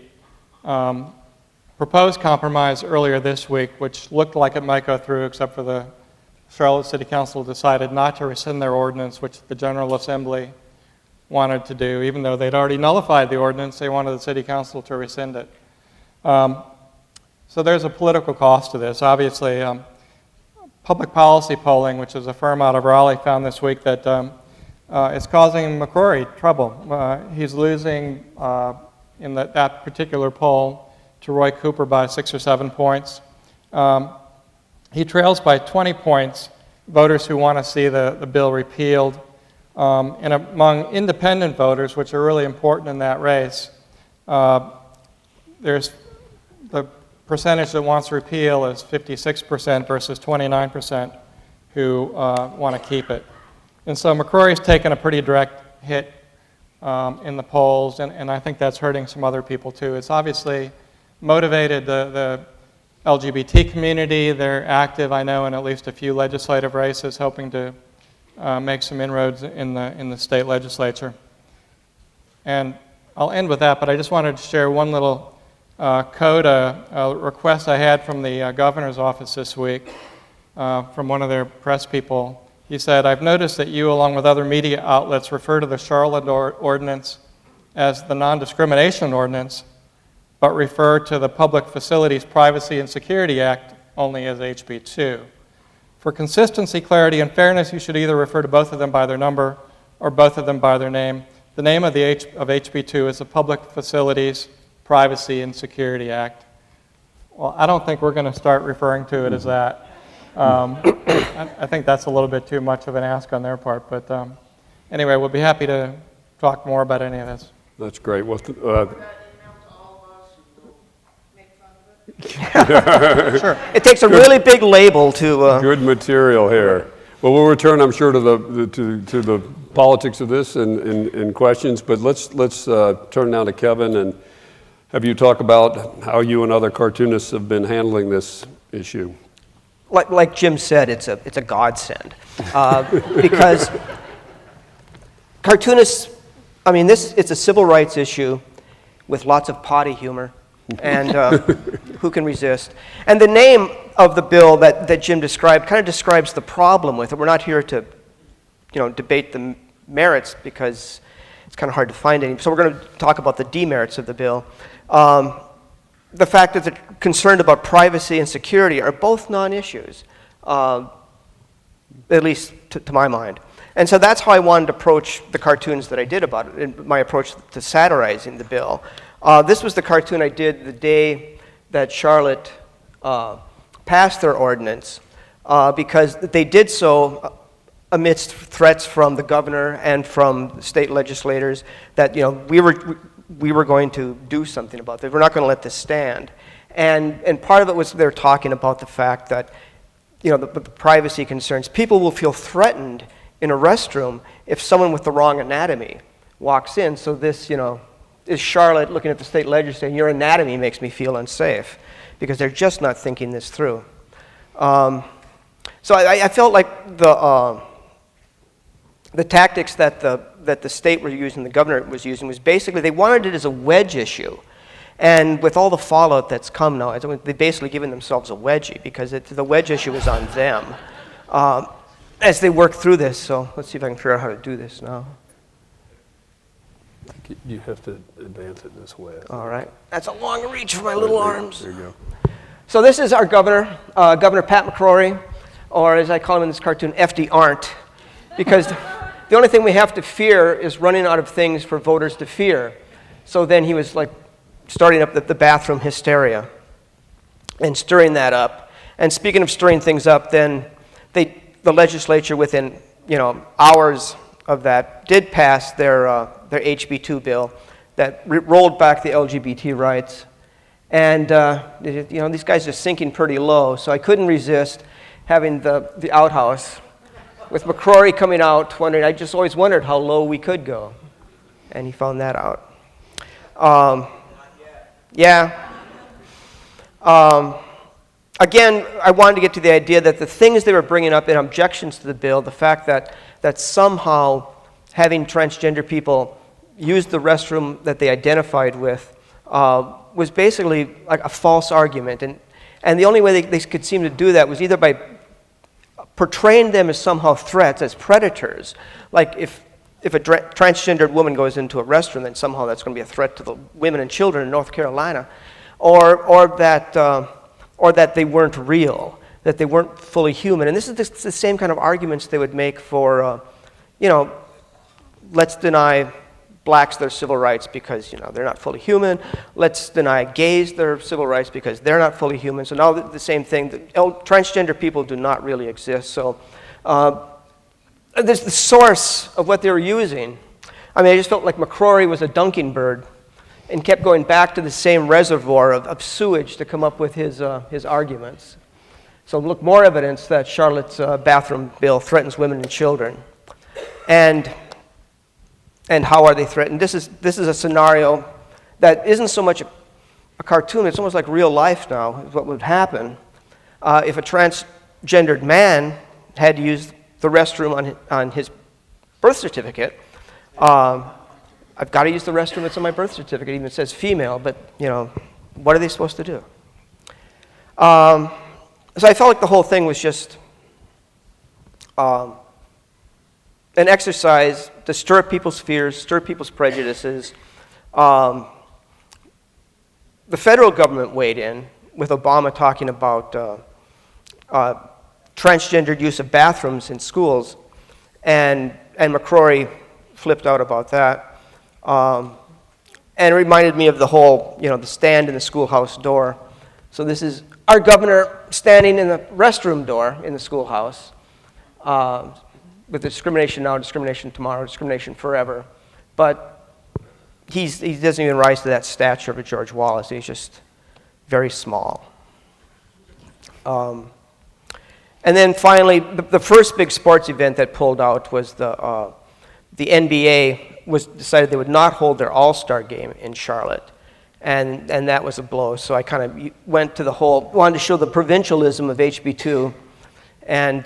proposed compromise earlier this week, which looked like it might go through, except for the Charlotte City Council decided not to rescind their ordinance, which the General Assembly wanted to do. Even though they'd already nullified the ordinance, they wanted the City Council to rescind it. So there's a political cost to this. Obviously, public policy polling, which is a firm out of Raleigh, found this week that it's causing McCrory trouble. He's losing in that particular poll to Roy Cooper by 6 or 7 points. He trails by 20 points voters who want to see the bill repealed. And among independent voters, which are really important in that race, there's the percentage that wants to repeal is 56% versus 29% who want to keep it. And so McCrory's taken a pretty direct hit in the polls, and I think that's hurting some other people too. It's obviously motivated the LGBT community. They're active, I know, in at least a few legislative races, hoping to make some inroads in the state legislature. And I'll end with that, but I just wanted to share one little code, a request I had from the governor's office this week from one of their press people. He said, "I've noticed that you, along with other media outlets, refer to the Charlotte ordinance as the non-discrimination ordinance, but refer to the Public Facilities Privacy and Security Act only as HB 2. For consistency, clarity, and fairness, you should either refer to both of them by their number or both of them by their name. The name of HB 2 is the Public Facilities Privacy and Security Act." Well, I don't think we're going to start referring to it as that. I think that's a little bit too much of an ask on their part, but anyway, we'll be happy to talk more about any of this. That's great. Well, Sure. It takes a really big label to. Good material here. Well, we'll return, I'm sure, to the politics of this and questions. But let's turn now to Kevin and have you talk about how you and other cartoonists have been handling this issue. Like Jim said, it's a godsend because cartoonists. I mean, it's a civil rights issue with lots of potty humor. And who can resist? And the name of the bill that Jim described kind of describes the problem with it. We're not here to, debate the merits because it's kind of hard to find any. So we're going to talk about the demerits of the bill. The fact that they're concerned about privacy and security are both non-issues, at least to my mind. And so that's how I wanted to approach the cartoons that I did about it, in my approach to satirizing the bill. This was the cartoon I did the day that Charlotte passed their ordinance, because they did so amidst threats from the governor and from state legislators that we were going to do something about this. We're not going to let this stand. And part of it was they're talking about the fact that the privacy concerns. People will feel threatened in a restroom if someone with the wrong anatomy walks in. So this is Charlotte looking at the state legislature saying, your anatomy makes me feel unsafe, because they're just not thinking this through. So I felt like the tactics that the state were using, the governor was using, was basically they wanted it as a wedge issue. And with all the fallout that's come now, they've basically given themselves a wedgie because the wedge issue is on them as they work through this. So let's see if I can figure out how to do this now. You have to advance it this way. All right. That's a long reach for my little arms. There you go. So this is our governor, Governor Pat McCrory, or as I call him in this cartoon, FD Aren't, because the only thing we have to fear is running out of things for voters to fear. So then he was like starting up the bathroom hysteria and stirring that up. And speaking of stirring things up, then the legislature within hours of that did pass their HB2 bill that rolled back the LGBT rights. And these guys are sinking pretty low, so I couldn't resist having the outhouse with McCrory coming out, wondering. I just always wondered how low we could go, and he found that out. Again, I wanted to get to the idea that the things they were bringing up in objections to the bill, the fact that somehow having transgender people use the restroom that they identified with was basically like a false argument. And the only way they could seem to do that was either by portraying them as somehow threats, as predators. Like if a transgendered woman goes into a restroom, then somehow that's going to be a threat to the women and children in North Carolina, or that they weren't real, that they weren't fully human. And this is the same kind of arguments they would make for, let's deny blacks their civil rights because they're not fully human. Let's deny gays their civil rights because they're not fully human. So now the same thing. Transgender people do not really exist. So there's the source of what they were using. I mean, I just felt like McCrory was a dunking bird and kept going back to the same reservoir of sewage to come up with his arguments. So look, more evidence that Charlotte's bathroom bill threatens women and children. And how are they threatened? This is a scenario that isn't so much a cartoon, it's almost like real life now, is what would happen if a transgendered man had to use the restroom on his birth certificate. I've got to use the restroom that's on my birth certificate, even it says female, but what are they supposed to do? So I felt like the whole thing was just an exercise to stir up people's fears, stir people's prejudices. The federal government weighed in with Obama talking about transgendered use of bathrooms in schools, and McCrory flipped out about that. And it reminded me of the whole, the stand in the schoolhouse door. So this is our governor standing in the restroom door in the schoolhouse with discrimination now, discrimination tomorrow, discrimination forever. But he doesn't even rise to that stature of a George Wallace. He's just very small. And then finally, the first big sports event that pulled out was the NBA decided they would not hold their All-Star game in Charlotte. And that was a blow. So I kind of went to wanted to show the provincialism of HB2. And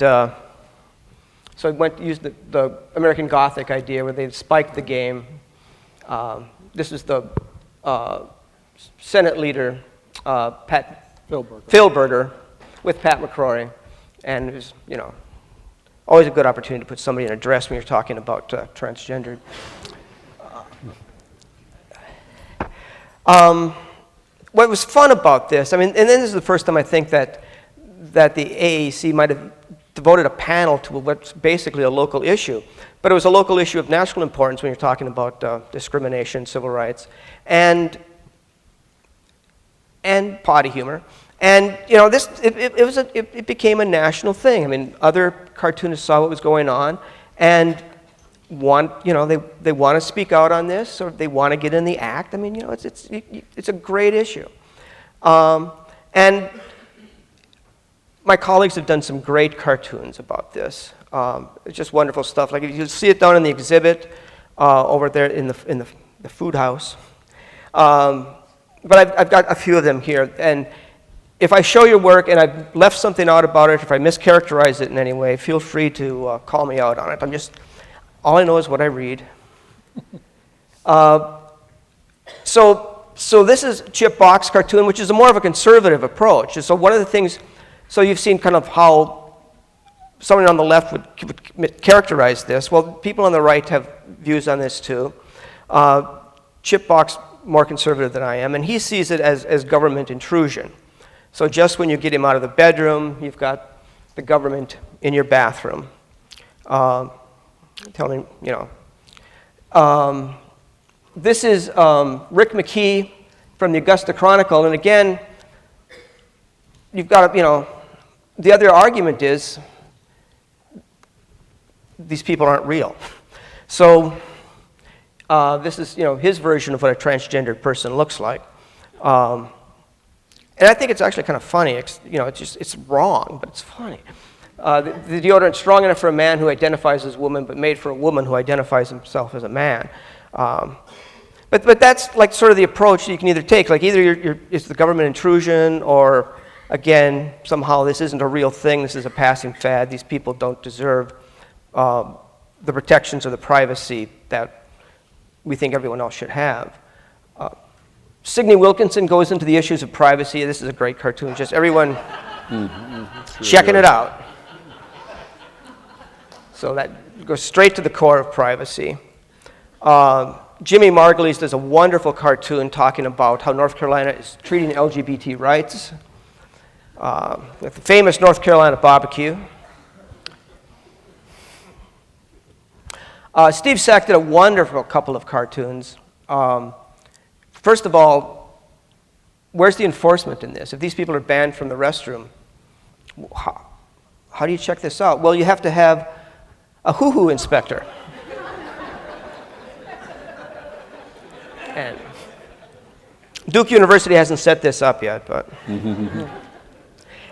so I used the American Gothic idea where they spiked the game. This is the Senate leader, Phil Berger, with Pat McCrory. And it was, always a good opportunity to put somebody in a dress when you're talking about transgendered. What was fun about this, and then this is the first time I think that the AAC might have devoted a panel to what's basically a local issue. But it was a local issue of national importance when you're talking about discrimination, civil rights, and potty humor. And it became a national thing. I mean, other cartoonists saw what was going on, and they want to speak out on this, or they want to get in the act. I mean, it's a great issue. And my colleagues have done some great cartoons about this. It's just wonderful stuff. Like you see it down in the exhibit over there in the food house. But I've got a few of them here, and if I show your work and I've left something out about it, if I mischaracterize it in any way, feel free to call me out on it. All I know is what I read. So this is Chip Bach's cartoon, which is a more of a conservative approach. And so one of the things, so you've seen kind of how someone on the left would characterize this. Well, people on the right have views on this too. Chip Bach's more conservative than I am, and he sees it as government intrusion. So just when you get him out of the bedroom, you've got the government in your bathroom. Telling, this is Rick McKee from the Augusta Chronicle, and again, you've got, the other argument is these people aren't real. So this is, his version of what a transgendered person looks like. And I think it's actually kind of funny. It's wrong, but it's funny. The deodorant strong enough for a man who identifies as a woman, but made for a woman who identifies himself as a man. But that's like sort of the approach you can either take. Like either it's the government intrusion, or again, somehow this isn't a real thing. This is a passing fad. These people don't deserve the protections or the privacy that we think everyone else should have. Signe Wilkinson goes into the issues of privacy. This is a great cartoon. Just everyone checking it out. So that goes straight to the core of privacy. Jimmy Margulies does a wonderful cartoon talking about how North Carolina is treating LGBT rights. With the famous North Carolina barbecue. Steve Sack did a wonderful couple of cartoons. First of all, where's the enforcement in this? If these people are banned from the restroom, how do you check this out? Well, you have to have a hoo-hoo inspector. And Duke University hasn't set this up yet, but. And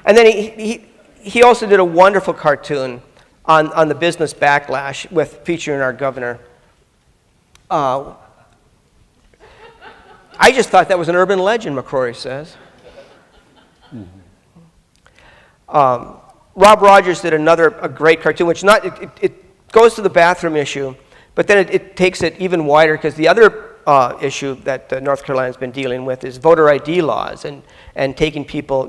then he also did a wonderful cartoon on the business backlash featuring our governor. I just thought that was an urban legend, McCrory says. Rob Rogers did a great cartoon, which it goes to the bathroom issue, but then it takes it even wider, because the other issue that North Carolina's been dealing with is voter ID laws and taking people,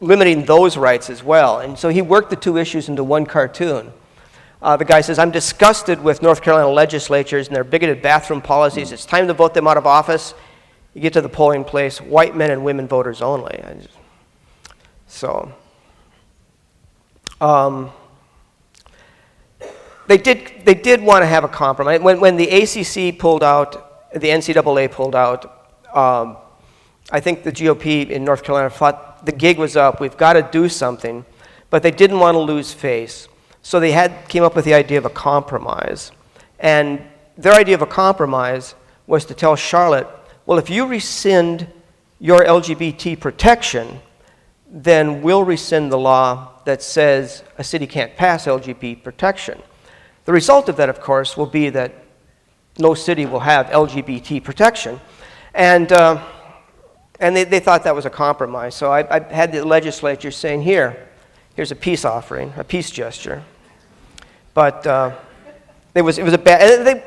limiting those rights as well. And so he worked the two issues into one cartoon. The guy says, I'm disgusted with North Carolina legislatures and their bigoted bathroom policies. It's time to vote them out of office. You get to the polling place, white men and women voters only. They did want to have a compromise. When the ACC pulled out, the NCAA pulled out, I think the GOP in North Carolina thought the gig was up. We've got to do something. But they didn't want to lose face. So they came up with the idea of a compromise. And their idea of a compromise was to tell Charlotte, well, if you rescind your LGBT protection, then we'll rescind the law that says a city can't pass LGBT protection. The result of that, of course, will be that no city will have LGBT protection. And they thought that was a compromise. So I had the legislature saying, here's a peace offering, a peace gesture. But it was a bad,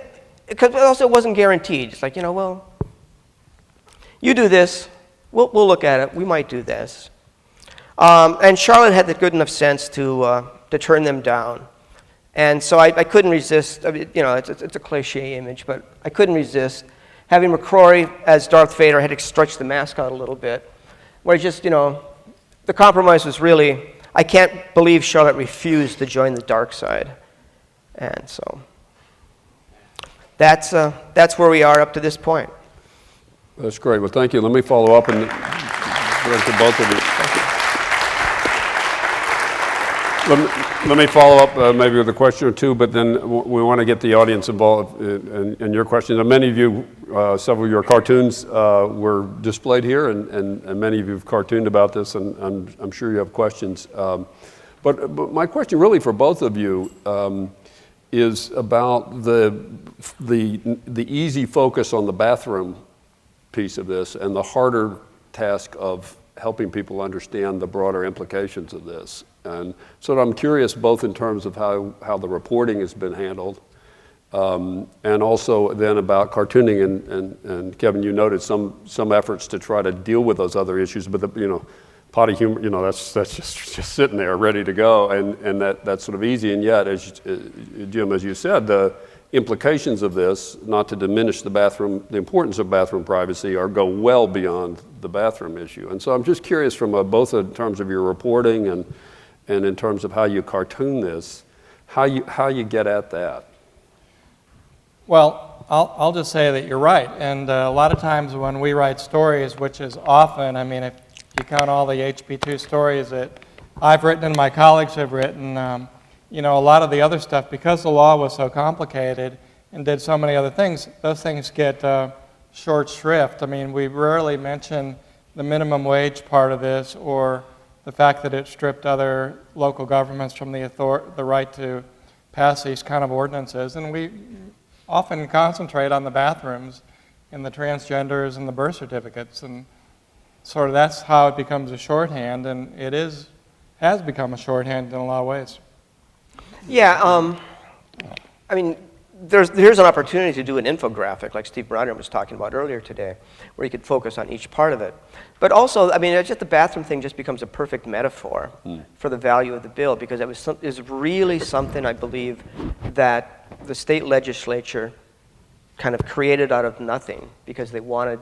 because also it wasn't guaranteed. It's like, well, you do this, we'll look at it, we might do this. And Charlotte had the good enough sense to turn them down. And so I couldn't resist, it's a cliche image, but I couldn't resist having McCrory as Darth Vader. Had to stretch the mask out a little bit, where just, the compromise was really, I can't believe Charlotte refused to join the dark side. And so that's where we are up to this point. That's great. Well, thank you. Let me follow up and to both of you. Let me follow up maybe with a question or two, but then we want to get the audience involved in your questions. And many of you, several of your cartoons were displayed here, and many of you have cartooned about this, and I'm sure you have questions. But my question really for both of you is about the easy focus on the bathroom piece of this and the harder task of helping people understand the broader implications of this. And so I'm curious both in terms of how the reporting has been handled, and also then about cartooning. And Kevin, you noted some efforts to try to deal with those other issues, but potty humor, that's just sitting there ready to go, and that's sort of easy. And yet, Jim, as you said, the implications of this, not to diminish the importance of bathroom privacy, go well beyond the bathroom issue. And so I'm just curious from both in terms of your reporting and in terms of how you cartoon this, how you get at that. Well, I'll just say that you're right. And a lot of times when we write stories, which is often, I mean, if you count all the HB2 stories that I've written and my colleagues have written, a lot of the other stuff, because the law was so complicated and did so many other things, those things get short shrift. I mean, we rarely mention the minimum wage part of this or the fact that it stripped other local governments from the right to pass these kind of ordinances. And we often concentrate on the bathrooms and the transgenders and the birth certificates. And sort of that's how it becomes a shorthand, and it has become a shorthand in a lot of ways. Yeah, I mean, here's an opportunity to do an infographic like Steve Broderick was talking about earlier today, where you could focus on each part of it. But also, I mean, it's just the bathroom thing just becomes a perfect metaphor for the value of the bill, because it was really something, I believe, that the state legislature kind of created out of nothing, because they wanted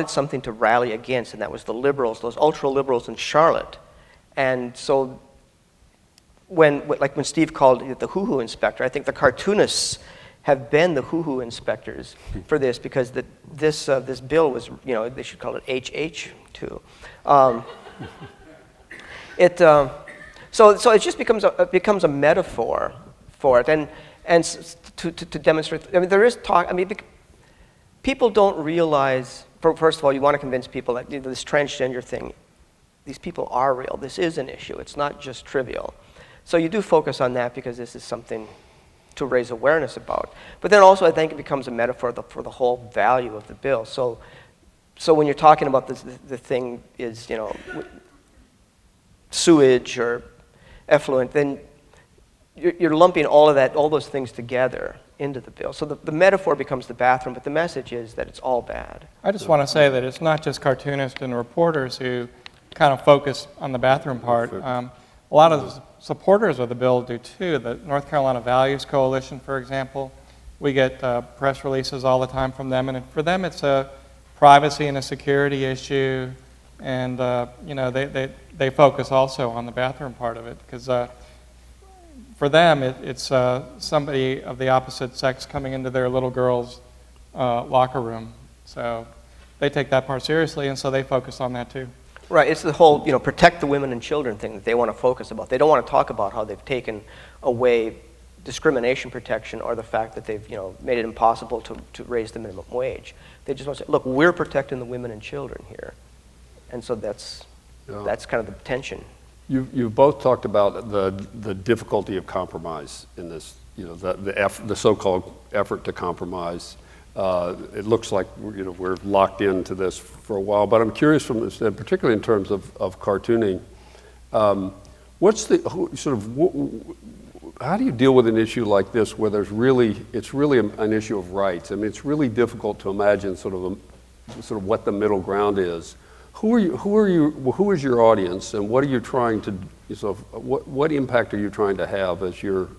something to rally against, and that was the liberals, those ultra-liberals in Charlotte. And so when Steve called it the hoo-hoo inspector, I think the cartoonists have been the hoo-hoo inspectors for this, because this bill was, they should call it HH2. So it just becomes a metaphor for it, and to demonstrate. I mean, there is talk. I mean, people don't realize. First of all, you want to convince people that this transgender thing, these people are real. This is an issue. It's not just trivial. So you do focus on that because this is something to raise awareness about. But then also, I think it becomes a metaphor for the whole value of the bill. So when you're talking about the thing is, sewage or effluent, then you're lumping all those things together into the bill. So the metaphor becomes the bathroom, but the message is that it's all bad. I just want to say that it's not just cartoonists and reporters who kind of focus on the bathroom part. A lot of the supporters of the bill do too. The North Carolina Values Coalition, for example, we get press releases all the time from them, and for them it's a privacy and a security issue, and they focus also on the bathroom part of it, because for them it's somebody of the opposite sex coming into their little girl's locker room. So they take that part seriously, and so they focus on that too. Right, it's the whole, protect the women and children thing that they want to focus about. They don't want to talk about how they've taken away discrimination protection or the fact that they've, made it impossible to raise the minimum wage. They just want to say, look, we're protecting the women and children here. And so that's kind of the tension. You've both talked about the difficulty of compromise in this, the so-called effort to compromise. It looks like we're locked into this for a while, but I'm curious particularly in terms of cartooning, how do you deal with an issue like this where it's really an issue of rights? I mean, it's really difficult to imagine sort of what the middle ground is. Who is your audience, and what are you trying to what impact are you trying to have as you're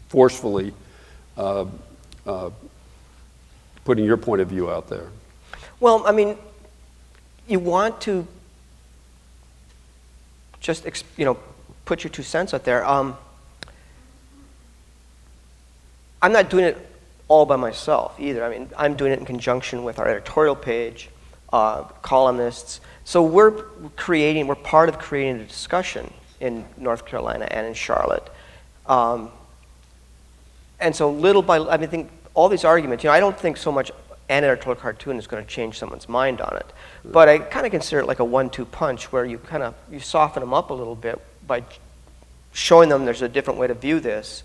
forcefully putting your point of view out there? Well, I mean, you want to just put your 2 cents out there. I'm not doing it all by myself either. I mean, I'm doing it in conjunction with our editorial page, columnists. So we're part of creating a discussion in North Carolina and in Charlotte. And so I think all these arguments, I don't think so much an editorial cartoon is going to change someone's mind on it. But I kind of consider it like a 1-2 punch, where you soften them up a little bit by showing them there's a different way to view this.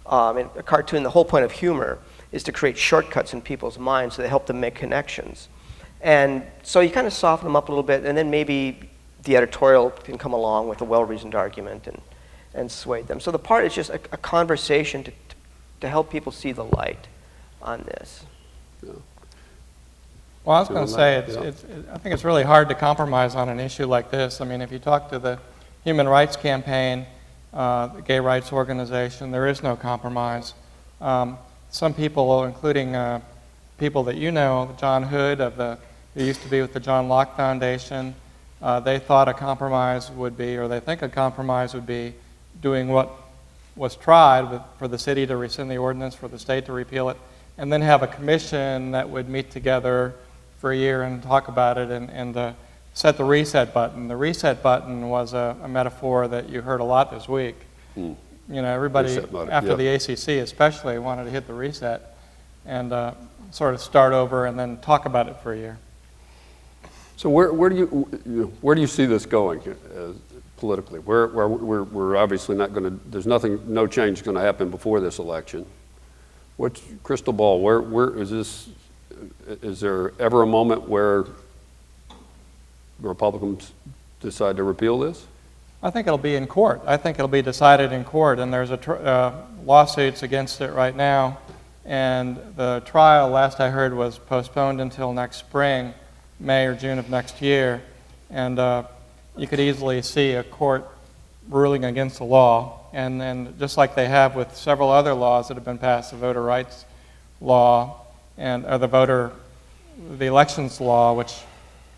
In a cartoon, the whole point of humor is to create shortcuts in people's minds so they help them make connections. And so you kind of soften them up a little bit, and then maybe the editorial can come along with a well-reasoned argument and sway them. So the part is just a conversation to help people see the light on this. Yeah. Well, I was going to say, I think it's really hard to compromise on an issue like this. I mean, if you talk to the Human Rights Campaign, the Gay Rights Organization, there is no compromise. Some people, including people that you know, John Hood, who used to be with the John Locke Foundation, they thought a compromise would be, or they think a compromise would be, doing what was tried for the city to rescind the ordinance, for the state to repeal it, and then have a commission that would meet together for a year and talk about it and set the reset button. The reset button was a metaphor that you heard a lot this week. You know, everybody, after the ACC especially, wanted to hit the reset and sort of start over and then talk about it for a year. So where do you see this going politically? We're obviously not going to. There's no change going to happen before this election. What's crystal ball? Where is this? Is there ever a moment where the Republicans decide to repeal this? I think it'll be in court. I think it'll be decided in court, and there's lawsuits against it right now. And the trial, last I heard, was postponed until next spring, May or June of next year. And you could easily see a court ruling against the law. And then just like they have with several other laws that have been passed, the voter rights law and the elections law, which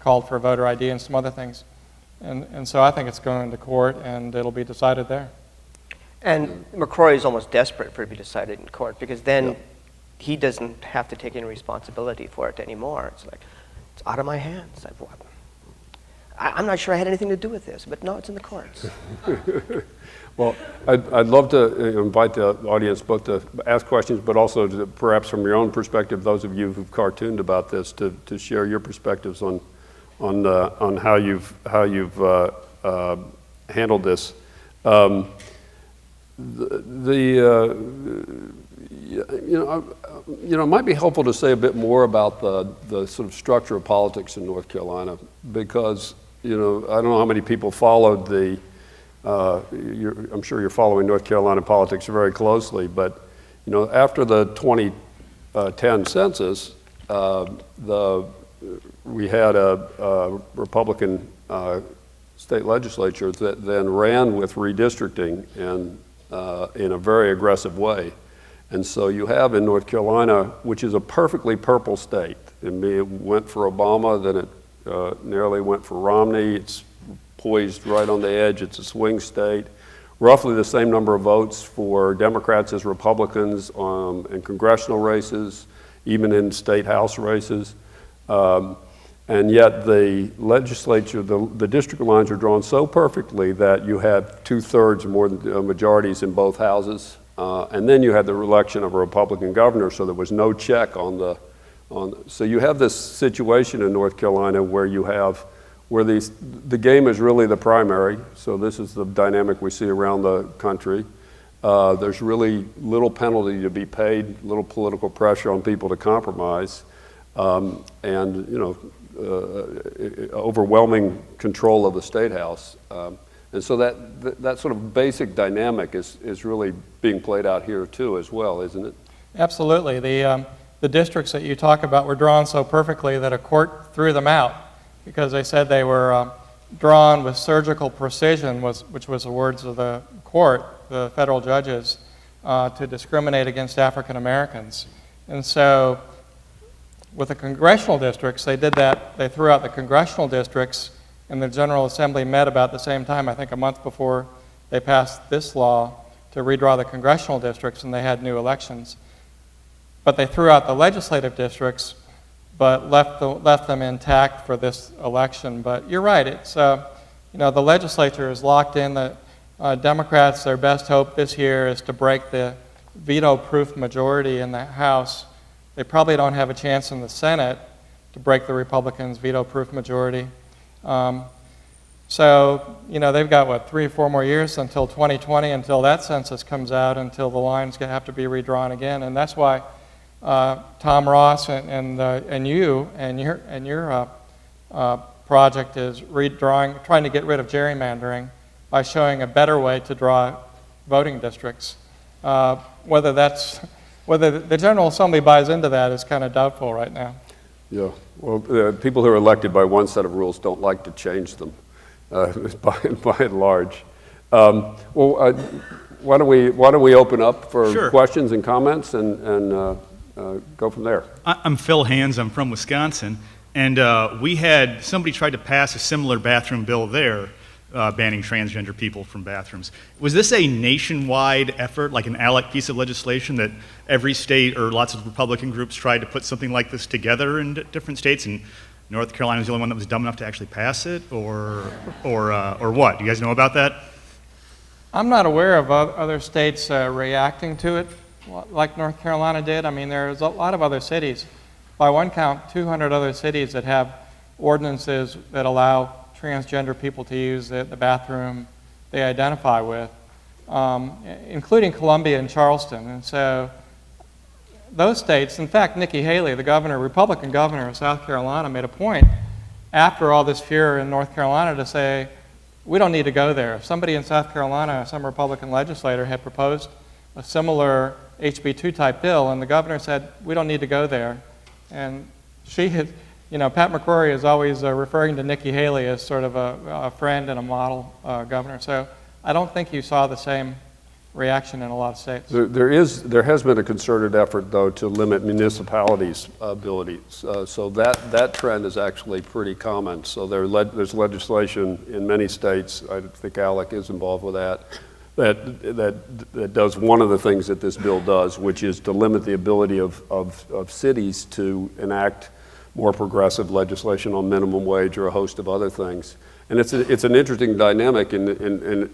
called for voter ID and some other things. And so I think it's going to court, and it'll be decided there. And McCrory is almost desperate for it to be decided in court, because then he doesn't have to take any responsibility for it anymore. It's like, it's out of my hands. I'm not sure I had anything to do with this, but no, it's in the courts. Well, I'd love to invite the audience both to ask questions, but also to, perhaps from your own perspective, those of you who've cartooned about this, to share your perspectives on how you've handled this. It might be helpful to say a bit more about the sort of structure of politics in North Carolina, because I don't know how many people followed I'm sure you're following North Carolina politics very closely, but after the 2010 census, we had a Republican state legislature that then ran with redistricting and in a very aggressive way. And so you have in North Carolina, which is a perfectly purple state. It went for Obama, then it nearly went for Romney. It's poised right on the edge. It's a swing state. Roughly the same number of votes for Democrats as Republicans in congressional races, even in state house races. And yet the legislature, the district lines are drawn so perfectly that you have 2/3 more majorities in both houses. And then you had the election of a Republican governor, so there was no check on so you have this situation in North Carolina where the game is really the primary. So this is the dynamic we see around the country. There's really little penalty to be paid, little political pressure on people to compromise, and overwhelming control of the State House. And so that sort of basic dynamic is really being played out here too as well, isn't it? Absolutely. The districts that you talk about were drawn so perfectly that a court threw them out because they said they were drawn with surgical precision, which was the words of the court, the federal judges, to discriminate against African Americans. And so with the congressional districts, they did that. They threw out the congressional districts, and the General Assembly met about the same time, I think a month before they passed this law, to redraw the congressional districts, and they had new elections. But they threw out the legislative districts, but left them intact for this election. But you're right, it's, the legislature is locked in. The Democrats, their best hope this year is to break the veto-proof majority in the House. They probably don't have a chance in the Senate to break the Republicans' veto-proof majority. So, they've got, 3 or 4 more years until 2020, until that census comes out, until the lines have to be redrawn again. And that's why Tom Ross and you and your project is trying to get rid of gerrymandering by showing a better way to draw voting districts. Whether the General Assembly buys into that is kind of doubtful right now. Yeah, well, people who are elected by one set of rules don't like to change them, by and large. Why don't we open up for questions and comments and go from there? I'm Phil Hands. I'm from Wisconsin, and we had somebody tried to pass a similar bathroom bill there, banning transgender people from bathrooms. Was this a nationwide effort, like an ALEC piece of legislation that every state or lots of Republican groups tried to put something like this together in different states, and North Carolina was the only one that was dumb enough to actually pass it, or what? Do you guys know about that? I'm not aware of other states reacting to it like North Carolina did. I mean, there's a lot of other cities. By one count, 200 other cities that have ordinances that allow transgender people to use the bathroom they identify with, including Columbia and Charleston. And so those states, in fact, Nikki Haley, the governor, Republican governor of South Carolina, made a point after all this fear in North Carolina to say, we don't need to go there. If somebody in South Carolina, some Republican legislator, had proposed a similar HB2 type bill, and the governor said, we don't need to go there. And she had, Pat McCrory is always referring to Nikki Haley as sort of a friend and a model governor. So I don't think you saw the same reaction in a lot of states. There has been a concerted effort, though, to limit municipalities' abilities. So that trend is actually pretty common. So there's legislation in many states, I think ALEC is involved with that does one of the things that this bill does, which is to limit the ability of cities to enact more progressive legislation on minimum wage or a host of other things. And it's an interesting dynamic, and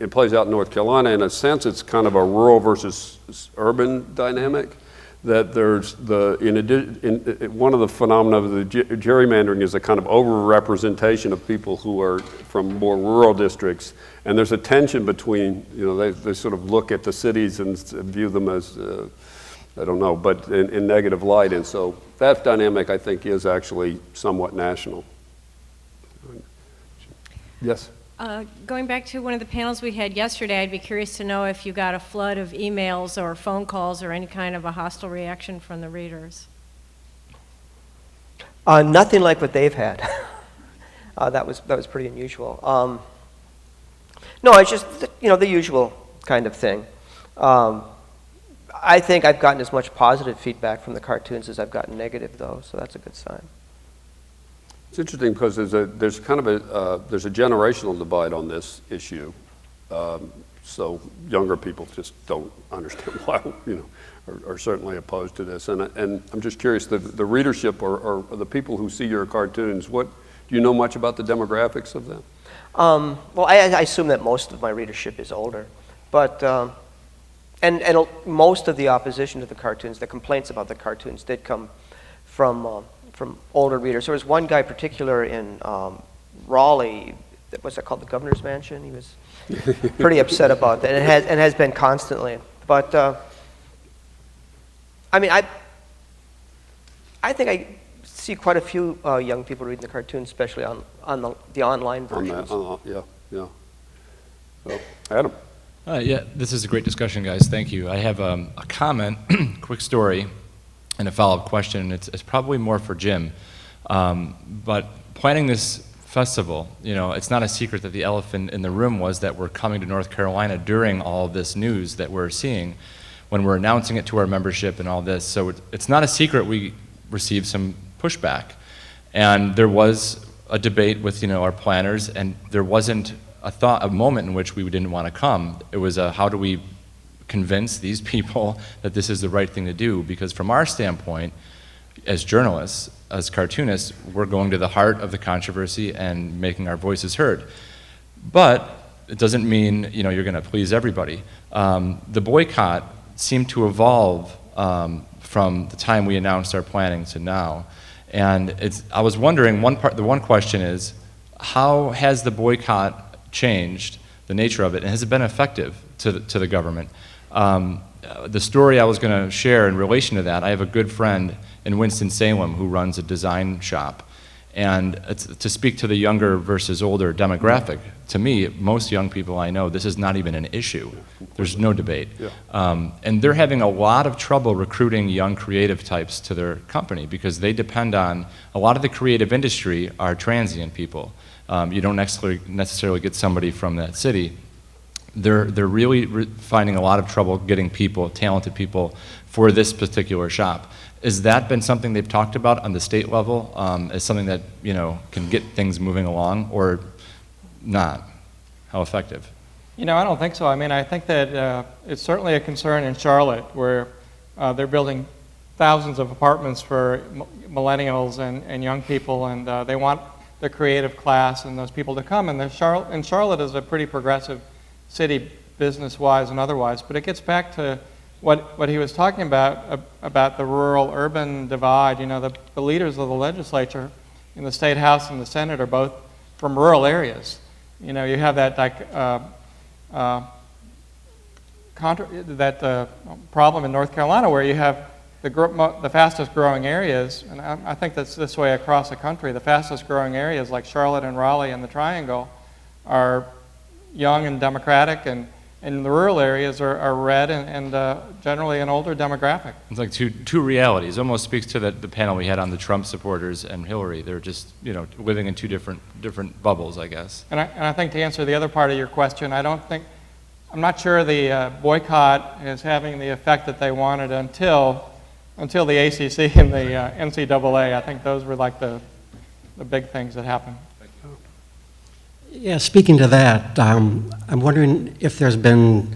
it plays out in North Carolina. In a sense, it's kind of a rural versus urban dynamic. That there's one of the phenomena of the gerrymandering is a kind of over-representation of people who are from more rural districts, and there's a tension between, they sort of look at the cities and view them as, I don't know, but in negative light, and so that dynamic, I think, is actually somewhat national. Yes? Going back to one of the panels we had yesterday, I'd be curious to know if you got a flood of emails or phone calls or any kind of a hostile reaction from the readers. Nothing like what they've had. That was pretty unusual. No, it's just the usual kind of thing. I think I've gotten as much positive feedback from the cartoons as I've gotten negative, though, so that's a good sign. It's interesting because there's a generational divide on this issue. So younger people just don't understand why, are certainly opposed to this. And I'm just curious, the readership or the people who see your cartoons, do you know much about the demographics of them? Well, I assume that most of my readership is older, but and most of the opposition to the cartoons, the complaints about the cartoons, did come from older readers. There was one guy particular in Raleigh, what's that called, the Governor's Mansion? He was pretty upset about that, and has been constantly. But I mean, I think I see quite a few young people reading the cartoons, especially on the online versions. Yeah. So, Adam. Yeah, this is a great discussion, guys. Thank you. I have a comment, quick story, and a follow-up question. It's probably more for Jim. But planning this festival, it's not a secret that the elephant in the room was that we're coming to North Carolina during all of this news that we're seeing when we're announcing it to our membership and all this. So it's not a secret we received some pushback. And there was a debate with our planners, and there wasn't a moment in which we didn't want to come. It was how do we convince these people that this is the right thing to do? Because from our standpoint, as journalists, as cartoonists, we're going to the heart of the controversy and making our voices heard. But it doesn't mean you're going to please everybody. The boycott seemed to evolve from the time we announced our planning to now. And I was wondering, the one question is, how has the boycott changed, the nature of it, and has it been effective to the government? the story I was going to share in relation to that, I have a good friend in Winston-Salem who runs a design shop. And to speak to the younger versus older demographic, to me, most young people I know, this is not even an issue. There's no debate. And they're having a lot of trouble recruiting young creative types to their company because they depend on, a lot of the creative industry are transient people. You don't necessarily get somebody from that city. They're really finding a lot of trouble getting people, talented people, for this particular shop. Has that been something they've talked about on the state level as something that, you know, can get things moving along, or not? How effective? You know, I don't think so. I mean, I think that it's certainly a concern in Charlotte where they're building thousands of apartments for millennials and young people, and they want the creative class and those people to come. And Charlotte is a pretty progressive city business-wise and otherwise, but it gets back to what he was talking about the rural-urban divide. You know, the leaders of the legislature in the State House and the Senate are both from rural areas. You know, you have that problem in North Carolina where you have the fastest growing areas, and I think that's this way across the country. The fastest growing areas like Charlotte and Raleigh and the Triangle are young and democratic, and the rural areas are red and generally an older demographic. It's like two realities. Almost speaks to the panel we had on the Trump supporters and Hillary. They're just, you know, living in two different bubbles, I guess. And I think to answer the other part of your question, I'm not sure the boycott is having the effect that they wanted until the ACC and the NCAA. I think those were like the big things that happened. Yeah, speaking to that, I'm wondering if there's been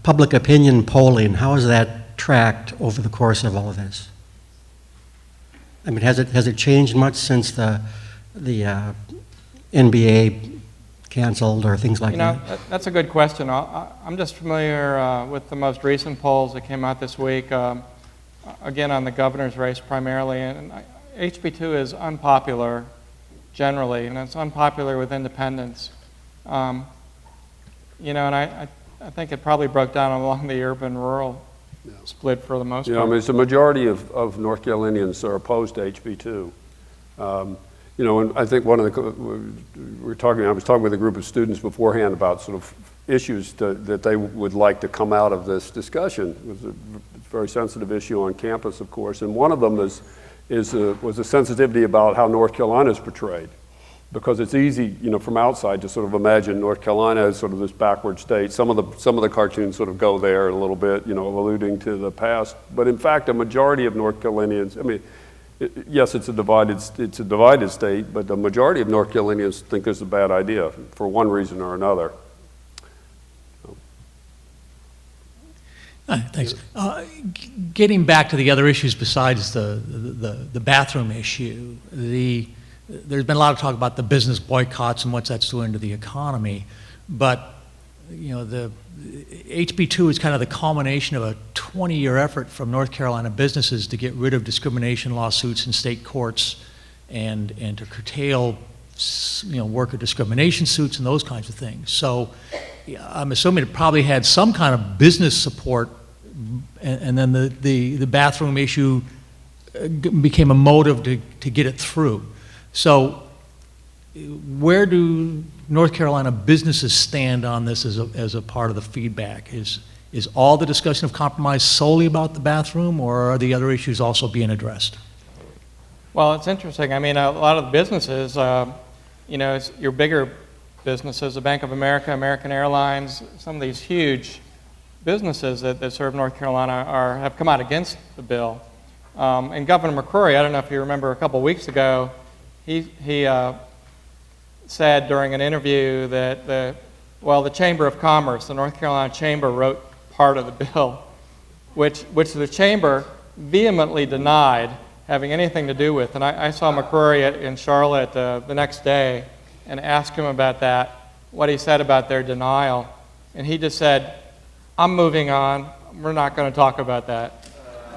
public opinion polling. How has that tracked over the course of all of this? I mean, has it changed much since the NBA canceled or things like that? You know, that's a good question. I'm just familiar with the most recent polls that came out this week, again on the governor's race primarily, and HB2 is unpopular generally, and it's unpopular with independents. You know, and I think it probably broke down along the urban-rural split for the most part. Yeah, I mean, it's a majority of North Carolinians are opposed to HB2. You know, and I think one of the, I was talking with a group of students beforehand about sort of issues that they would like to come out of this discussion. It was a very sensitive issue on campus, of course, and one of them was a sensitivity about how North Carolina is portrayed. Because it's easy, you know, from outside to sort of imagine North Carolina as sort of this backward state. Some of the cartoons sort of go there a little bit, you know, alluding to the past. But in fact, a majority of North Carolinians, I mean, yes, it's a divided state, but the majority of North Carolinians think it's a bad idea for one reason or another. Thanks. Getting back to the other issues besides the bathroom issue, there's been a lot of talk about the business boycotts and what that's doing to the economy, but you know, the HB2 is kind of the culmination of a 20-year effort from North Carolina businesses to get rid of discrimination lawsuits in state courts and to curtail, you know, worker discrimination suits and those kinds of things. So I'm assuming it probably had some kind of business support, and then the bathroom issue became a motive to get it through. So where do North Carolina businesses stand on this as a part of the feedback? Is all the discussion of compromise solely about the bathroom, or are the other issues also being addressed? Well, it's interesting. I mean, a lot of the businesses, you know, it's your bigger businesses, the Bank of America, American Airlines, some of these huge businesses that serve North Carolina have come out against the bill. And Governor McCrory, I don't know if you remember a couple weeks ago, he said during an interview that the Chamber of Commerce, the North Carolina Chamber, wrote part of the bill, which the Chamber vehemently denied having anything to do with. And I saw McCrory in Charlotte the next day and asked him about that, what he said about their denial. And he just said, I'm moving on. We're not going to talk about that.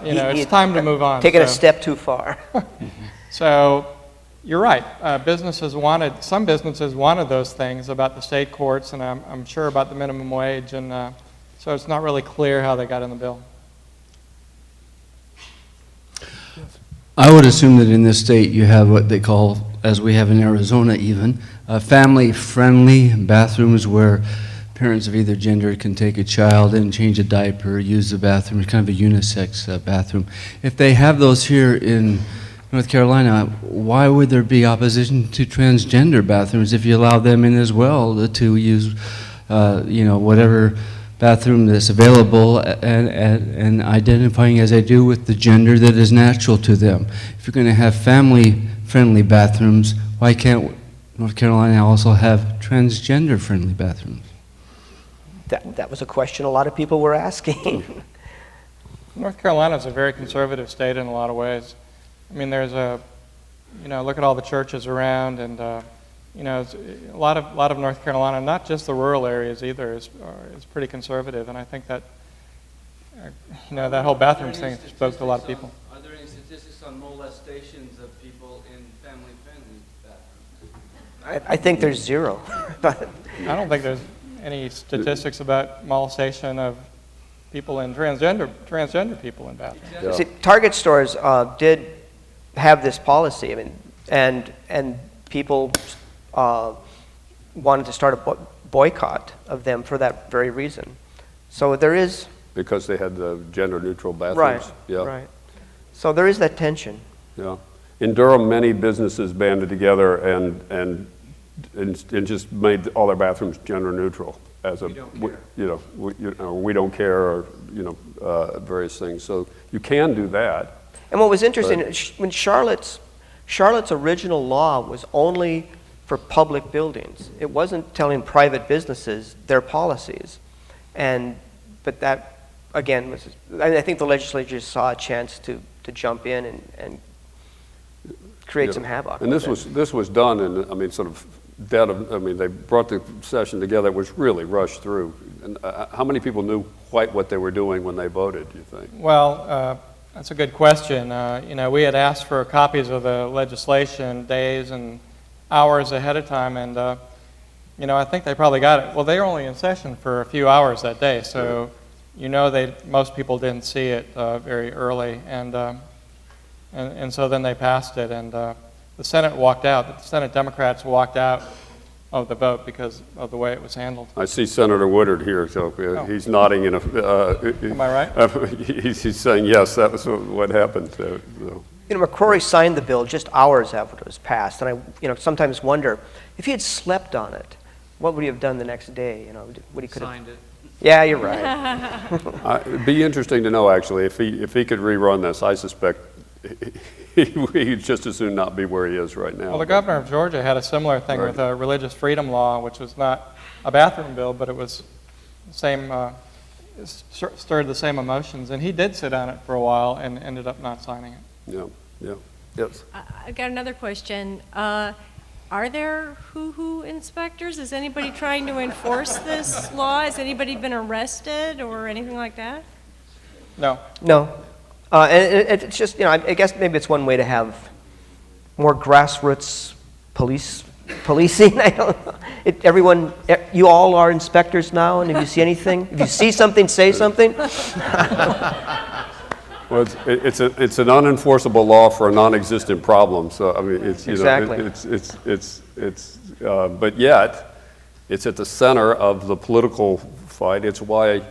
You know, it's time to move on. Taking a step too far. So you're right. Some businesses wanted those things about the state courts, and I'm sure about the minimum wage. And So it's not really clear how they got in the bill. I would assume that in this state you have what they call, as we have in Arizona even, family-friendly bathrooms where parents of either gender can take a child and change a diaper, use the bathroom. It's kind of a unisex bathroom. If they have those here in North Carolina, why would there be opposition to transgender bathrooms if you allow them in as well to use, whatever bathroom that's available and identifying as they do with the gender that is natural to them? If you're going to have family-friendly bathrooms, why can't North Carolina also have transgender-friendly bathrooms? That was a question a lot of people were asking. North Carolina is a very conservative state in a lot of ways. I mean, there's look at all the churches around, and a lot of North Carolina, not just the rural areas either, is pretty conservative, and I think that that whole bathroom thing spoke to a lot of people. Are there any statistics on molestations of people in family-friendly bathrooms? I think there's zero. I don't think there's any statistics about molestation of people in transgender people in bathrooms. Yeah. See, Target stores did have this policy. I mean, and people wanted to start a boycott of them for that very reason. So there is, because they had the gender-neutral bathrooms. right, Yeah. right. So there is that tension. Yeah. In Durham, many businesses banded together and just made all their bathrooms gender neutral as a, we don't care, or various things. So you can do that. And what was interesting, when Charlotte's original law was only for public buildings. It wasn't telling private businesses their policies. But that, again, I think the legislature saw a chance to jump in and create some havoc. And this was done in, sort of dead of, they brought the session together. It was really rushed through. And how many people knew quite what they were doing when they voted, do you think? Well, that's a good question. We had asked for copies of the legislation days and hours ahead of time, and I think they probably got it. Well, they were only in session for a few hours that day, so most people didn't see it very early, and so then they passed it, and the Senate walked out. The Senate Democrats walked out of the vote because of the way it was handled. I see Senator Woodard here, so he's nodding. Am I right? He's saying yes. That was what happened. McCrory signed the bill just hours after it was passed, and I sometimes wonder if he had slept on it, what would he have done the next day? What he could have signed it. Yeah, you're right. It'd be interesting to know, actually, if he could rerun this. I suspect he'd just as soon not be where he is right now. Well, the governor of Georgia had a similar thing with a religious freedom law, which was not a bathroom bill, but it was stirred the same emotions, and he did sit on it for a while and ended up not signing it. Yes. I've got another question. Are there hoo-hoo inspectors? Is anybody trying to enforce this law? Has anybody been arrested or anything like that? No. No. And it's just, I guess maybe it's one way to have more grassroots policing. I don't know. You all are inspectors now, and if you see anything, if you see something, say something. Well, it's an unenforceable law for a non-existent problem. So it's exactly. But yet it's at the center of the political fight. It's why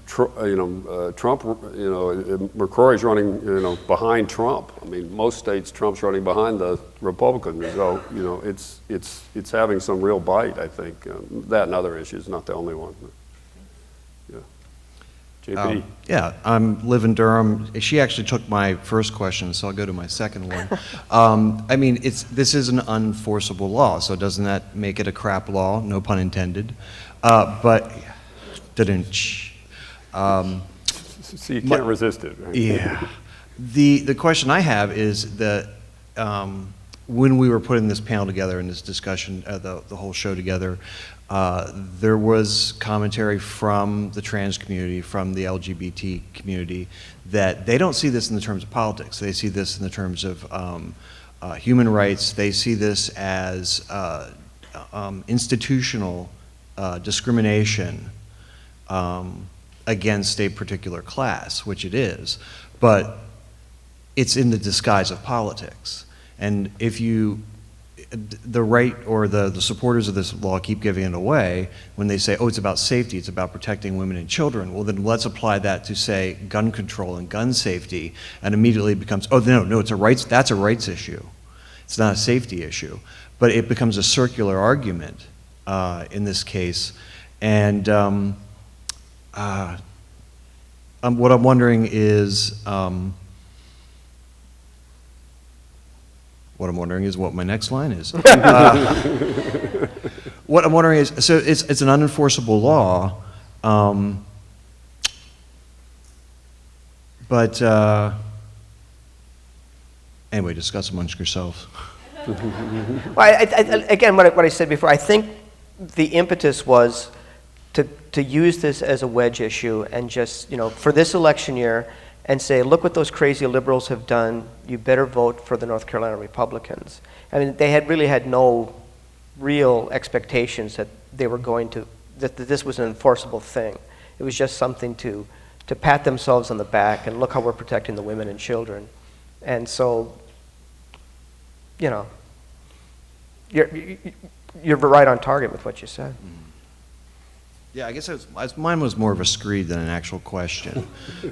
Trump, McCrory's running, behind Trump. Most states Trump's running behind the Republicans. So it's having some real bite. I think that and other issues, not the only one. JP? I live in Durham. She actually took my first question, so I'll go to my second one. This is an unenforceable law, so doesn't that make it a crap law? No pun intended. But, See, you can't resist it, right? Yeah. The question I have is that when we were putting this panel together and this discussion, the whole show together, there was commentary from the trans community, from the LGBT community, that they don't see this in the terms of politics. They see this in the terms of human rights. They see this as institutional discrimination against a particular class, which it is, but it's in the disguise of politics. And if the right or the supporters of this law keep giving it away when they say, oh, it's about safety, it's about protecting women and children, well, then let's apply that to, say, gun control and gun safety, and immediately it becomes, oh, no, that's a rights issue. It's not a safety issue. But it becomes a circular argument in this case. And what I'm wondering is, what my next line is. What I'm wondering is, so it's an unenforceable law, but anyway, discuss amongst yourselves. Well, again, what I said before, I think the impetus was to use this as a wedge issue and just, for this election year, and say, look what those crazy liberals have done, you better vote for the North Carolina Republicans. I mean, they really had no real expectations that they were going to, that this was an enforceable thing. It was just something to pat themselves on the back and look how we're protecting the women and children. And so, you're right on target with what you said. Yeah, I guess mine was more of a screed than an actual question,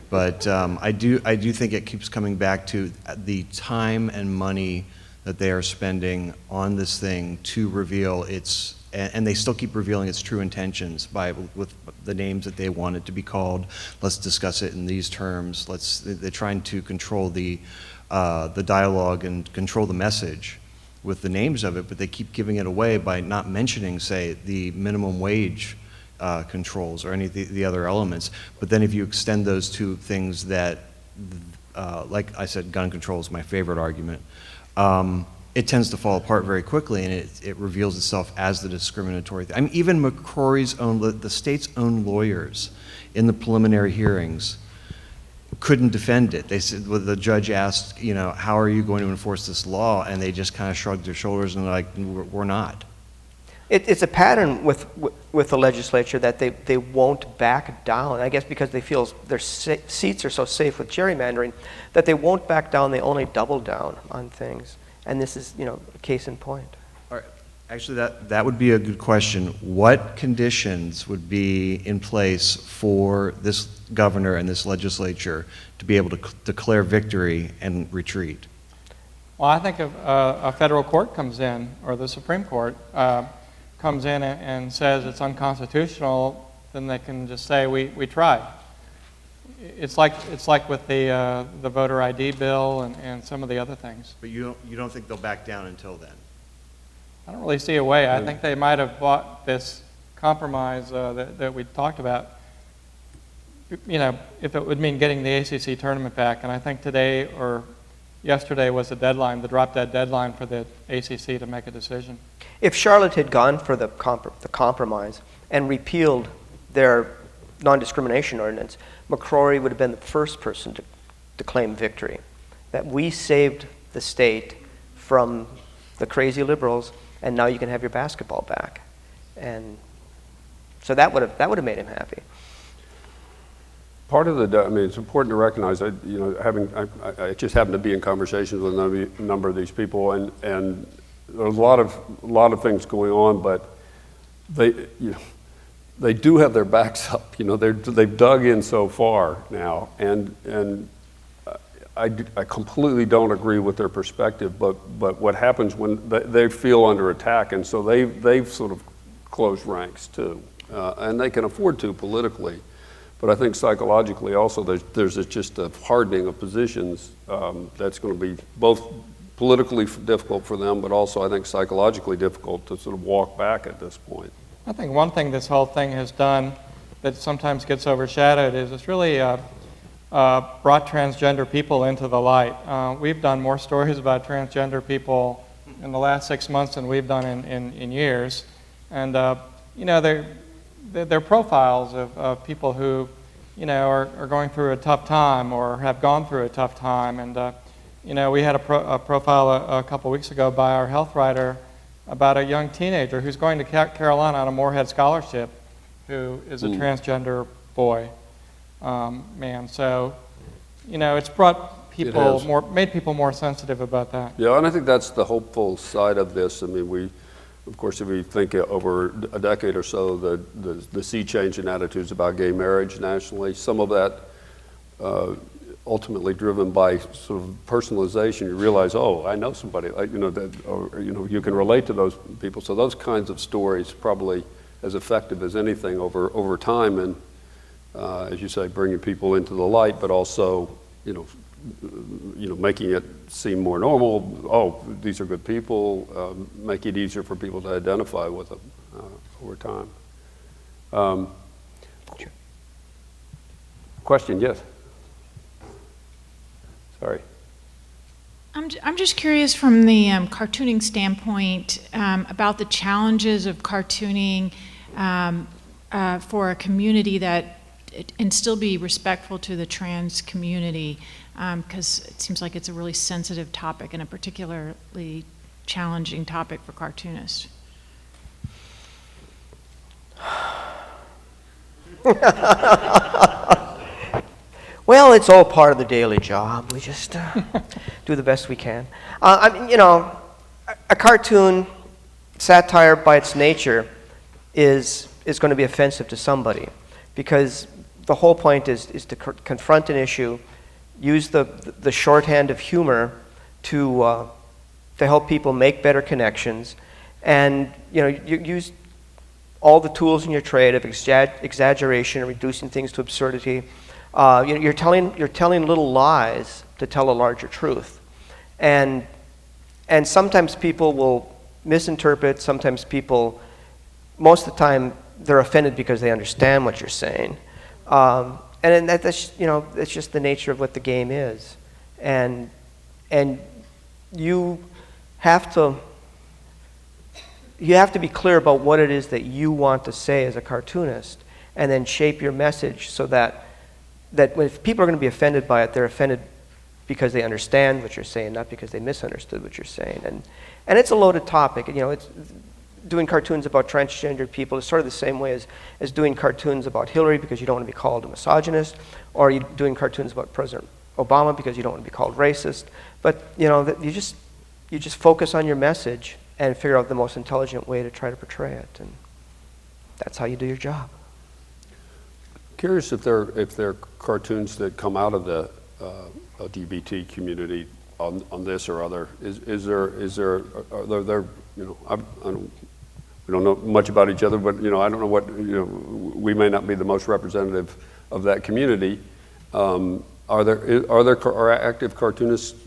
but I do think it keeps coming back to the time and money that they are spending on this thing to reveal its, and they still keep revealing its true intentions with the names that they want it to be called. Let's discuss it in these terms. They're trying to control the dialogue and control the message with the names of it, but they keep giving it away by not mentioning, say, the minimum wage controls or any of the other elements. But then if you extend those to things that, like I said, gun control is my favorite argument, it tends to fall apart very quickly, and it reveals itself as the discriminatory thing. I mean, even McCrory's the state's own lawyers in the preliminary hearings couldn't defend it. They said, well, the judge asked, how are you going to enforce this law? And they just kind of shrugged their shoulders and they're like, we're not. It's a pattern with the legislature that they won't back down. I guess because they feel their seats are so safe with gerrymandering that they won't back down. They only double down on things. And this is, a case in point. All right. Actually, that would be a good question. What conditions would be in place for this governor and this legislature to be able to declare victory and retreat? Well, I think if a federal court comes in, or the Supreme Court comes in and says it's unconstitutional, then they can just say, we tried. It's like with the voter ID bill and some of the other things. But you don't think they'll back down until then? I don't really see a way. I think they might have bought this compromise that we talked about, if it would mean getting the ACC tournament back. And I think today or yesterday was the deadline, the drop-dead deadline for the ACC to make a decision. If Charlotte had gone for the compromise and repealed their non-discrimination ordinance, McCrory would have been the first person to claim victory. That we saved the state from the crazy liberals, and now you can have your basketball back. And so that would have made him happy. Part of it's important to recognize that, I just happen to be in conversations with a number of these people, and there's a lot of things going on, but they do have their backs up. They've dug in so far now, and I completely don't agree with their perspective. But what happens when they feel under attack, and so they've sort of closed ranks too, and they can afford to politically. But I think psychologically also there's just a hardening of positions that's going to be both politically difficult for them, but also I think psychologically difficult to sort of walk back at this point. I think one thing this whole thing has done that sometimes gets overshadowed is it's really brought transgender people into the light. We've done more stories about transgender people in the last 6 months than we've done in years. And, they're profiles of people who, are going through a tough time or have gone through a tough time. And, we had a profile a couple weeks ago by our health writer about a young teenager who's going to Carolina on a Moorhead scholarship, who is a transgender boy, man. So, you know, it's brought people has. made people more sensitive about that. Yeah, and I think that's the hopeful side of this. I mean, of course, if we think over a decade or so, the sea change in attitudes about gay marriage nationally, some of that ultimately driven by sort of personalization. You realize, oh, I know somebody, you know, that, or, you know, you can relate to those people. So those kinds of stories probably as effective as anything over time, and as you say, bringing people into the light, but also, you know, making it seem more normal. Oh, these are good people. Make it easier for people to identify with them over time. Question, yes. Sorry. I'm just curious from the cartooning standpoint about the challenges of cartooning for a community that and still be respectful to the trans community, because it seems like it's a really sensitive topic and a particularly challenging topic for cartoonists. Well, it's all part of the daily job. We just do the best we can. I mean, you know, a cartoon, satire by its nature, is going to be offensive to somebody, because the whole point is to confront an issue, use the shorthand of humor to help people make better connections, and you know, you use all the tools in your trade of exaggeration and reducing things to absurdity. You're telling little lies to tell a larger truth, and sometimes people will misinterpret. Sometimes people, most of the time, they're offended because they understand what you're saying, and that's, you know, that's just the nature of what the game is, and you have to be clear about what it is that you want to say as a cartoonist, and then shape your message so that if people are going to be offended by it, they're offended because they understand what you're saying, not because they misunderstood what you're saying. And it's a loaded topic. You know, it's doing cartoons about transgender people is sort of the same way as doing cartoons about Hillary because you don't want to be called a misogynist, or you doing cartoons about President Obama because you don't want to be called racist. But you know, you just focus on your message and figure out the most intelligent way to try to portray it, and that's how you do your job. Curious if there are cartoons that come out of the LGBT community on this or other. Are there you know, we don't know much about each other, but you know, I don't know what, you know, we may not be the most representative of that community. Are there active cartoonists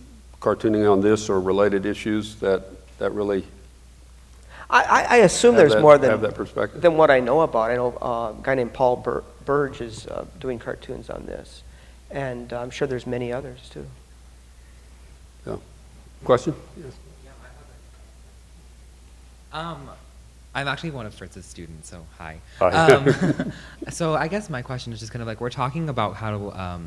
cartooning on this or related issues that really? I assume there's more than that perspective than what I know about. I know a guy named Paul Burge is doing cartoons on this, and I'm sure there's many others too. Yeah. Question? Yes. I'm actually one of Fritz's students, so hi. Hi. So I guess my question is just kind of like, we're talking about how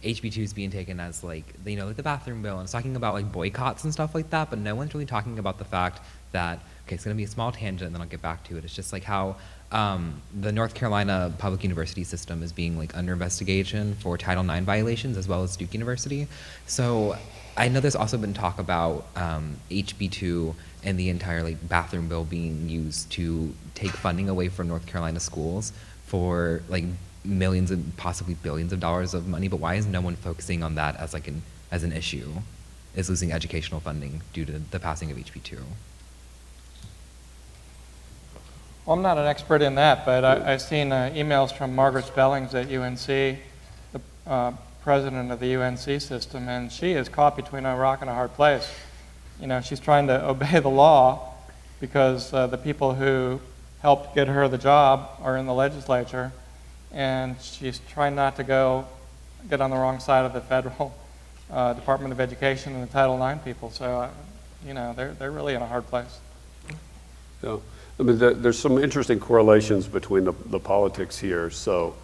HB2 is being taken as like, you know, like the bathroom bill, and it's talking about like boycotts and stuff like that, but no one's really talking about the fact that, okay, it's going to be a small tangent and then I'll get back to it. It's just like how the North Carolina public university system is being like under investigation for Title IX violations, as well as Duke University. So I know there's also been talk about HB2 and the entire like bathroom bill being used to take funding away from North Carolina schools for like millions and possibly billions of dollars of money. But why is no one focusing on that as like as an issue? Is losing educational funding due to the passing of HB2? Well, I'm not an expert in that, but I've seen emails from Margaret Spellings at UNC, the president of the UNC system, and she is caught between a rock and a hard place. You know, she's trying to obey the law because the people who helped get her the job are in the legislature, and she's trying not to get on the wrong side of the federal Department of Education and the Title IX people. So, you know, they're really in a hard place. Yeah. I mean, there's some interesting correlations between the politics here. So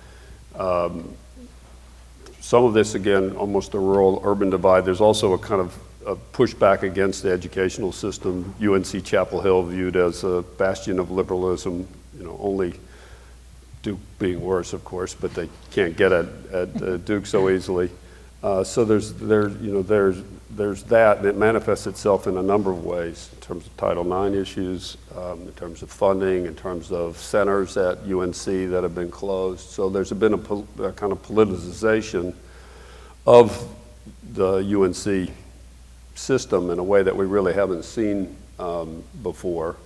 some of this, again, almost the rural-urban divide. There's also a kind of a pushback against the educational system. UNC Chapel Hill viewed as a bastion of liberalism, you know, only Duke being worse, of course, but they can't get at Duke so easily. So there's that, and it manifests itself in a number of ways in terms of Title IX issues, in terms of funding, in terms of centers at UNC that have been closed. So there's been a kind of politicization of the UNC system in a way that we really haven't seen before.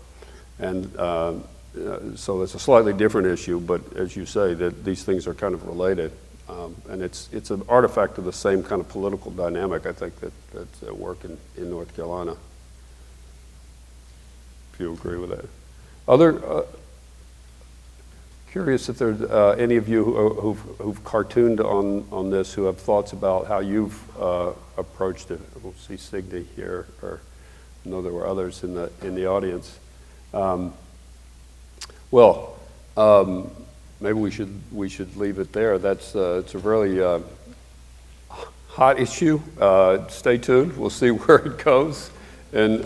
And so it's a slightly different issue, but as you say, that these things are kind of related. And it's an artifact of the same kind of political dynamic, I think, that's at work in North Carolina, if you agree with that. Curious if there's any of you who've cartooned on this who have thoughts about how you've approached it. We'll see Signe here, or I know there were others in the audience. Maybe we should leave it there. It's a really hot issue. Stay tuned. We'll see where it goes. And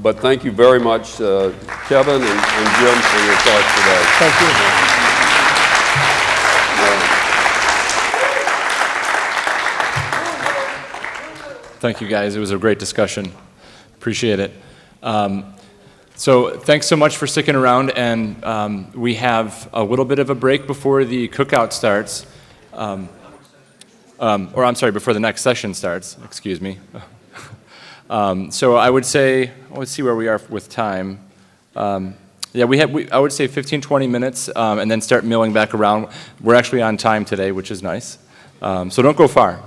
but thank you very much, Kevin and Jim, for your thoughts today. Thank you. Thank you, guys. It was a great discussion. Appreciate it. So thanks so much for sticking around, and we have a little bit of a break before the cookout starts, or I'm sorry, before the next session starts, excuse me. So I would say, let's see where we are with time. Yeah, I would say 15, 20 minutes, and then start milling back around. We're actually on time today, which is nice. So don't go far.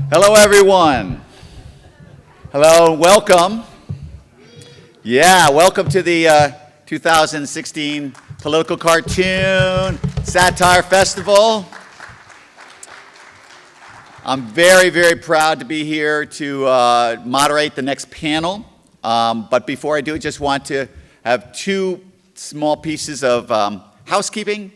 Hello, everyone. Hello, welcome. Yeah, welcome to the 2016 Political Cartoon Satire Festival. I'm very, very proud to be here to moderate the next panel. But before I do, I just want to have two small pieces of housekeeping.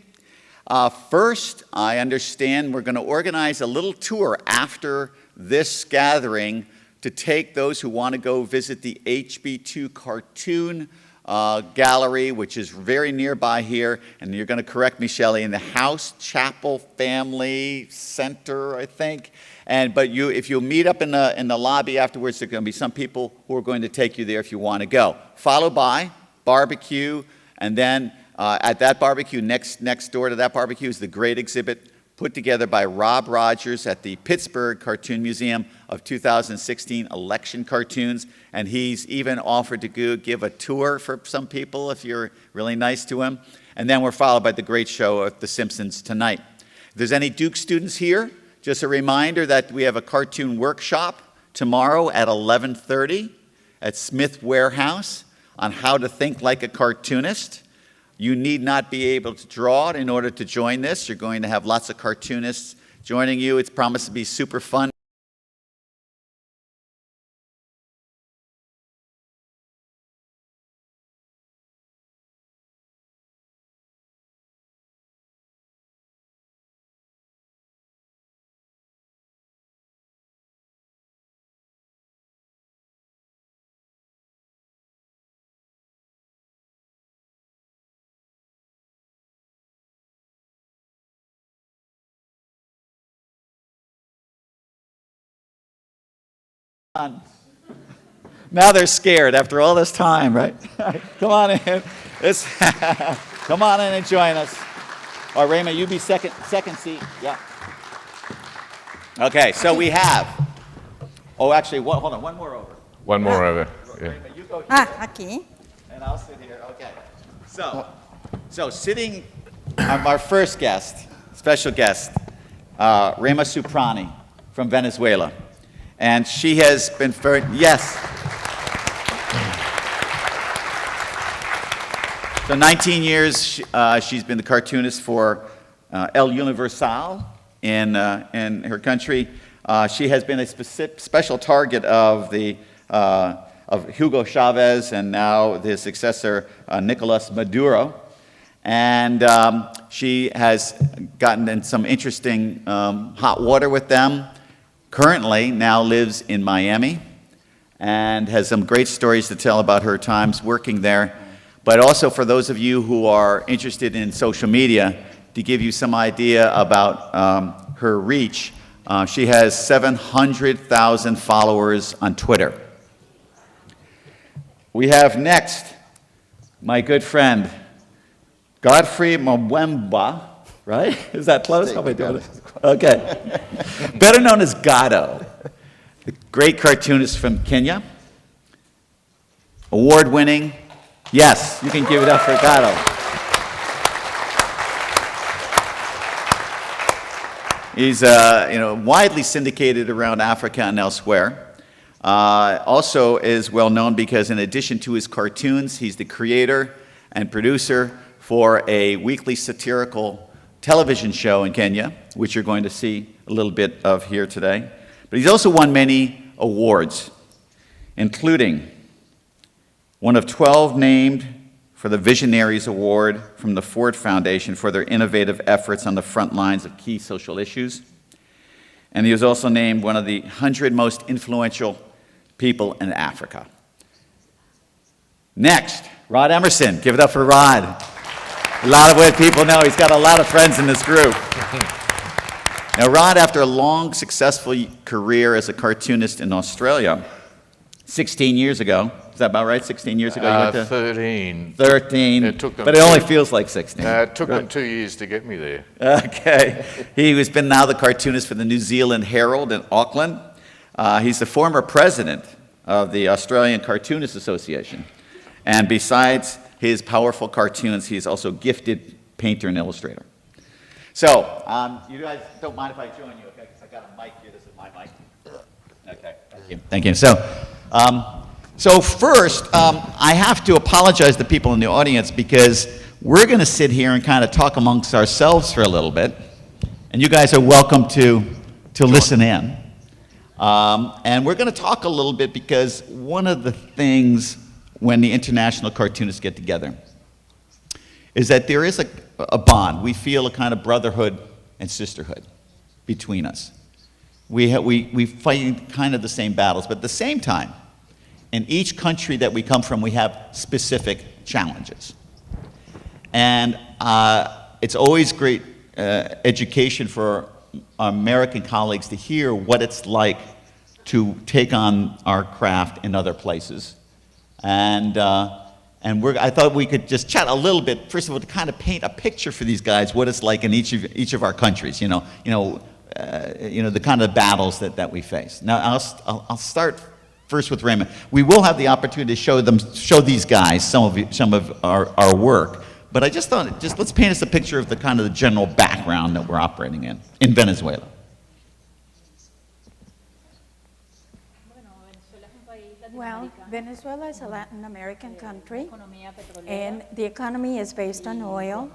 First, I understand we're going to organize a little tour after this gathering to take those who want to go visit the HB2 Cartoon Gallery, which is very nearby here. And you're going to correct me, Shelley, in the House Chapel Family Center, I think. But if you'll meet up in the lobby afterwards, there are going to be some people who are going to take you there if you want to go. Followed by barbecue, and then at that barbecue, next door to that barbecue is the great exhibit put together by Rob Rogers at the Pittsburgh Cartoon Museum of 2016 election cartoons. And he's even offered to give a tour for some people if you're really nice to him. And then we're followed by the great show of The Simpsons tonight. If there's any Duke students here, just a reminder that we have a cartoon workshop tomorrow at 11:30 at Smith Warehouse on how to think like a cartoonist. You need not be able to draw it in order to join this. You're going to have lots of cartoonists joining you. It's promised to be super fun. Now they're scared after all this time, right? Come on in. Come on in and join us. All right, Raymond, you be second seat. Yeah. Okay, so we have. Oh, actually, hold on, one more over. One more over. Yeah. Raymond, you go here. Okay. And I'll sit here. Okay. So sitting, our first guest, special guest, Rema Suprani from Venezuela. And she has been very, yes. So 19 years, she's been the cartoonist for El Universal in her country. She has been a special target of Hugo Chavez and now the successor, Nicolas Maduro. And she has gotten in some interesting hot water with them. Currently now lives in Miami and has some great stories to tell about her times working there. But also for those of you who are interested in social media, to give you some idea about her reach, she has 700,000 followers on Twitter. We have next my good friend, Godfrey Mwemba. Right? Is that close? How am I doing it? Okay. Better known as Gatto, the great cartoonist from Kenya. Award-winning. Yes, you can give it up for Gatto. He's widely syndicated around Africa and elsewhere. Also is well known because in addition to his cartoons, he's the creator and producer for a weekly satirical television show in Kenya, which you're going to see a little bit of here today. But he's also won many awards, including one of 12 named for the Visionaries Award from the Ford Foundation for their innovative efforts on the front lines of key social issues. And he was also named one of the 100 most influential people in Africa. Next, Rod Emerson. Give it up for Rod. A lot of people know he's got a lot of friends in this group. Now, Rod, after a long, successful career as a cartoonist in Australia, 16 years ago, is that about right? 16 years ago? You went to 13. 13, but it only feels like 16. It took them 2 years to get me there. Okay. He has been now the cartoonist for the New Zealand Herald in Auckland. He's the former president of the Australian Cartoonists Association. And besides his powerful cartoons, he's also a gifted painter and illustrator. So, you guys don't mind if I join you, okay? Because I got a mic here. This is my mic. Thank you. So first, I have to apologize to people in the audience because we're going to sit here and kind of talk amongst ourselves for a little bit, and you guys are welcome to listen in. And we're going to talk a little bit because one of the things when the international cartoonists get together is that there is a bond. We feel a kind of brotherhood and sisterhood between us. We fight kind of the same battles, but at the same time, in each country that we come from, we have specific challenges. And it's always great education for our American colleagues to hear what it's like to take on our craft in other places. And I thought we could just chat a little bit, first of all, to kind of paint a picture for these guys what it's like in each of our countries, the kind of battles that we face. Now, I'll start first with Raymond. We will have the opportunity to show these guys some of our work, but I just thought, let's paint us a picture of the kind of the general background that we're operating in Venezuela. Well, Venezuela is a Latin American country, and the economy is based on oil.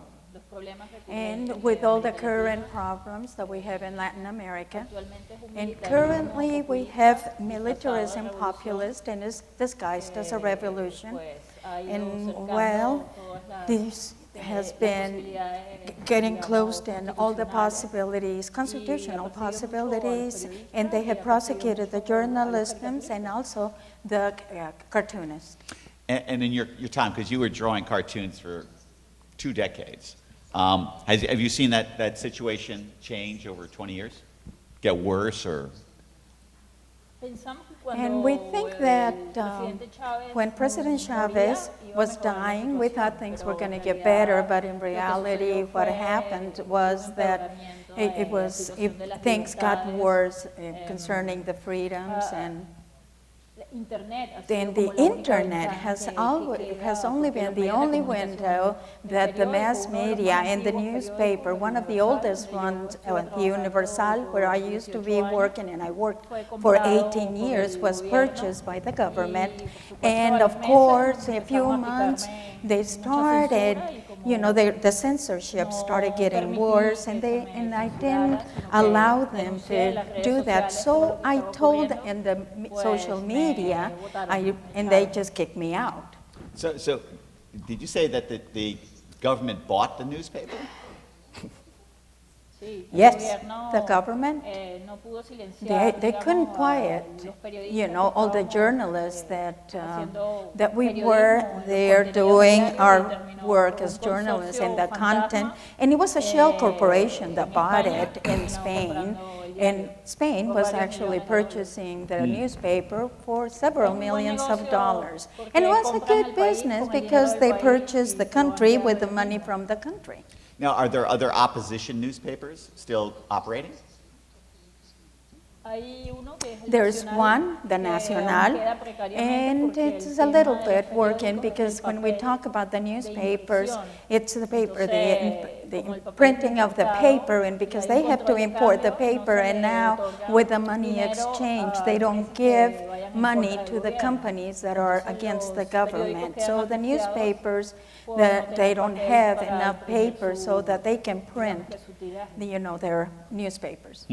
And with all the current problems that we have in Latin America, and currently we have militarism, populist, and is disguised as a revolution. And well, this has been getting closed in all the possibilities, constitutional possibilities, and they have prosecuted the journalists and also the cartoonists. And in your time, because you were drawing cartoons for 2 decades, have you seen that situation change over 20 years? Get worse or? And we think that when President Chavez was dying, we thought things were going to get better, but in reality what happened was that things got worse concerning the freedoms, and then the internet has only been the only window that the mass media and the newspaper, one of the oldest ones, Universal, where I used to be working, and I worked for 18 years, was purchased by the government. And of course, in a few months, they started, the censorship started getting worse, and I didn't allow them to do that. So I told in the social media, and they just kicked me out. So did you say that the government bought the newspaper? Yes, the government, they couldn't quiet, all the journalists that we were there doing our work as journalists and the content. And it was a shell corporation that bought it in Spain. And Spain was actually purchasing the newspaper for several millions of dollars. And it was a good business because they purchased the country with the money from the country. Now, are there other opposition newspapers still operating? There's one, the Nacional, and it's a little bit working because when we talk about the newspapers, it's the paper, the printing of the paper, and because they have to import the paper, and now with the money exchange, they don't give money to the companies that are against the government. So the newspapers, they don't have enough paper so that they can print, their newspapers.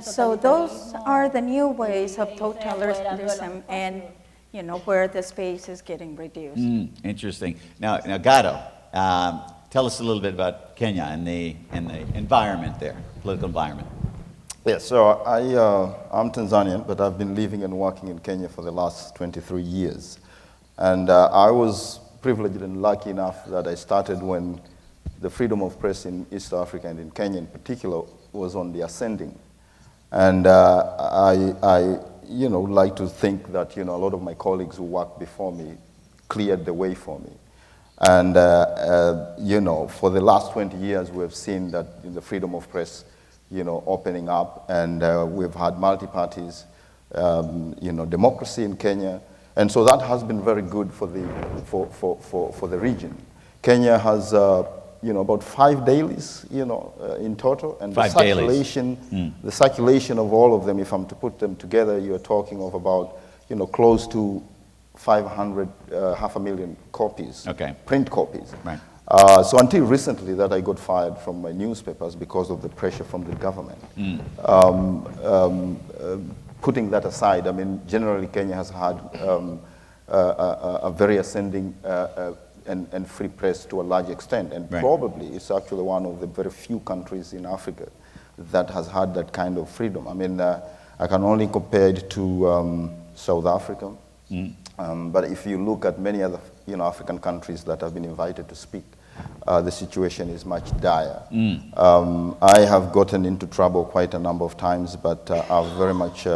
So those are the new ways of totalitarianism, and where the space is getting reduced. Interesting. Now Gato, tell us a little bit about Kenya and the environment there, political environment. Yes, so I'm Tanzanian, but I've been living and working in Kenya for the last 23 years. And I was privileged and lucky enough that I started when the freedom of press in East Africa and in Kenya in particular was on the ascending. And I like to think that, a lot of my colleagues who worked before me cleared the way for me. And, for the last 20 years, we've seen that the freedom of press, opening up, and we've had multi-parties, democracy in Kenya. And so that has been very good for the region. Kenya has about 5 dailies, in total, and Five dailies. the circulation of all of them, if I'm to put them together, you're talking of about, close to 500, 500,000 copies, print copies. Right. So until recently that I got fired from my newspapers because of the pressure from the government. Putting that aside, I mean, generally Kenya has had a very ascending and free press to a large extent, and probably it's actually one of the very few countries in Africa that has had that kind of freedom. I mean, I can only compare it to South Africa, but if you look at many other African countries that have been invited to speak, the situation is much dire. I have gotten into trouble quite a number of times, but I've very much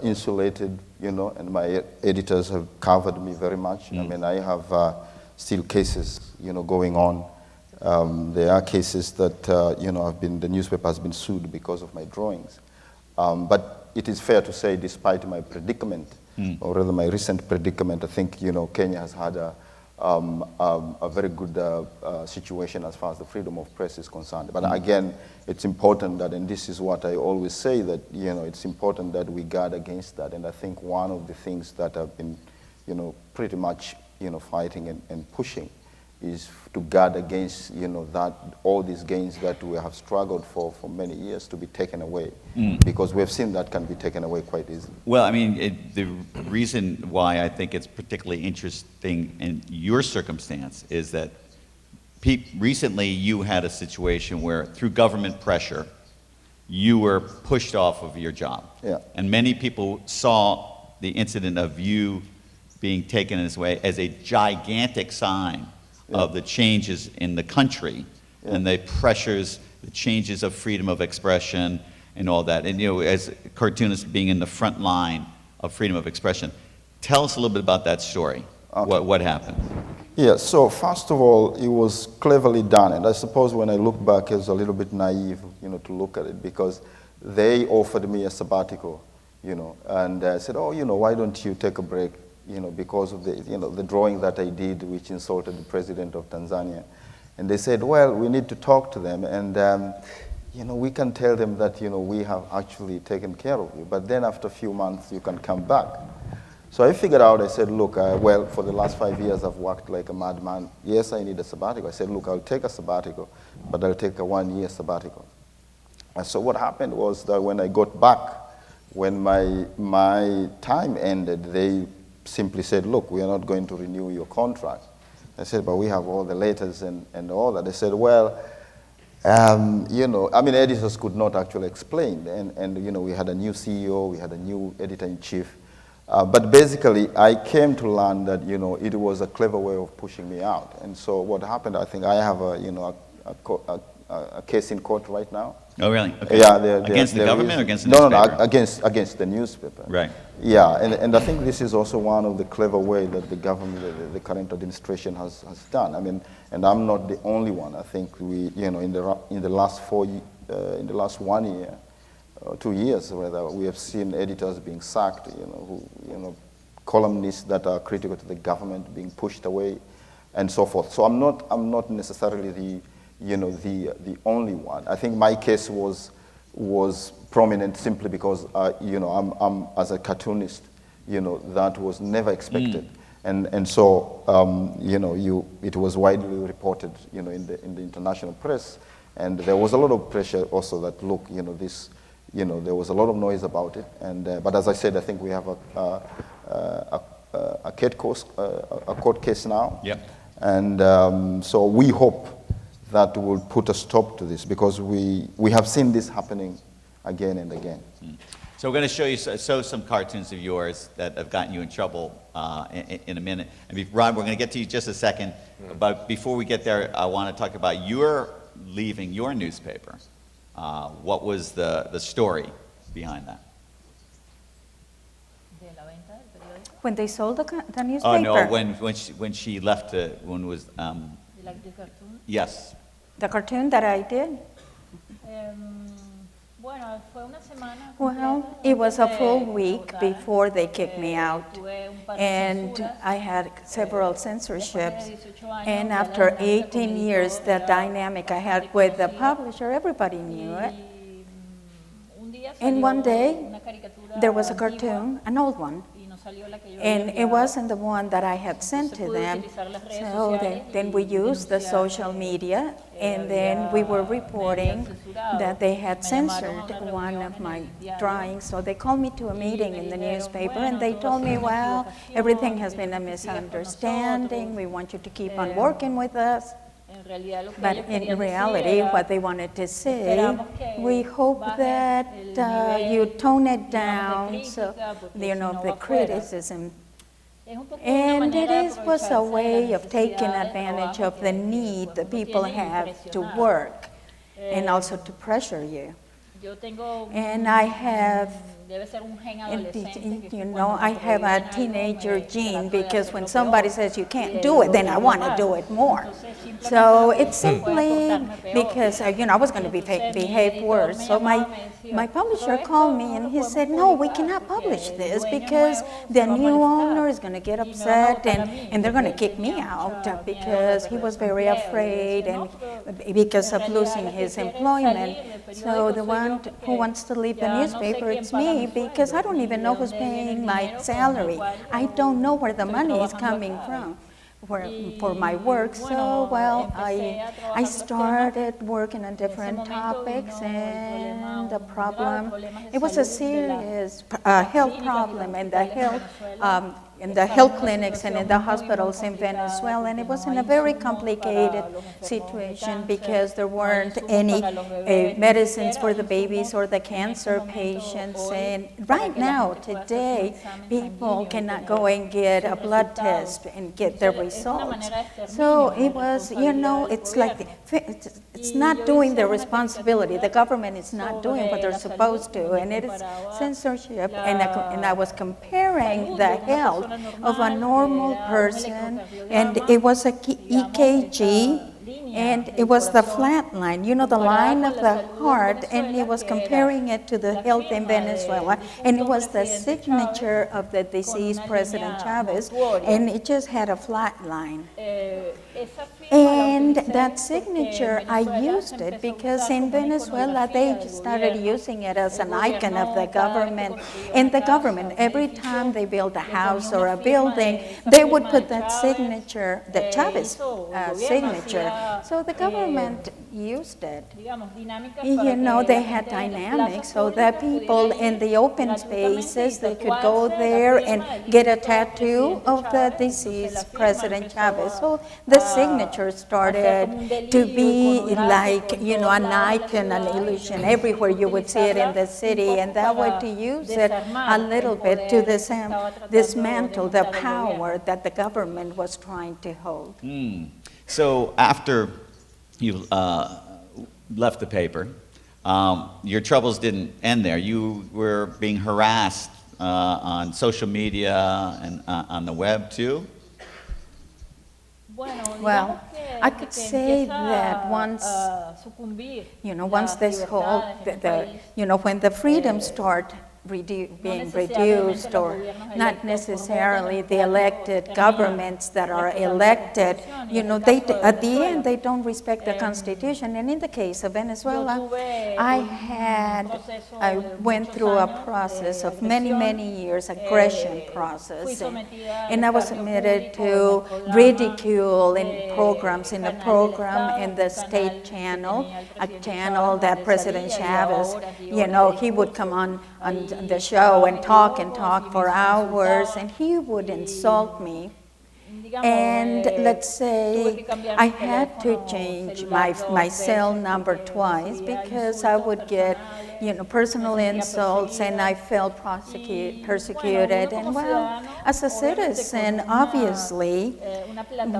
insulated, and my editors have covered me very much. I mean, I have still cases, going on. There are cases that, the newspaper has been sued because of my drawings. But it is fair to say, despite my predicament, or rather my recent predicament, I think, Kenya has had a very good situation as far as the freedom of press is concerned. But again, it's important that, and this is what I always say, that, it's important that we guard against that. And I think one of the things that I've been, pretty much, fighting and pushing is to guard against, that all these gains that we have struggled for many years to be taken away, because we've seen that can be taken away quite easily. Well, I mean, the reason why I think it's particularly interesting in your circumstance is that recently you had a situation where, through government pressure, you were pushed off of your job. Yeah. And many people saw the incident of you being taken this way as a gigantic sign of the changes in the country and the pressures, the changes of freedom of expression and all that. And, as cartoonists being in the front line of freedom of expression, tell us a little bit about that story. Okay. What happened? Yeah, so first of all, it was cleverly done. And I suppose when I look back, it's a little bit naive, to look at it, because they offered me a sabbatical, and I said, oh, why don't you take a break? Because of the, the drawing that I did, which insulted the president of Tanzania. And they said, well, we need to talk to them, and, we can tell them that, we have actually taken care of you, but then after a few months, you can come back. So I figured out, I said, look, well, for the last 5 years, I've worked like a madman. Yes, I need a sabbatical. I said, look, I'll take a sabbatical, but I'll take a 1-year sabbatical. And so what happened was that when I got back, when my time ended, they simply said, look, we are not going to renew your contract. I said, but we have all the letters and all that. They said, well, editors could not actually explain. And we had a new CEO, we had a new editor-in-chief. But basically, I came to learn that, it was a clever way of pushing me out. And so what happened, I think I have a case in court right now. Oh, really? Okay. Yeah, against the government or against the newspaper? No, against the newspaper. Right. Yeah, and I think this is also one of the clever ways that the government, the current administration has done. I mean, and I'm not the only one. I think we, in the last 1 year, 2 years rather, we have seen editors being sacked. Columnists that are critical to the government being pushed away, and so forth. So I'm not necessarily the only one. I think my case was prominent simply because I'm as a cartoonist, that was never expected, and so it was widely reported, in the international press, and there was a lot of pressure also that look, there was a lot of noise about it, and but as I said, I think we have a court case now. Yep. And so we hope that will put a stop to this, because we have seen this happening again and again. So we're going to show some cartoons of yours that have gotten you in trouble in a minute. And Rob, we're going to get to you in just a second. But before we get there, I want to talk about your leaving your newspaper. What was the story behind that? When they sold the newspaper? Oh, no, when she left, when was... Like the cartoon? Yes. The cartoon that I did? Well, it was a full week before they kicked me out, and I had several censorships. And after 18 years, the dynamic I had with the publisher, everybody knew it. And one day, there was a cartoon, an old one, and it wasn't the one that I had sent to them. So then we used the social media, and then we were reporting that they had censored one of my drawings. So they called me to a meeting in the newspaper, and they told me, well, everything has been a misunderstanding. We want you to keep on working with us. But in reality, what they wanted to say, we hope that you tone it down, so, you know, the criticism. And was a way of taking advantage of the need that people have to work and also to pressure you. And I have, you know, I have a teenager gene, because when somebody says you can't do it, then I want to do it more. So it's simply because, you know, I was going to behave worse. So my publisher called me and he said, no, we cannot publish this because the new owner is going to get upset and they're going to kick me out, because he was very afraid and because of losing his employment. So the one who wants to leave the newspaper, it's me, because I don't even know who's paying my salary. I don't know where the money is coming from for my work. So, well, I started working on different topics, and the problem, it was a serious health problem, and the health in the health clinics and in the hospitals in Venezuela, and it was in a very complicated situation because there weren't any medicines for the babies or the cancer patients. And right now, today, people cannot go and get a blood test and get the results. So it was, you know, it's like it's not doing their responsibility. The government is not doing what they're supposed to, and it is censorship. And I was comparing the health of a normal person, and it was a EKG, and it was the flat line, you know, the line of the heart, and he was comparing it to the health in Venezuela, and it was the signature of the deceased President Chavez, and it just had a flat line. And that signature, I used it because in Venezuela, they just started using it as an icon of the government. And the government, every time they build a house or a building, they would put that signature, the Chavez signature. So the government used it. You know, they had dynamics so that people in the open spaces, they could go there and get a tattoo of the deceased President Chavez. So the signature started to be like, you know, an icon, an illusion. Everywhere you would see it in the city, and that way to use it a little bit to dismantle the power that the government was trying to hold. So after you left the paper, your troubles didn't end there. You were being harassed on social media and on the web too? Well, I could say that once, you know, once this whole, you know, when the freedoms start being reduced, or not necessarily the elected governments that are elected, you know, they at the end they don't respect the Constitution. And in the case of Venezuela, I went through a process of many years, aggression process, and I was submitted to ridicule in programs, in a program in the state channel, a channel that President Chavez, you know, he would come on the show and talk for hours, and he would insult me. And let's say I had to change my cell number twice because I would get, you know, personal insults, and I felt persecuted. And well, as a citizen, obviously,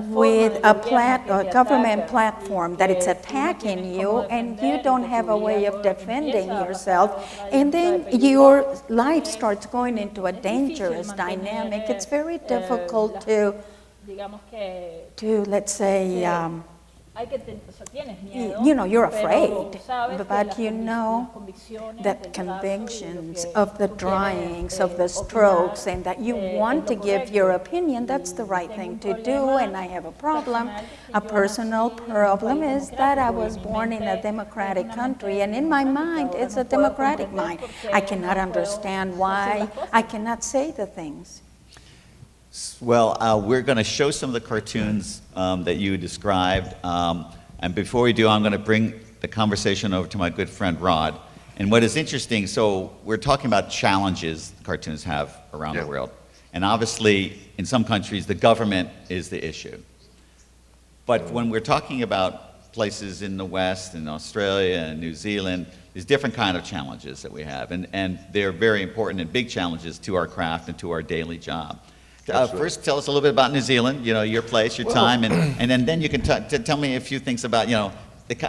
with a government platform that it's attacking you, and you don't have a way of defending yourself, and then your life starts going into a dangerous dynamic, it's very difficult to let's say, you know, you're afraid, but you know that convictions of the drawings, of the strokes, and that you want to give your opinion, that's the right thing to do, and I have a problem. A personal problem is that I was born in a democratic country, and in my mind, it's a democratic mind. I cannot understand why I cannot say the things. Well, we're going to show some of the cartoons that you described. And before we do, I'm going to bring the conversation over to my good friend Rod. And what is interesting, so we're talking about challenges cartoons have around the world. And obviously, in some countries, the government is the issue. But when we're talking about places in the West, in Australia and New Zealand, there's different kind of challenges that we have. And they're very important and big challenges to our craft and to our daily job. First, tell us a little bit about New Zealand, you know, your place, your time, and then you can tell me a few things about, you know,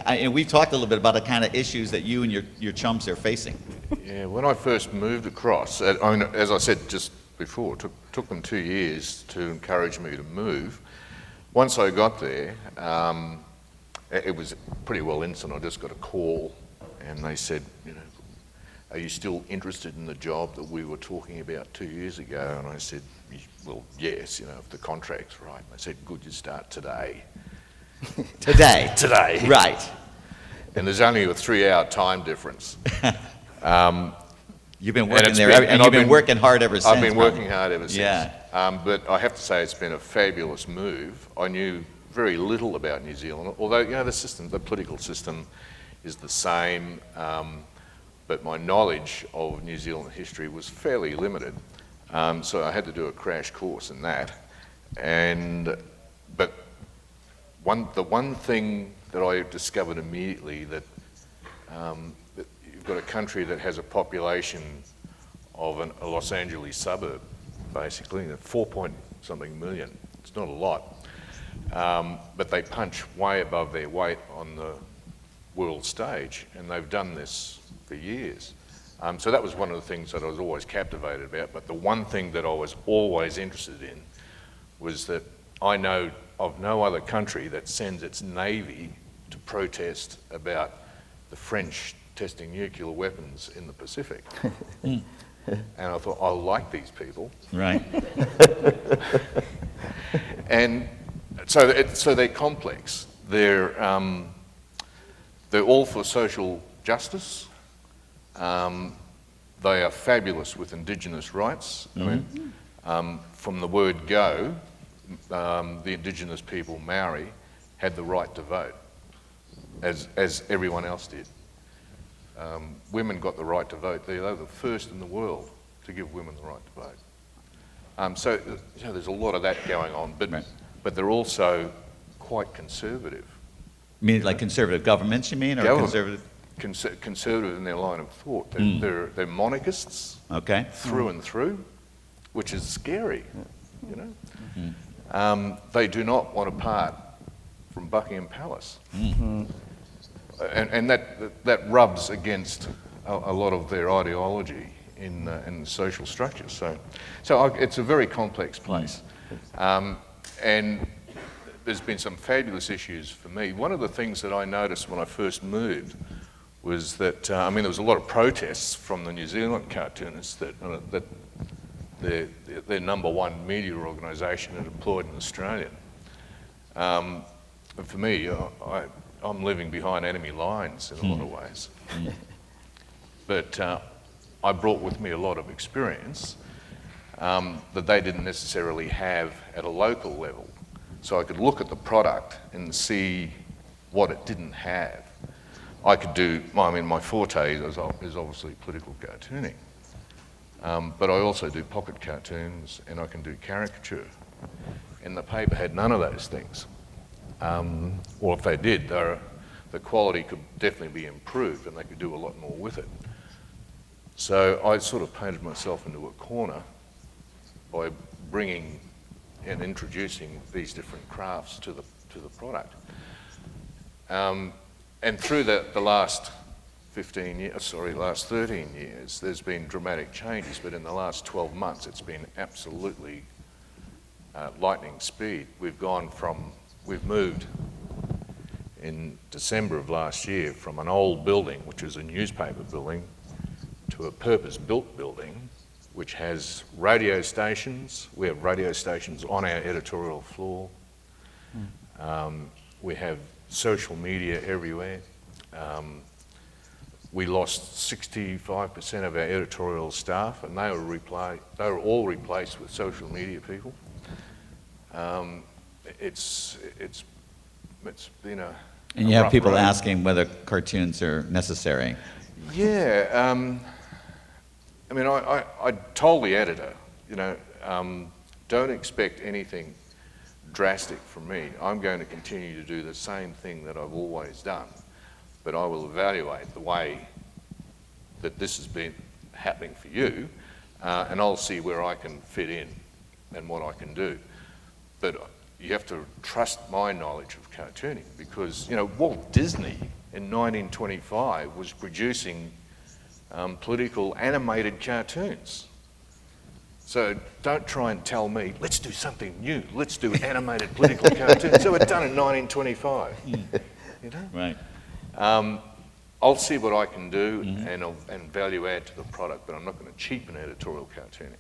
and we've talked a little bit about the kind of issues that you and your chums are facing. Yeah, when I first moved across, I mean, as I said just before, it took them 2 years to encourage me to move. Once I got there, it was pretty well instant. I just got a call, and they said, you know, are you still interested in the job that we were talking about 2 years ago? And I said, well, yes, you know, if the contract's right. And they said, good, you start today. Today? Today. Right. And there's only a 3-hour time difference. You've been working there, and you've been working hard ever since. I've been working hard ever since. Yeah. But I have to say it's been a fabulous move. I knew very little about New Zealand, although, you know, the political system is the same. But my knowledge of New Zealand history was fairly limited. So I had to do a crash course in that. But the one thing that I discovered immediately that you've got a country that has a population of a Los Angeles suburb, basically, 4-point-something million. It's not a lot. But they punch way above their weight on the world stage, and they've done this for years. So that was one of the things that I was always captivated about, but the one thing that I was always interested in was that I know of no other country that sends its navy to protest about the French testing nuclear weapons in the Pacific. And I thought, I like these people. Right. And so they're complex. They're all for social justice. They are fabulous with Indigenous rights. I mean, from the word go, the Indigenous people, Maori, had the right to vote, as everyone else did. Women got the right to vote. They were the first in the world to give women the right to vote. So you know, there's a lot of that going on, but they're also quite conservative. You mean like conservative governments, you mean, or conservative? Conservative in their line of thought. They're monarchists, okay, through and through, which is scary, you know. They do not want to part from Buckingham Palace, and that rubs against a lot of their ideology in the social structure. So it's a very complex place, and there's been some fabulous issues for me. One of the things that I noticed when I first moved was that, I mean, there was a lot of protests from the New Zealand cartoonists that their number one media organisation had employed an Australian. And for me, I'm living behind enemy lines in a lot of ways. But I brought with me a lot of experience that they didn't necessarily have at a local level. So I could look at the product and see what it didn't have. I could do, I mean, my forte is obviously political cartooning, but I also do pocket cartoons and I can do caricature. And the paper had none of those things. Or if they did, the quality could definitely be improved and they could do a lot more with it. So I sort of painted myself into a corner by bringing and introducing these different crafts to the product. And through the last 13 years, there's been dramatic changes, but in the last 12 months, it's been absolutely lightning speed. We've moved in December of last year from an old building, which is a newspaper building, to a purpose-built building, which has radio stations. We have radio stations on our editorial floor. We have social media everywhere. We lost 65% of our editorial staff, and they were all replaced with social media people. It's been a And you have rough people road. asking whether cartoons are necessary. Yeah, I mean, I told the editor, you know, don't expect anything drastic from me. I'm going to continue to do the same thing that I've always done, but I will evaluate the way that this has been happening for you, and I'll see where I can fit in and what I can do. But you have to trust my knowledge of cartooning, because, you know, Walt Disney in 1925 was producing political animated cartoons. So don't try and tell me, let's do something new, let's do animated political cartoons. So it's done in 1925, you know? Right. I'll see what I can do and value add to the product, but I'm not going to cheapen editorial cartooning.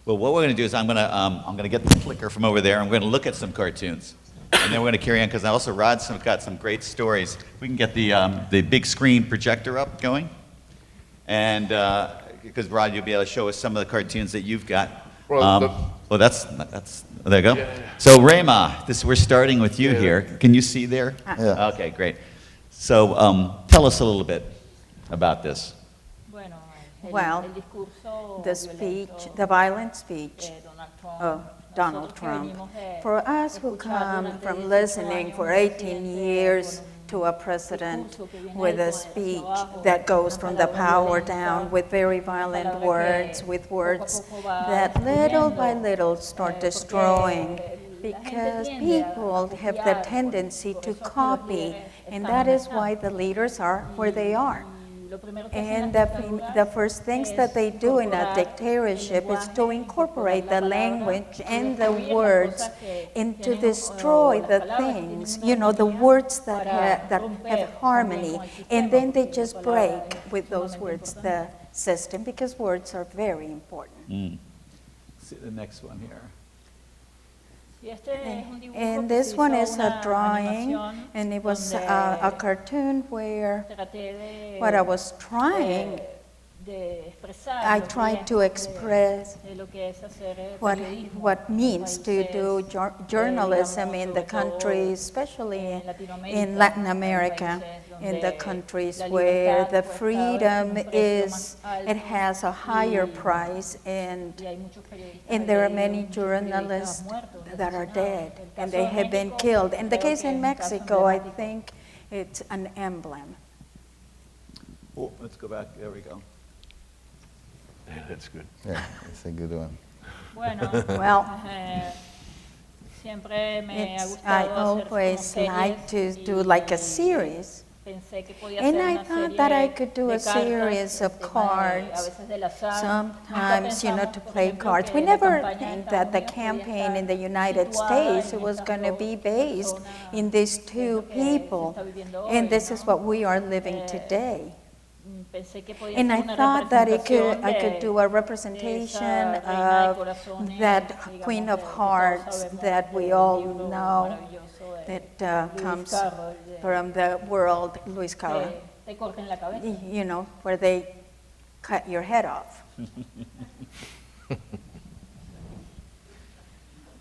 Well, what we're going to do is I'm going to get the clicker from over there. I'm going to look at some cartoons, and then we're going to carry on, because also Rod's got some great stories. We can get the big screen projector up going, and because Rod, you'll be able to show us some of the cartoons that you've got. Well, well, that's there you go. Yeah. So Rayma, we're starting with you here. Can you see there? Yeah. Okay, great. So tell us a little bit about this. Well, the speech, the violent speech of Donald Trump. For us who come from listening for 18 years to a president with a speech that goes from the power down with very violent words, with words that little by little start destroying, because people have the tendency to copy, and that is why the leaders are where they are. And the first things that they do in a dictatorship is to incorporate the language and the words and to destroy the things, you know, the words that have harmony. And then they just break with those words the system, because words are very important. See the next one here. And this one is a drawing, and it was a cartoon where what I was trying, I tried to express what means to do journalism in the countries, especially in Latin America, in the countries where the freedom it has a higher price, and there are many journalists that are dead, and they have been killed. In the case in Mexico, I think it's an emblem. Oh, let's go back. There we go. Yeah, that's good. Yeah, that's a good one. Well, I always like to do like a series. And I thought that I could do a series of cards, sometimes, you know, to play cards. We never think that the campaign in the United States was going to be based in these two people. And this is what we are living today. And I thought that I could do a representation of that Queen of Hearts that we all know, that comes from the world, Luis Carra, you know, where they cut your head off.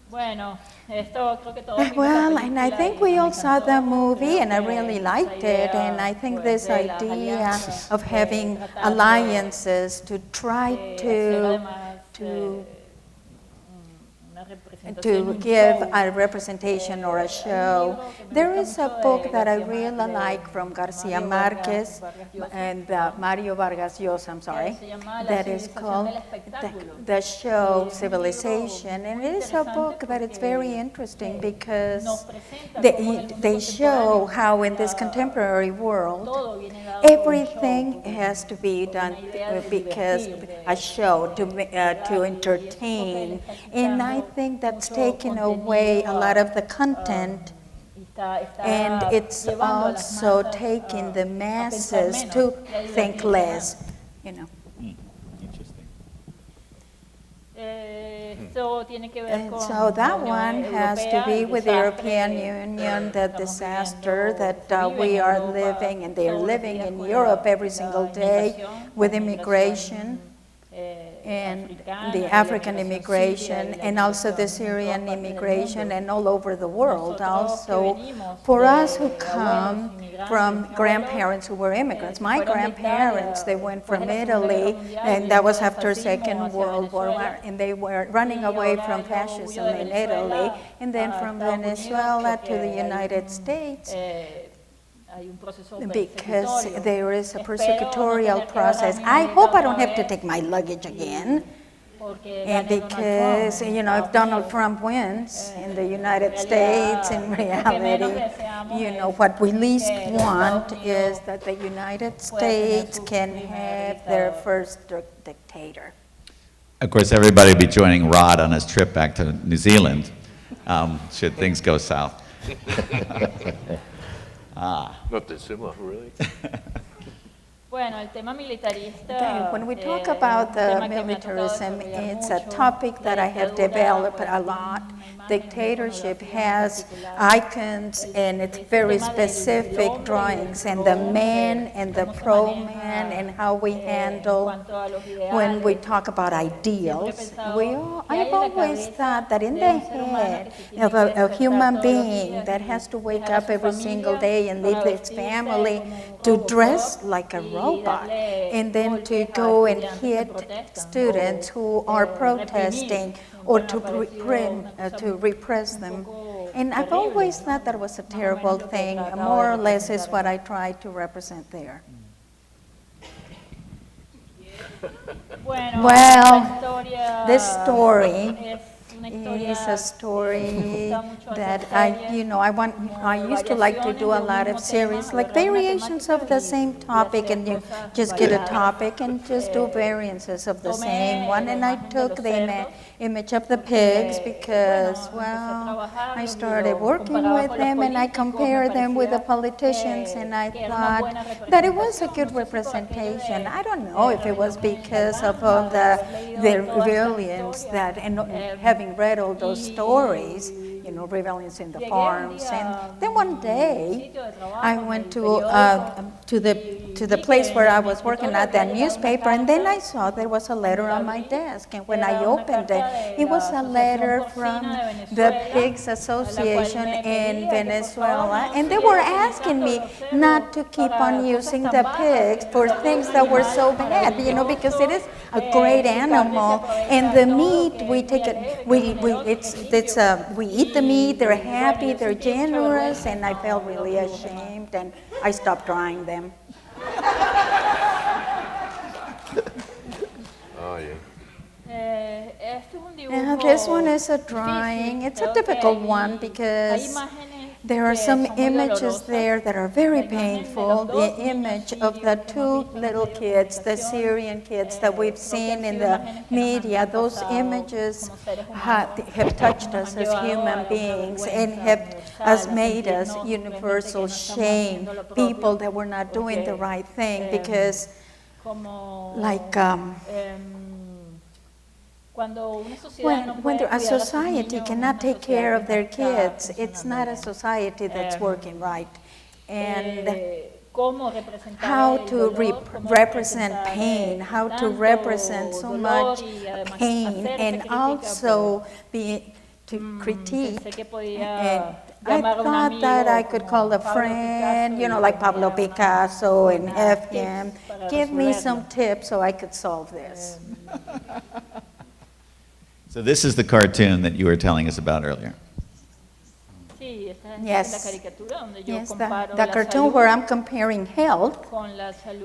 Well, and I think we all saw the movie, and I really liked it, and I think this idea of having alliances to try to give a representation or a show. There is a book that I really like from Garcia Marquez and Mario Vargas Llosa, I'm sorry, that is called The Show Civilization. And it is a book that is very interesting because they show how in this contemporary world, everything has to be done because a show to entertain. And I think that's taken away a lot of the content And it's also taking the masses to think less, you know. And so that one has to be with the European Union, the disaster that we are living, and they're living in Europe every single day with immigration, and the African immigration, and also the Syrian immigration, and all over the world also. For us who come from grandparents who were immigrants, my grandparents, they went from Italy, and that was after Second World War, and they were running away from fascism in Italy, and then from Venezuela to the United States, because there is a persecutorial process. I hope I don't have to take my luggage again. And because, you know, if Donald Trump wins in the United States, in reality, you know, what we least want is that the United States can have their first dictator. Of course, everybody will be joining Rod on his trip back to New Zealand, should things go south. Not dissimilar, really. When we talk about the militarism, it's a topic that I have developed a lot. Dictatorship has icons and it's very specific drawings, and the man and the pro-man and how we handle when we talk about ideals. I've always thought that in the head of a human being that has to wake up every single day and leave its family to dress like a robot, and then to go and hit students who are protesting, or to repress them. And I've always thought that was a terrible thing. More or less is what I try to represent there. Well, this story is a story that I used to like to do a lot of series, like variations of the same topic, and you just get a topic and just do variances of the same one. And I took the image of the pigs because, well, I started working with them and I compared them with the politicians, and I thought that it was a good representation. I don't know if it was because of all the rebellions that, and having read all those stories, you know, rebellions in the farms. And then one day, I went to the place where I was working at, that newspaper, and then I saw there was a letter on my desk. And when I opened it, it was a letter from the Pigs Association in Venezuela, and they were asking me not to keep on using the pigs for things that were so bad, you know, because it is a great animal, and the meat we take it, we eat the meat. They're happy, they're generous, and I felt really ashamed, and I stopped drawing them. Oh, yeah. This one is a drawing. It's a difficult one because there are some images there that are very painful. The image of the two little kids, the Syrian kids that we've seen in the media, those images have touched us as human beings and has made us universal shame people that were not doing the right thing, because when a society cannot take care of their kids, it's not a society that's working right. And how to represent pain, how to represent so much pain, and also to critique. And I thought that I could call a friend, you know, like Pablo Picasso, and have him give me some tips so I could solve this. So this is the cartoon that you were telling us about earlier. Yes, the cartoon where I'm comparing health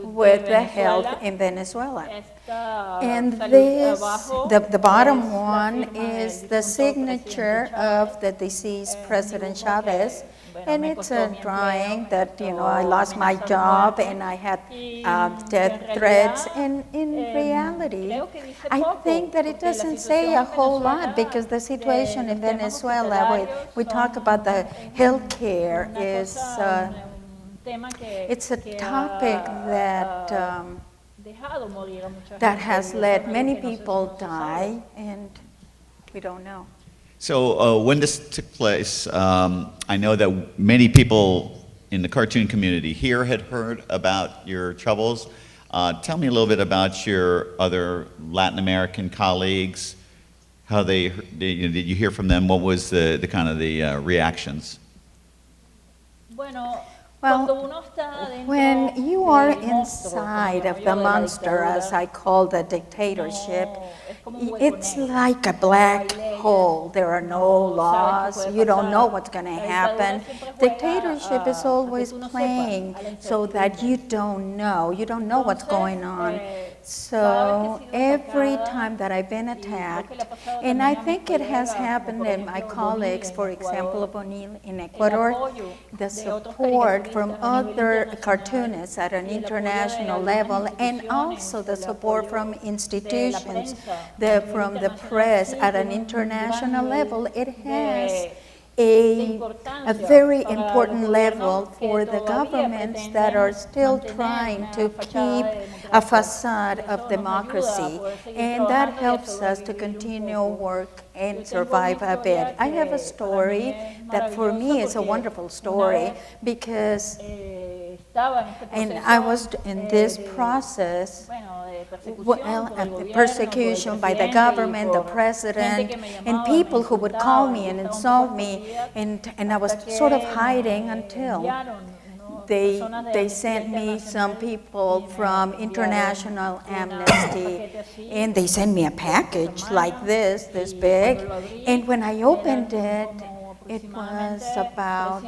with the health in Venezuela. And this, the bottom one is the signature of the deceased President Chavez. And it's a drawing that, you know, I lost my job and I had death threats. And in reality, I think that it doesn't say a whole lot, because the situation in Venezuela, we talk about the healthcare is, it's a topic that, that has let many people die, and we don't know. So when this took place, I know that many people in the cartoon community here had heard about your troubles. Tell me a little bit about your other Latin American colleagues. How did you hear from them? What was the kind of the reactions? Well, when you are inside of the monster, as I call the dictatorship, it's like a black hole. There are no laws. You don't know what's going to happen. Dictatorship is always playing so that you don't know. You don't know what's going on. So every time that I've been attacked, and I think it has happened in my colleagues, for example, in Ecuador, the support from other cartoonists at an international level, and also the support from institutions, from the press at an international level, it has a very important level for the governments that are still trying to keep a facade of democracy, and that helps us to continue work and survive a bit. I have a story that for me is a wonderful story because, and I was in this process, the persecution by the government, the president, and people who would call me and insult me, and I was sort of hiding until they sent me some people from International Amnesty, and they sent me a package like this big, and when I opened it, it was about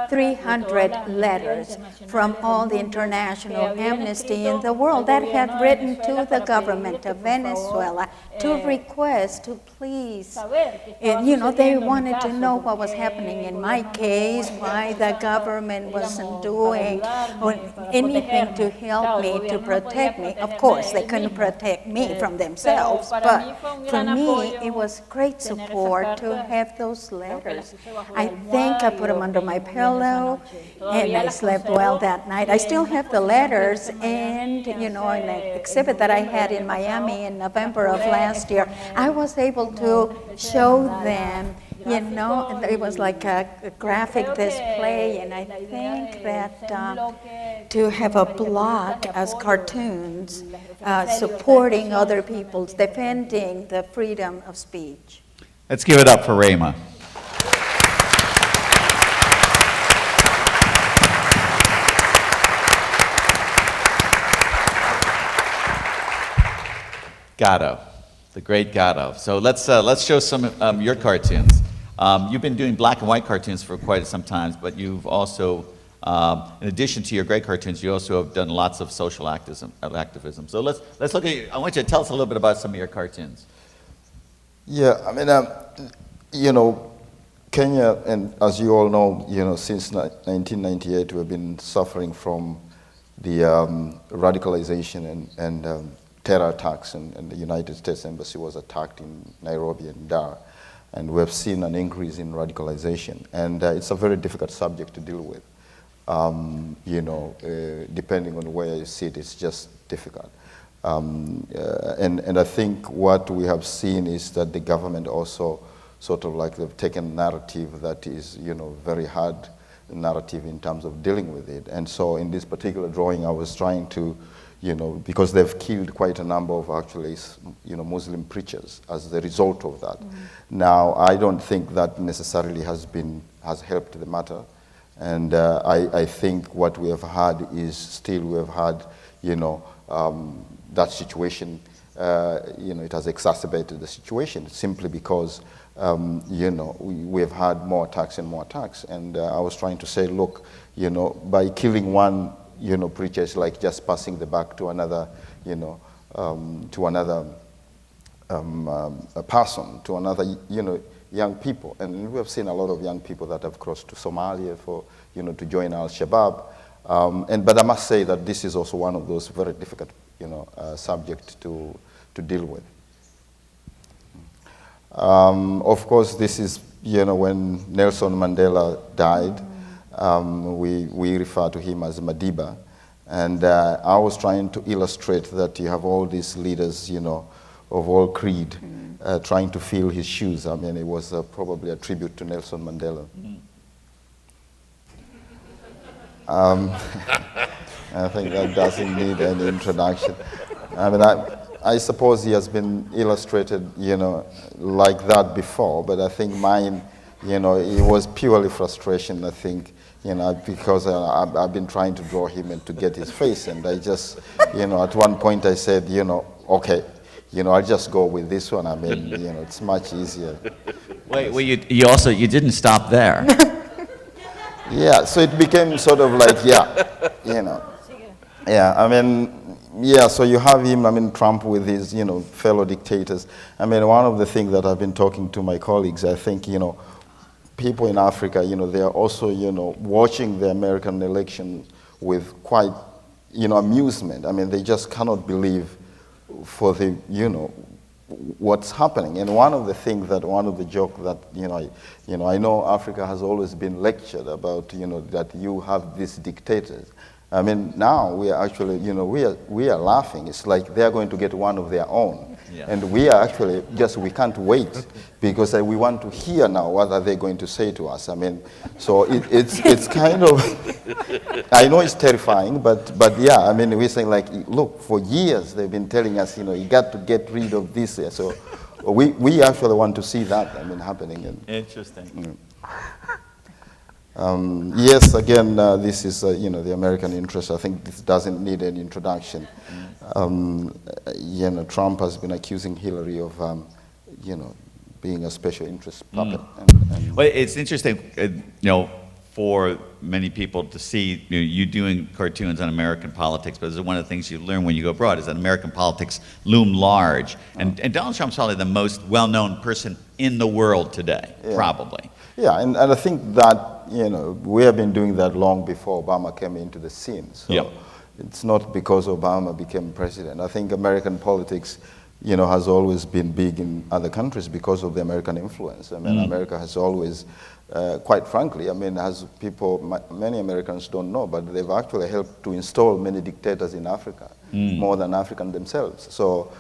300 letters from all the international amnesty in the world that had written to the government of Venezuela to request to please, you know, they wanted to know what was happening in my case, why the government wasn't doing anything to help me, to protect me. Of course, they couldn't protect me from themselves, but for me, it was great support to have those letters. I think I put them under my pillow, and I slept well that night. I still have the letters, and you know, in an exhibit that I had in Miami in November of last year, I was able to show them, you know, it was like a graphic display, and I think that to have a block as cartoons supporting other people's, defending the freedom of speech. Let's give it up for Rayma. Gatto, the great Gatto. So let's show some your cartoons. You've been doing black and white cartoons for quite some time, but you've also, in addition to your great cartoons, you also have done lots of social activism. So let's look at. I want you to tell us a little bit about some of your cartoons. Yeah, I mean, you know, Kenya, and as you all know, you know, since 1998, we've been suffering from the radicalization and terror attacks, and the United States Embassy was attacked in Nairobi and Dar, and we have seen an increase in radicalization, and it's a very difficult subject to deal with. You know, depending on where you see it, it's just difficult. And I think what we have seen is that the government also sort of like they've taken a narrative that is, you know, very hard narrative in terms of dealing with it. And so in this particular drawing, I was trying to, you know, because they've killed quite a number of actually, you know, Muslim preachers as the result of that. Mm-hmm. Now, I don't think that necessarily has helped the matter. And I think what we have had is still we have had, you know, that situation, you know, it has exacerbated the situation simply because, you know, we have had more attacks and more attacks. And I was trying to say, look, you know, by killing one, you know, preacher is like just passing the buck to another, you know, to another person, to another, you know, young people. And we have seen a lot of young people that have crossed to Somalia for, you know, to join Al-Shabaab. But I must say that this is also one of those very difficult, you know, subjects to deal with. Of course, this is when Nelson Mandela died, we refer to him as Madiba. And I was trying to illustrate that you have all these leaders, of all creed, trying to fill his shoes. I mean, it was probably a tribute to Nelson Mandela. I think that doesn't need any introduction. I mean, I suppose he has been illustrated, like that before, but I think mine, it was purely frustration, I think, because I've been trying to draw him and to get his face, and I just, at one point I said, okay, I'll just go with this one. I mean, it's much easier. Wait, you didn't stop there. Yeah, so it became sort of like, I mean, so you have him, I mean, Trump with his, fellow dictators. I mean, one of the things that I've been talking to my colleagues, I think, people in Africa, they are also, watching the American election with quite, amusement. I mean, they just cannot believe for the, what's happening. And one of the jokes that, I know Africa has always been lectured about, that you have these dictators. I mean, now we are actually, we are laughing. It's like they're going to get one of their own. Yeah. And we are actually we can't wait because we want to hear now what are they going to say to us. I mean, so it's kind of, I know it's terrifying, but yeah, I mean, we're saying like, look, for years they've been telling us, you got to get rid of this. So we actually want to see that, I mean, happening. Interesting. Yes, again, this is, the American interest. I think this doesn't need any introduction. Trump has been accusing Hillary of, being a special interest puppet. Well, it's interesting, for many people to see you doing cartoons on American politics, but one of the things you learn when you go abroad is that American politics loom large. And Donald Trump's probably the most well-known person in the world today, probably. Yeah, and I think that, we have been doing that long before Obama came into the scene. So it's not because Obama became president. I think American politics, has always been big in other countries because of the American influence. I mean, America has always, quite frankly, I mean, as many Americans don't know, but they've actually helped to install many dictators in Africa, more than African themselves. So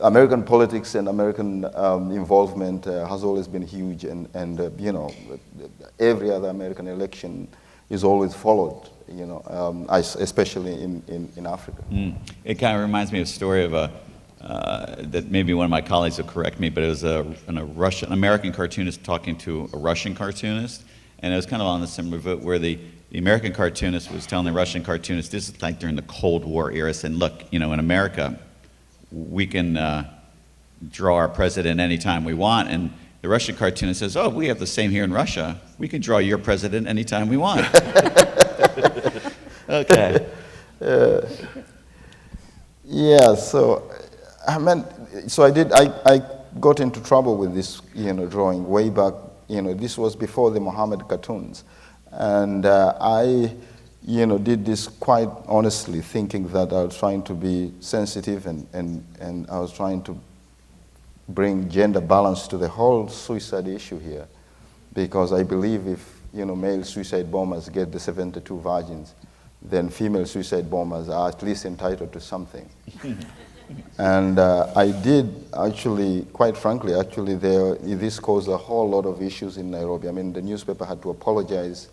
American politics and American involvement has always been huge, and every other American election is always followed, especially in Africa. It kind of reminds me of a story of that maybe one of my colleagues will correct me, but it was an American cartoonist talking to a Russian cartoonist, and it was kind of on the similar vote where the American cartoonist was telling the Russian cartoonist, this is like during the Cold War era, saying, look, in America, we can draw our president anytime we want. And the Russian cartoonist says, oh, we have the same here in Russia. We can draw your president anytime we want. Okay. Yeah, so, I mean, so I got into trouble with this, drawing way back, this was before the Muhammad cartoons. And I did this quite honestly, thinking that I was trying to be sensitive and I was trying to bring gender balance to the whole suicide issue here. Because I believe if, male suicide bombers get the 72 virgins, then female suicide bombers are at least entitled to something. And I did actually, quite frankly, this caused a whole lot of issues in Nairobi. I mean, the newspaper had to apologize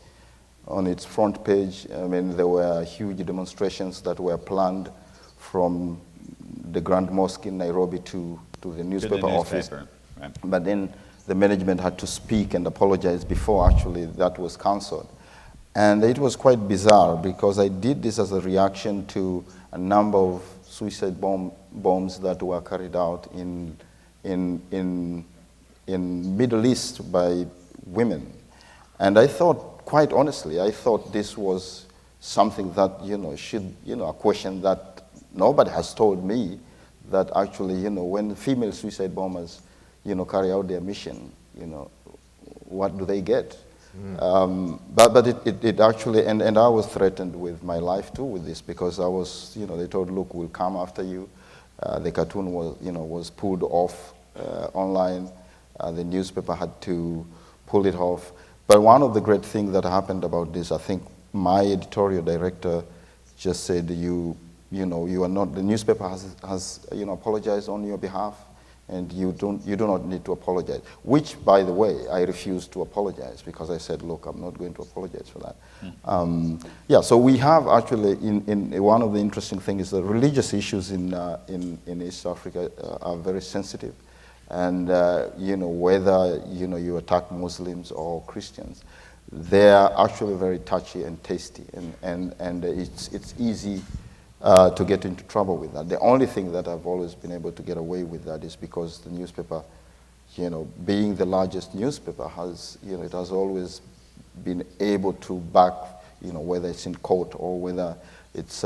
on its front page. I mean, there were huge demonstrations that were planned from the Grand Mosque in Nairobi to the newspaper office. Right. But then the management had to speak and apologize before actually that was cancelled. And it was quite bizarre because I did this as a reaction to a number of suicide bombs that were carried out in Middle East by women. And I thought, quite honestly, I thought this was something that, a question that nobody has told me, that actually, when female suicide bombers, carry out their mission, what do they get? But it actually, and I was threatened with my life too with this, because I was, they told, look, we'll come after you. The cartoon was, was pulled off online. The newspaper had to pulled it off. But one of the great things that happened about this, I think my editorial director just said, you are not, the newspaper has apologized on your behalf, and you do not need to apologize. Which, by the way, I refused to apologize because I said, look, I'm not going to apologize for that. Yeah, so we have actually, in one of the interesting things is the religious issues in East Africa are very sensitive. And whether you attack Muslims or Christians, they are actually very touchy and tasty, and it's easy to get into trouble with that. The only thing that I've always been able to get away with that is because the newspaper, being the largest newspaper, it has always been able to back, whether it's in court or whether it's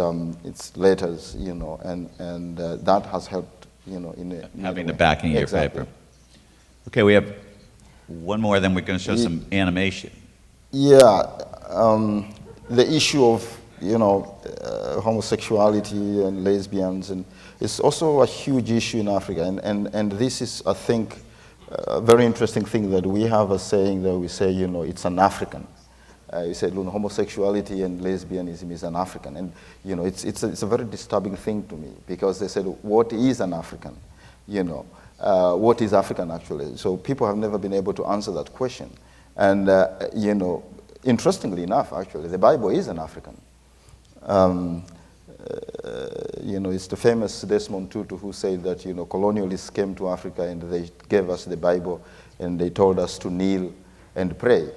letters, and that has helped, in having the backing of your paper. Okay, we have one more, then we're going to show some animation. Yeah, the issue of homosexuality and lesbians, and it's also a huge issue in Africa. And this is, I think, a very interesting thing that we have a saying that we say, it's an African. You said homosexuality and lesbianism is an African, and it's a very disturbing thing to me because they said, what is an African? What is African actually? So people have never been able to answer that question. And interestingly enough, actually, the Bible is an African. It's the famous Desmond Tutu who said that colonialists came to Africa and they gave us the Bible and they told us to kneel and pray.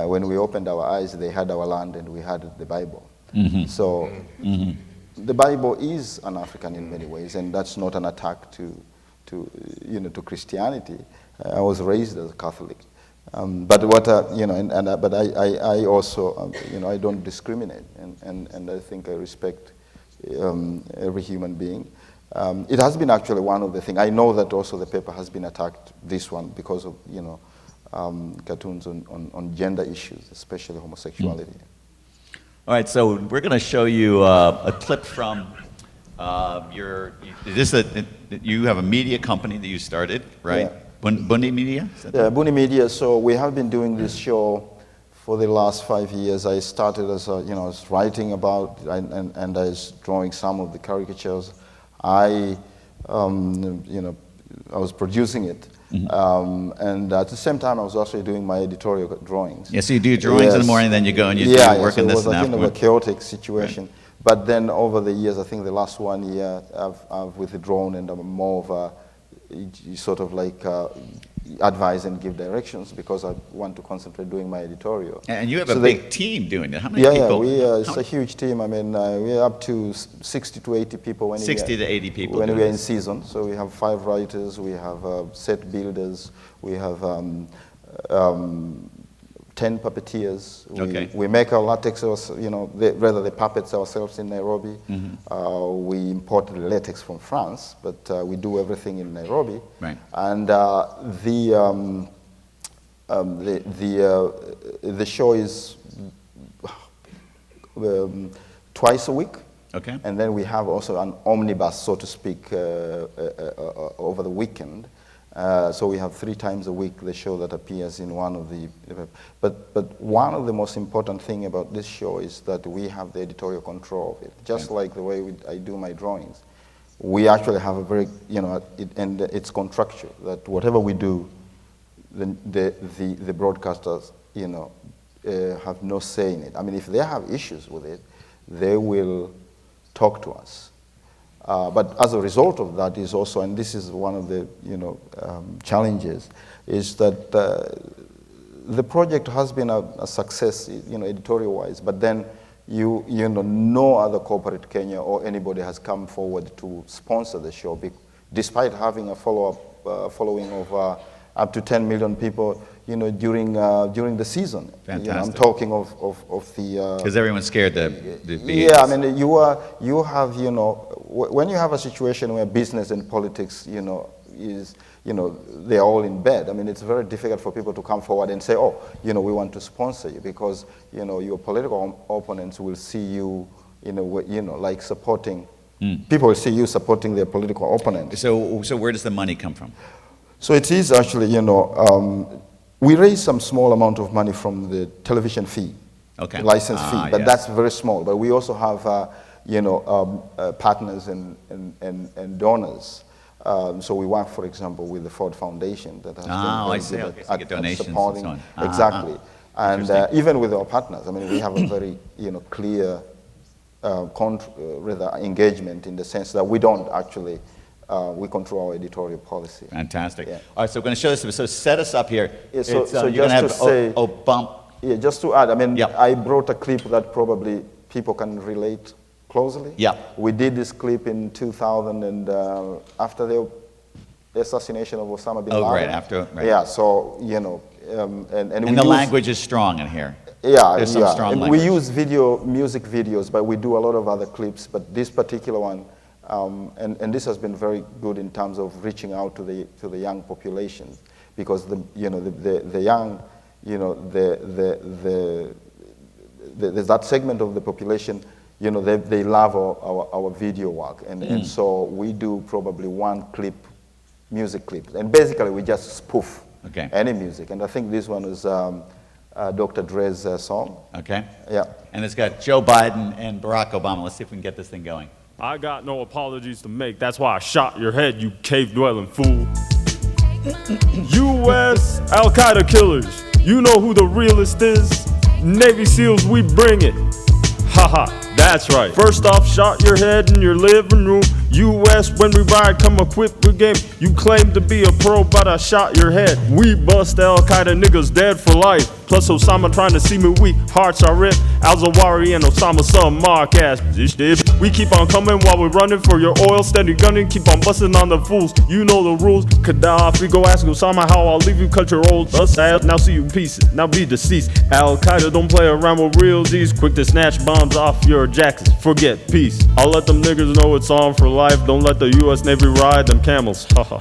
When we opened our eyes, they had our land and we had the Bible. So the Bible is an African in many ways, and that's not an attack to Christianity. I was raised as a Catholic, but what but I also I don't discriminate, and I think I respect every human being. It has been actually one of the things. I know that also the paper has been attacked, this one, because of cartoons on gender issues, especially homosexuality. All right, so we're going to show you a clip from you have a media company that you started, right? Yeah. Bundi Media? Yeah, Bundi Media. So we have been doing this show for the last 5 years. I started as I was writing about and I was drawing some of the caricatures. I was producing it. And at the same time, I was also doing my editorial drawings. Yeah, so you do drawings in the morning, then you go and you do work on this so it was and a kind of a afterward. chaotic situation. Right. But then over the years, I think the last 1 year, I've withdrawn and I'm more of a sort of like advise and give directions because I want to concentrate doing my editorial. And you have a big team doing it. How many people? It's a huge team. I mean, we're up to 60 to 80 people. When 60 to 80 people. When we're in season. So we have 5 writers, we have set builders, we have 10 puppeteers. We make our latex, the puppets ourselves in Nairobi. We import the latex from France, but we do everything in Nairobi. Right. And the show is twice a week. Okay. And then we have also an omnibus, so to speak, over the weekend. So we have 3 times a week the show that appears in one of the. But one of the most important thing about this show is that we have the editorial control of it. Just like the way I do my drawings, we actually have a very and it's contractual that whatever we do, the broadcasters have no say in it. I mean, if they have issues with it, they will talk to us. But as a result of that is also, and this is one of the challenges, is that the project has been a success, editorial-wise. But then no other corporate Kenya or anybody has come forward to sponsor the show, despite having a following of up to 10 million people, during the season. Fantastic. I'm talking of the. Because everyone's scared to be. Yeah, I mean, you have, when you have a situation where business and politics, they're all in bed. I mean, it's very difficult for people to come forward and say, oh, we want to sponsor you, because, your political opponents will see you, like supporting. People will see you supporting their political opponents. So where does the money come from? So it is actually, we raise some small amount of money from the television fee, Okay. license fee, but yes. that's very small. But we also have, partners and donors. So we work, for example, with the Ford Foundation that has been I very see. good Okay, so you get donations and supporting. so on. Exactly. And Interesting. even with our partners, I mean, we have a very clear rather engagement in the sense that we don't actually, we control our editorial policy. Fantastic. Yeah. All right, so we're going to show this. So set us up here. Yeah, so You're just gonna have to say, Obama. Yeah, just to add, I mean, Yep. I brought a clip that probably people can relate closely. Yeah. We did this clip in 2000 and after the assassination of Osama bin Laden. Right, after, right. Yeah, so, and And we the use, language is strong in here. Yeah, There's some strong and language. we use music videos, but we do a lot of other clips, but this particular one, and this has been very good in terms of reaching out to the young population, because the young, there's that segment of the population, they love our video work, and so we do probably one music clip, and basically we just spoof any music, and I think this one is Dr. Dre's song. Okay. Yeah. And it's got Joe Biden and Barack Obama. Let's see if we can get this thing going. I got no apologies to make. That's why I shot your head, you cave-dwelling fool. U.S. Al-Qaeda killers, you know who the realest is? Navy SEALs, we bring it. Haha, that's right. First off, shot your head in your living room. U.S. when we ride, come equipped with game. You claim to be a pro, but I shot your head. We bust Al-Qaeda niggas dead for life. Plus Osama trying to see me weak, hearts are ripped. Al-Zawahiri and Osama some mark ass. We keep on coming while we're running for your oil, steady gunning, keep on busting on the fools. You know the rules. Gaddafi, go ask Osama how I'll leave you, cut your old us ass. Now see you in pieces, now be deceased. Al-Qaeda don't play around with real Z's, quick to snatch bombs off your jackets. Forget peace. I'll let them niggas know it's on for life. Don't let the U.S. Navy ride them camels. Haha.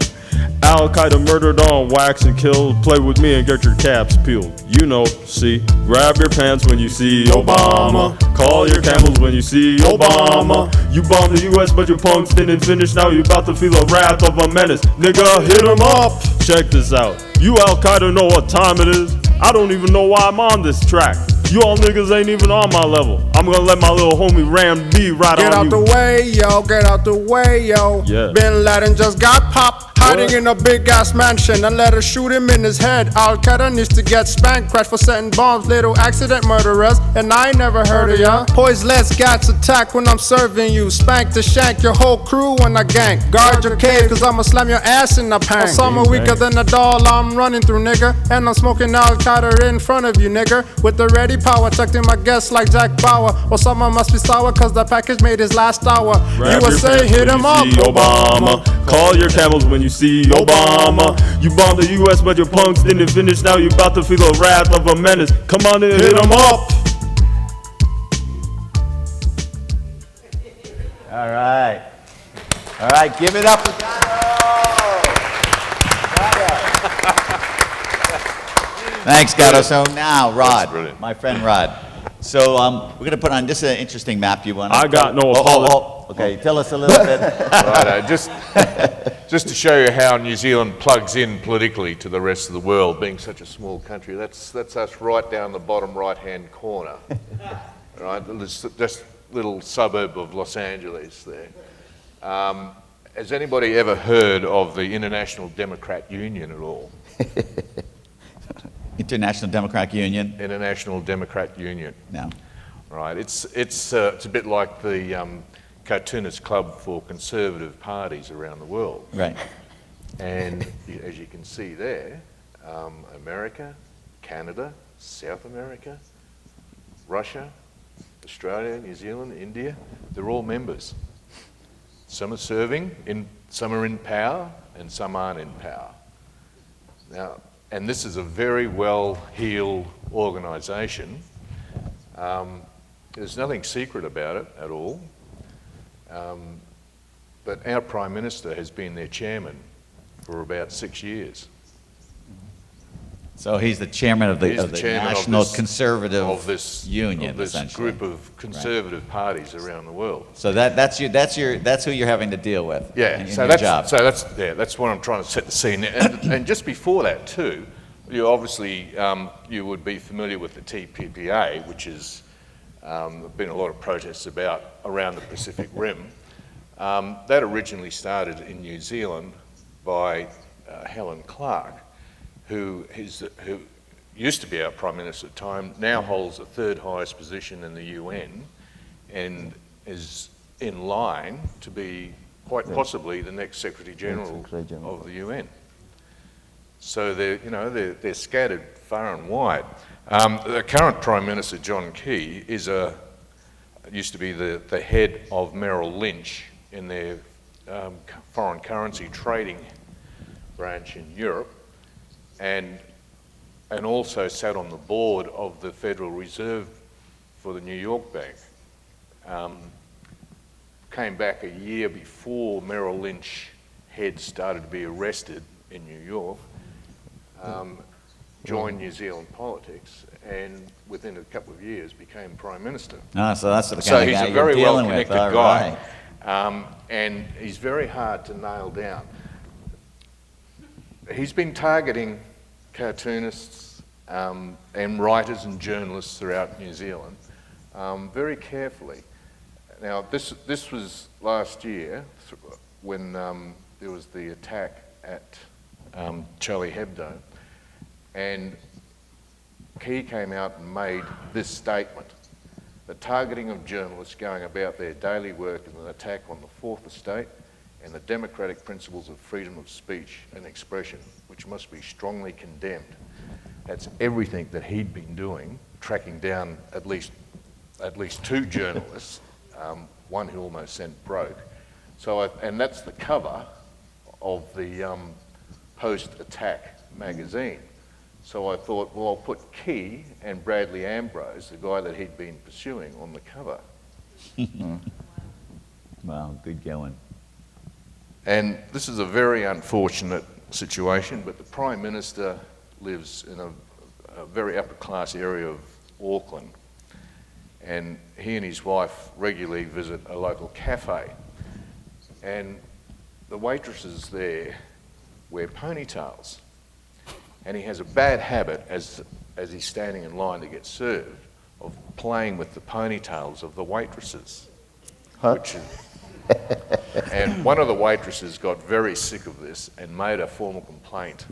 Al-Qaeda murdered on wax and killed. Play with me and get your caps peeled. You know, see, grab your pants when you see Obama. Call your camels when you see Obama. You bombed the U.S. but your punks didn't finish. Now you about to feel the wrath of a menace. Nigga, hit him up. Check this out. You Al-Qaeda know what time it is. I don't even know why I'm on this track. You all niggas ain't even on my level. I'm gonna let my little homie Ram B ride on you. Get out the way, yo, get out the way, yo. Yeah. Bin Laden just got popped. Hiding in a big ass mansion and let us shoot him in his head. Al-Qaeda needs to get spanked, crash for setting bombs, little accident murderers, and I ain't never heard of ya. Poiseless gats attack when I'm serving you. Spank to shank your whole crew when I gank. Guard your cave, cause I'ma slam your ass in the pan. Osama weaker than a doll, I'm running through, nigga. And I'm smoking Al-Qaeda in front of you, nigga. With the ready power, tucked in my guests like Jack Bauer. Osama must be sour, cause the package made his last hour. USA, hit him up, Obama. Call your camels when you see Obama. You bombed the U.S. but your punks didn't finish. Now you about to feel the wrath of a menace. Come on and hit him up. All right. All right, give it up. Thanks, Gato. So now, Rod, my friend Rod. So we're going to put on just an interesting map. You want? I got no apology. Okay, tell us a little bit. Right, just to show you how New Zealand plugs in politically to the rest of the world, being such a small country. That's us right down the bottom right-hand corner. Right, just little suburb of Los Angeles there. Has anybody ever heard of the International Democrat Union at all? International Democrat Union? International Democrat Union. No. Right, it's a bit like the cartoonist club for conservative parties around the world. Right. And as you can see there, America, Canada, South America, Russia, Australia, New Zealand, India, they're all members. Some are serving, some are in power, and some aren't in power. Now, and this is a very well-heeled organisation. There's nothing secret about it at all. But our Prime Minister has been their chairman for about 6 years. So he's the chairman of the National Conservative Union, of this essentially. group of conservative parties around the world. So that's who you're having to deal with. Yeah. In So your job. that's what I'm trying to set the scene. And just before that too, You obviously, you would be familiar with the TPPA, which has been a lot of protests about around the Pacific Rim. That originally started in New Zealand by Helen Clark, who used to be our Prime Minister at the time, now holds the third highest position in the UN and is in line to be quite possibly the next Secretary General of the UN. So they're scattered far and wide. The current Prime Minister, John Key, used to be the head of Merrill Lynch in their foreign currency trading branch in Europe, and also sat on the board of the Federal Reserve for the New York Bank. Came back a year before Merrill Lynch heads started to be arrested in New York, joined New Zealand politics, and within a couple of years became Prime Minister. Ah, so that's the kind So of he's guy a very you're dealing with, well-connected all guy, right. and he's very hard to nail down. He's been targeting cartoonists and writers and journalists throughout New Zealand very carefully. Now, this was last year when there was the attack at Charlie Hebdo, and Key came out and made this statement: the targeting of journalists going about their daily work is an attack on the Fourth Estate and the democratic principles of freedom of speech and expression, which must be strongly condemned. That's everything that he'd been doing, tracking down at least two journalists, one who almost sent broke. And that's the cover of the post-attack magazine. So I thought, well, I'll put Key and Bradley Ambrose, the guy that he'd been pursuing, on the cover. Wow, good going. And this is a very unfortunate situation, but the Prime Minister lives in a very upper-class area of Auckland, and he and his wife regularly visit a local cafe, and the waitresses there wear ponytails, and he has a bad habit as he's standing in line to get served of playing with the ponytails of the waitresses. And one of the waitresses got very sick of this and made a formal complaint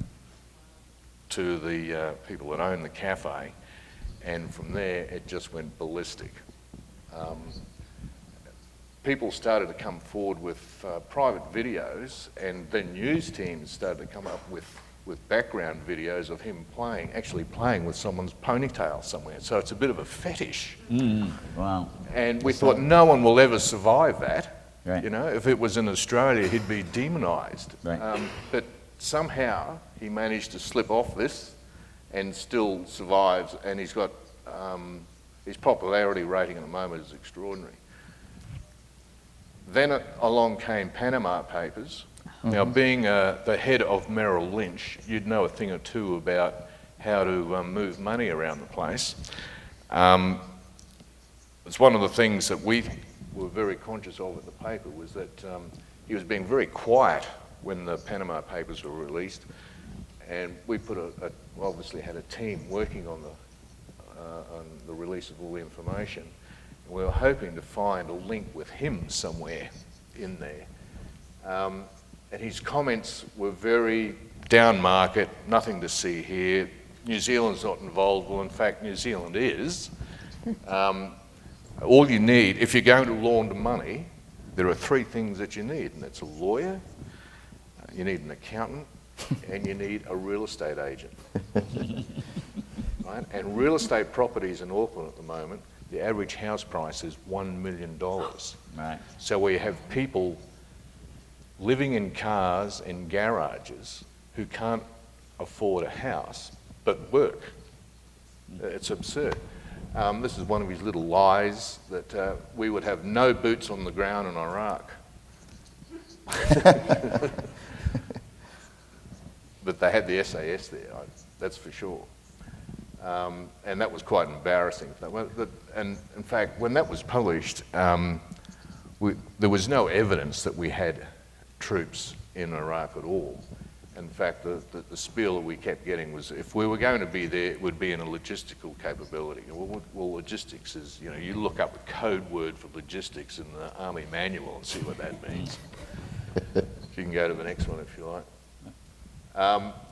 to the people that own the cafe, and from there it just went ballistic. People started to come forward with private videos, and then news teams started to come up with background videos of him actually playing with someone's ponytail somewhere. So it's a bit of a fetish. Wow. And we thought no one will ever survive that. Right. You know, if it was in Australia, he'd be demonised. Right. But somehow he managed to slip off this and still survives, and he's got his popularity rating at the moment is extraordinary. Then along came Panama Papers. Now, being the head of Merrill Lynch, you'd know a thing or two about how to move money around the place. It's one of the things that we were very conscious of at the paper was that he was being very quiet when the Panama Papers were released, and we obviously had a team working on the release of all the information. And we were hoping to find a link with him somewhere in there. And his comments were very down market, nothing to see here. New Zealand's not involved. Well, in fact, New Zealand is. All you need, if you're going to launder money, there are three things that you need, and that's a lawyer, you need an accountant, and you need a real estate agent. Right? And real estate properties in Auckland at the moment, the average house price is $1 million. Right. So we have people living in cars and garages who can't afford a house but work. It's absurd. This is one of his little lies, that we would have no boots on the ground in Iraq. But they had the SAS there, that's for sure. And that was quite embarrassing. And in fact, when that was published, there was no evidence that we had troops in Iraq at all. In fact, the spiel that we kept getting was, if we were going to be there, it would be in a logistical capability. Well, logistics is, you know, you look up a code word for logistics in the Army manual and see what that means. You can go to the next one if you like.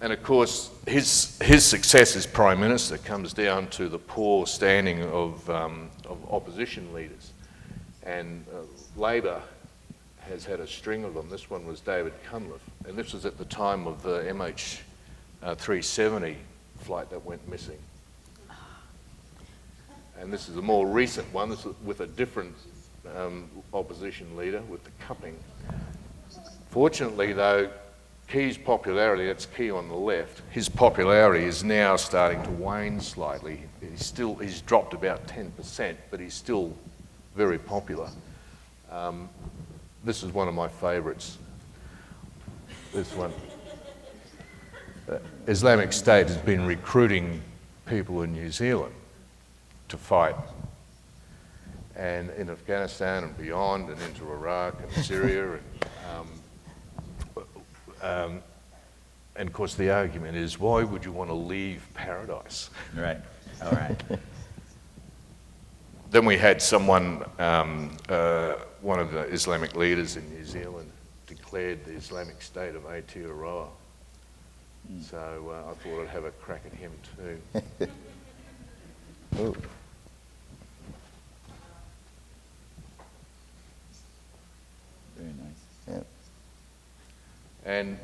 And of course, his success as Prime Minister comes down to the poor standing of opposition leaders. And Labor has had a string of them. This one was David Cunliffe, and this was at the time of the MH370 flight that went missing. And this is a more recent one. This is with a different opposition leader, with the cupping. Fortunately, though, Key's popularity, that's Key on the left, his popularity is now starting to wane slightly. He's dropped about 10%, but he's still very popular. This is one of my favourites. This one. Islamic State has been recruiting people in New Zealand to fight, and in Afghanistan and beyond, and into Iraq and Syria, and of course the argument is, why would you want to leave paradise? Right. All right. Then we had someone, one of the Islamic leaders in New Zealand, declared the Islamic State of Aotearoa. So I thought I'd have a crack at him too. Oh. Very nice. Yeah. And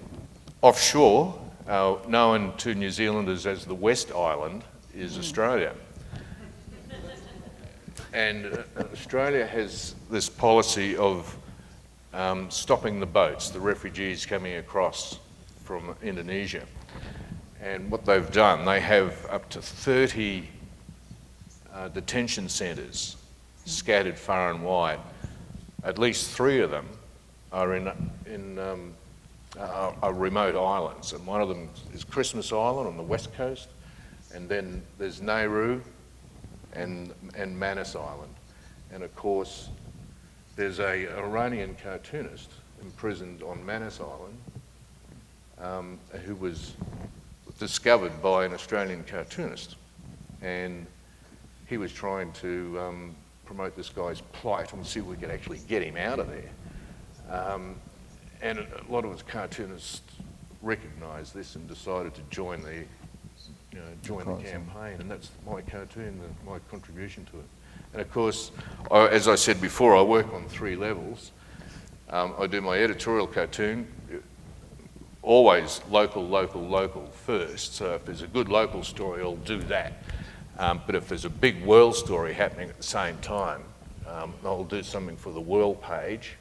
offshore, known to New Zealanders as the West Island, is Australia. And Australia has this policy of stopping the boats, the refugees coming across from Indonesia. And what they've done, they have up to 30 detention centres scattered far and wide. At least 3 of them are are remote islands, and one of them is Christmas Island on the west coast, and then there's Nauru and Manus Island. And of course, there's an Iranian cartoonist imprisoned on Manus Island who was discovered by an Australian cartoonist, and he was trying to promote this guy's plight and see if we could actually get him out of there. And a lot of us cartoonists recognised this and decided to join the campaign, and that's my cartoon, my contribution to it. And of course, as I said before, I work on 3 levels. I do my editorial cartoon, always local first. So if there's a good local story, I'll do that. But if there's a big world story happening at the same time, I'll do something for the world page,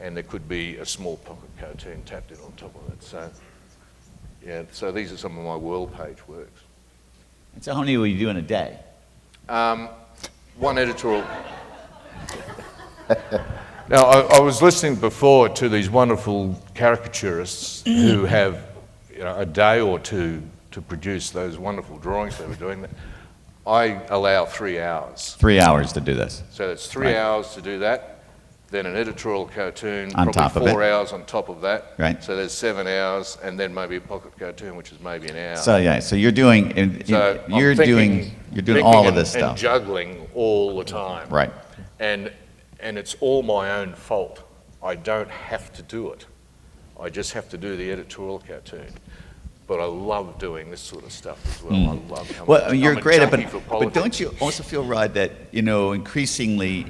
and there could be a small pocket cartoon tapped in on top of it. So, yeah, so these are some of my world page works. And so how many will you do in a day? One editorial. Now, I was listening before to these wonderful caricaturists who have a day or two to produce those wonderful drawings they were doing. I allow 3 hours. 3 hours to do this. So that's 3 hours to do that. Then an editorial cartoon, on probably top of 4 it. hours on top of that. Right. So there's 7 hours, and then maybe a pocket cartoon, which is maybe an hour. So yeah, so you're doing you're doing all of this stuff. And juggling all the time. Right. And it's all my own fault. I don't have to do it. I just have to do the editorial cartoon. But I love doing this sort of stuff as well. I love. Well, you're great at junkie it, for but politics. don't you also feel, Rod, that increasingly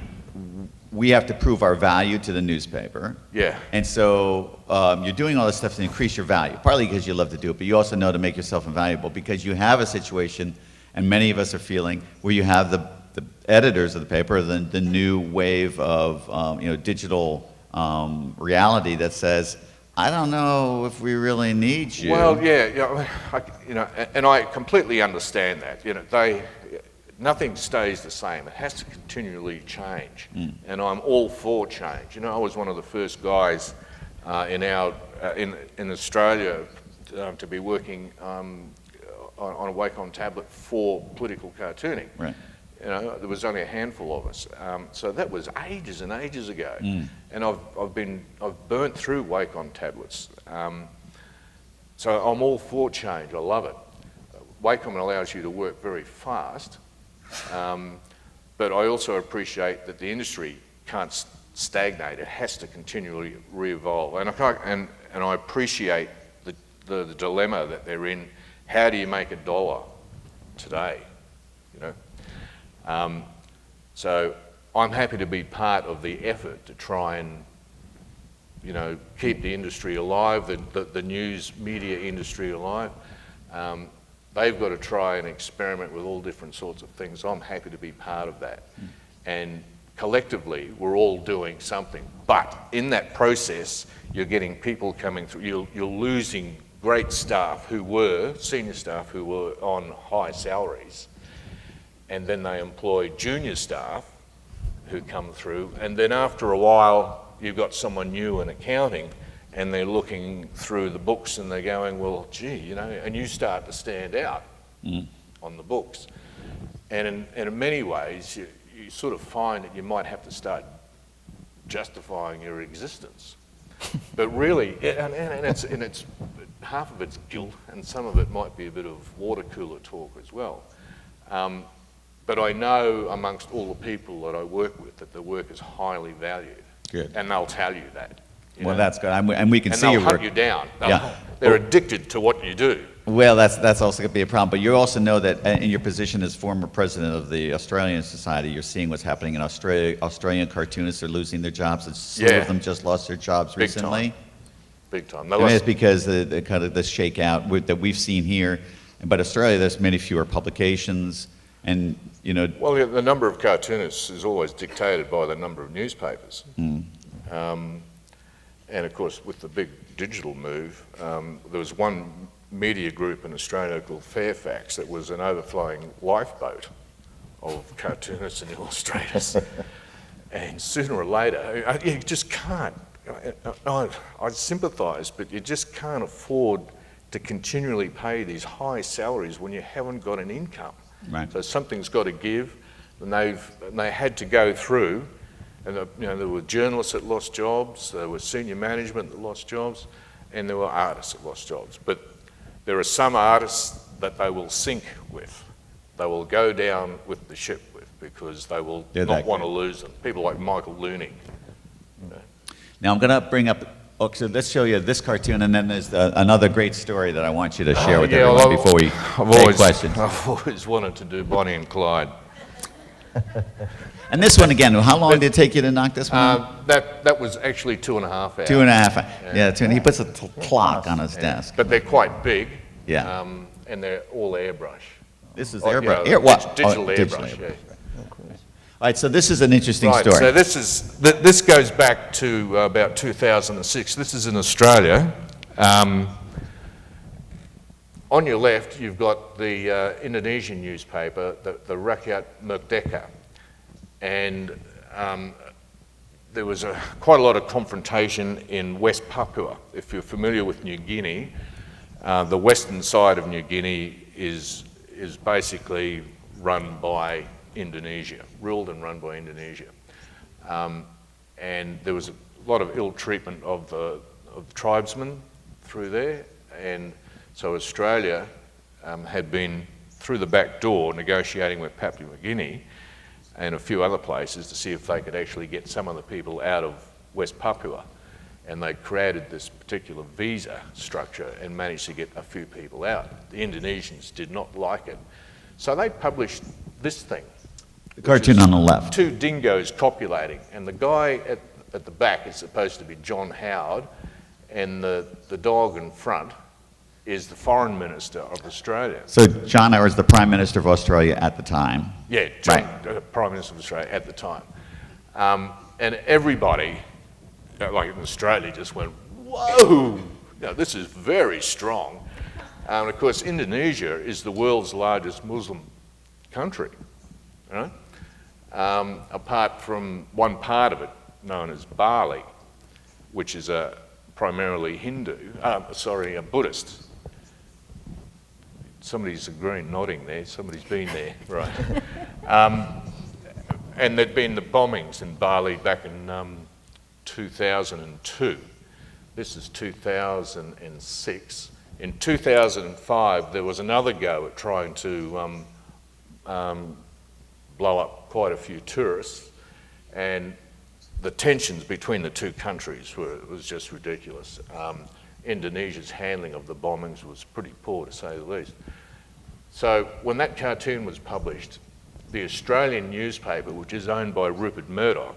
we have to prove our value to the newspaper? Yeah. And so you're doing all this stuff to increase your value, partly because you love to do it, but you also know to make yourself invaluable because you have a situation, and many of us are feeling, where you have the editors of the paper, the new wave of digital reality that says, I don't know if we really need you. Well, yeah, and I completely understand that. Nothing stays the same. It has to continually change, and I'm all for change. I was one of the first guys in Australia to be working on a Wacom tablet for political cartooning. Right. There was only a handful of us, so that was ages and ages ago. And I've burnt through Wacom tablets. So I'm all for change. I love it. Wacom allows you to work very fast, but I also appreciate that the industry can't stagnate. It has to continually re-evolve. And I appreciate the dilemma that they're in. How do you make $1 today? You know? So I'm happy to be part of the effort to try and, you know, keep the industry alive, the news media industry alive. They've got to try and experiment with all different sorts of things. I'm happy to be part of that. And collectively, we're all doing something. But in that process, you're getting people coming through. You're losing great staff senior staff who were on high salaries. And then they employ junior staff who come through. And then after a while, you've got someone new in accounting, and they're looking through the books and they're going, well, gee, you know, and you start to stand out on the books. And in many ways, you sort of find that you might have to start justifying your existence. But really, and it's half of it's guilt, and some of it might be a bit of water cooler talk as well. But I know amongst all the people that I work with that the work is highly valued. Good. And they'll tell you that. Well, that's good, and we can see your they'll work. hunt you down. Yeah. They're addicted to what you do. Well, that's also going to be a problem. But you also know that in your position as former president of the Australian Society, you're seeing what's happening in Australia. Australian cartoonists are losing their jobs. A slew of them just lost their jobs recently. Big time. I mean, it's because the kind of the shakeout that we've seen here. But Australia, there's many fewer publications, and you know. Well, the number of cartoonists is always dictated by the number of newspapers. And of course, with the big digital move, there was one media group in Australia called Fairfax that was an overflowing lifeboat of cartoonists and illustrators. And sooner or later, you just can't. I sympathise, but you just can't afford to continually pay these high salaries when you haven't got an income. Right. So something's got to give, and they had to go through. And you know, there were journalists that lost jobs, there was senior management that lost jobs, and there were artists that lost jobs. But there are some artists that they will sink with. They will go down with the ship with, because they will not want to lose them. People like Michael Looney. You know. Now I'm going to bring up. So let's show you this cartoon, and then there's another great story that I want you to share with everyone before we take questions. I've always wanted to do Bonnie and Clyde. And this one again, how long did it take you to knock this one out? That was actually 2.5 hours. 2.5 hours. Yeah, he puts a clock on his desk. But they're quite big. Yeah. And they're all airbrush. This is airbrush. What? Digital Digital airbrush. Yeah. All right, so this is an interesting story. So this goes back to about 2006. This is in Australia. On your left, you've got the Indonesian newspaper, the Rakyat Merdeka. And there was quite a lot of confrontation in West Papua. If you're familiar with New Guinea, the western side of New Guinea is basically run by Indonesia, ruled and run by Indonesia. And there was a lot of ill treatment of the tribesmen through there. And so Australia had been through the back door negotiating with Papua New Guinea and a few other places to see if they could actually get some of the people out of West Papua. And they created this particular visa structure and managed to get a few people out. The Indonesians did not like it. So they published this thing. The cartoon on the left. 2 dingoes copulating. And the guy at the back is supposed to be John Howard, and the dog in front is the Foreign Minister of Australia. So John Howard was the Prime Minister of Australia at the time. Yeah, John, Prime Minister of Australia at the time. And everybody, like in Australia, just went, whoa, now this is very strong. And of course, Indonesia is the world's largest Muslim country, right? Apart from one part of it known as Bali, which is a primarily a Buddhist. Somebody's agreeing, nodding there. Somebody's been there, right? And there'd been the bombings in Bali back in 2002. This is 2006, In 2005, there was another go at trying to blow up quite a few tourists, and the tensions between the two countries was just ridiculous. Indonesia's handling of the bombings was pretty poor, to say the least. So when that cartoon was published, the Australian newspaper, which is owned by Rupert Murdoch,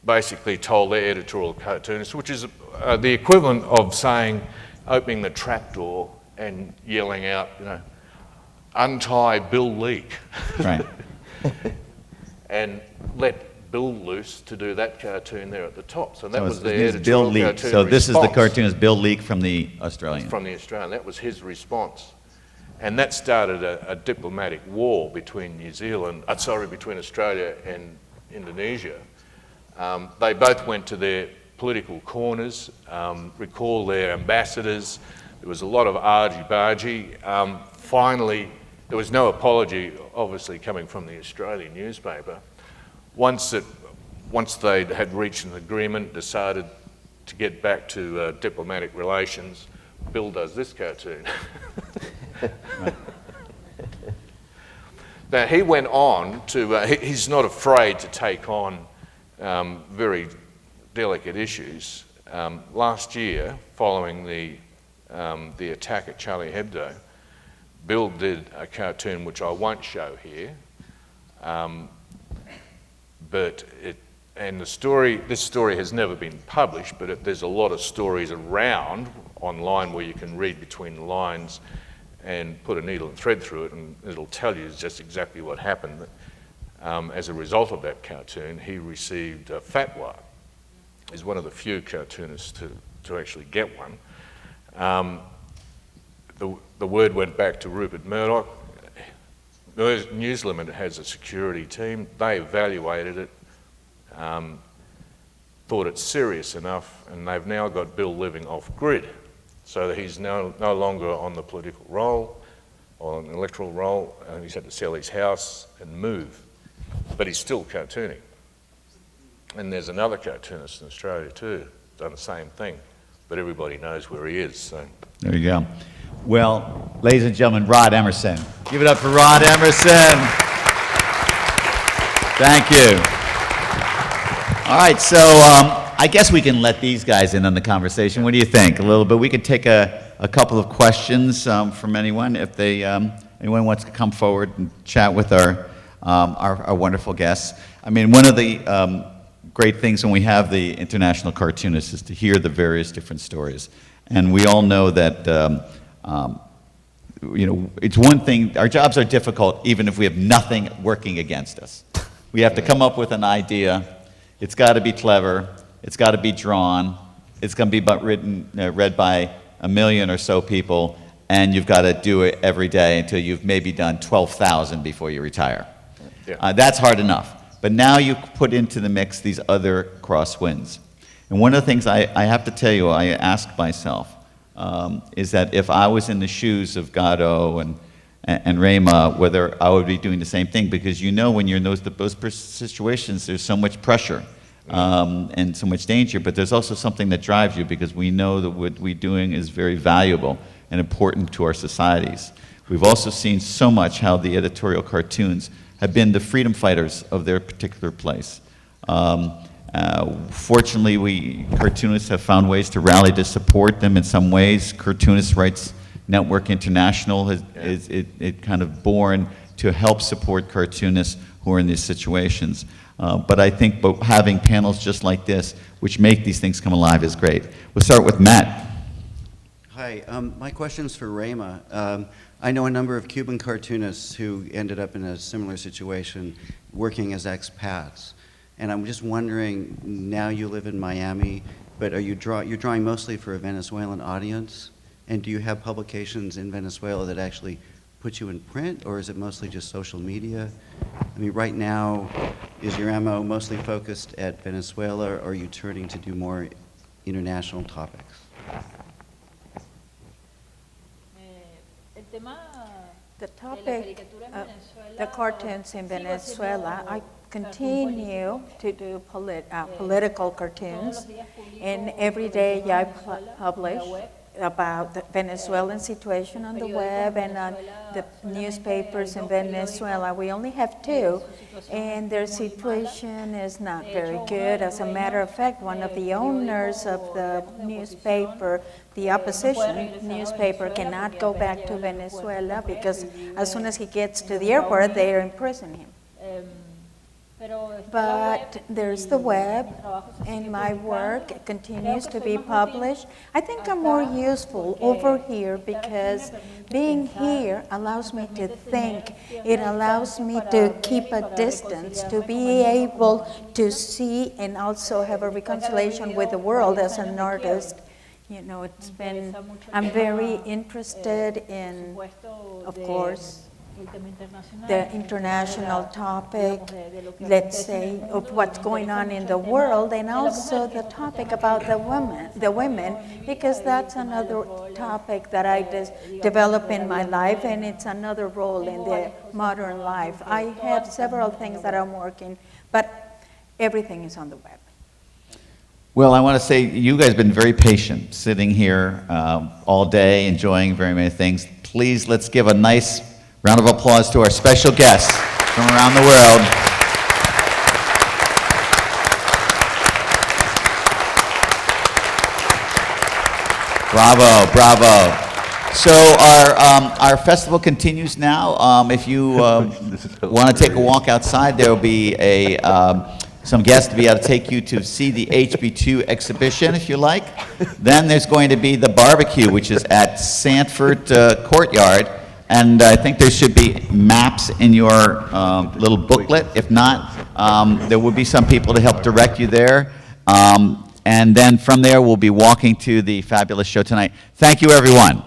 basically told their editorial cartoonist, which is the equivalent of saying, opening the trapdoor and yelling out, you know, untie Bill Leak. Right. And let Bill loose to do that cartoon there at the top. So that was their Bill editorial Leak. cartoon So this is the response. cartoonist Bill Leak from the Australian. From the Australian. That was his response. And that started a diplomatic war between between Australia and Indonesia. They both went to their political corners, recall their ambassadors. There was a lot of argy-bargy. Finally, there was no apology, obviously, coming from the Australian newspaper. Once they had reached an agreement, decided to get back to diplomatic relations, Bill does this cartoon. Now, he went on to, he's not afraid to take on very delicate issues. Last year, following the attack at Charlie Hebdo, Bill did a cartoon which I won't show here, but this story has never been published, but there's a lot of stories around online where you can read between the lines and put a needle and thread through it, and it'll tell you just exactly what happened. As a result of that cartoon, he received a fatwa. He's one of the few cartoonists to actually get one. The word went back to Rupert Murdoch. News Limited has a security team. They evaluated it, thought it's serious enough, and they've now got Bill living off-grid. So that he's no longer on the political roll or an electoral roll, and he's had to sell his house and move. But he's still cartooning. And there's another cartoonist in Australia too, done the same thing, but everybody knows where he is. So. There you go. Well, ladies and gentlemen, Rod Emerson. Give it up for Rod Emerson. Thank you. All right, so I guess we can let these guys in on the conversation. What do you think? A little bit. We could take a couple of questions from anyone if anyone wants to come forward and chat with our wonderful guests. I mean, one of the great things when we have the international cartoonists is to hear the various different stories. And we all know that, you know, it's one thing, our jobs are difficult even if we have nothing working against us. We have to come up with an idea. It's got to be clever. It's got to be drawn. It's going to be read by 1 million or so people, and you've got to do it every day until you've maybe done 12,000 before you retire. Yeah. That's hard enough. But now you put into the mix these other crosswinds. And one of the things I have to tell you, I ask myself, is that if I was in the shoes of Gatto and Rema, whether I would be doing the same thing, because you know when you're in those situations, there's so much pressure and so much danger, but there's also something that drives you, because we know that what we're doing is very valuable and important to our societies. We've also seen so much how the editorial cartoons have been the freedom fighters of their particular place. Fortunately, we cartoonists have found ways to rally to support them in some ways. Cartoonist Rights Network International is kind of born to help support cartoonists who are in these situations. But I think having panels just like this, which make these things come alive, is great. We'll start with Matt. Hi, my question's for Rema. I know a number of Cuban cartoonists who ended up in a similar situation working as expats. And I'm just wondering, now you live in Miami, but you're drawing mostly for a Venezuelan audience? And do you have publications in Venezuela that actually put you in print, or is it mostly just social media? I mean, right now, is your MO mostly focused at Venezuela, or are you turning to do more international topics? The topic of the cartoons in Venezuela, I continue to do political cartoons, and every day I publish about the Venezuelan situation on the web and on the newspapers in Venezuela. We only have 2, and their situation is not very good. As a matter of fact, one of the owners of the newspaper, the opposition newspaper, cannot go back to Venezuela because as soon as he gets to the airport, they imprison him. But there's the web, and my work continues to be published. I think I'm more useful over here because being here allows me to think. It allows me to keep a distance, to be able to see and also have a reconciliation with the world as an artist. You know, I'm very interested in, of course, the international topic, let's say, of what's going on in the world, and also the topic about the women, because that's another topic that I develop in my life, and it's another role in the modern life. I have several things that I'm working, but everything is on the web. Well, I want to say you guys have been very patient, sitting here all day, enjoying very many things. Please, let's give a nice round of applause to our special guests from around the world. Bravo, bravo. So our festival continues now. If you want to take a walk outside, there will be some guests to be able to take you to see the HB2 exhibition, if you like. Then there's going to be the barbecue, which is at Sanford Courtyard. And I think there should be maps in your little booklet. If not, there will be some people to help direct you there. And then from there, we'll be walking to the fabulous show tonight. Thank you, everyone.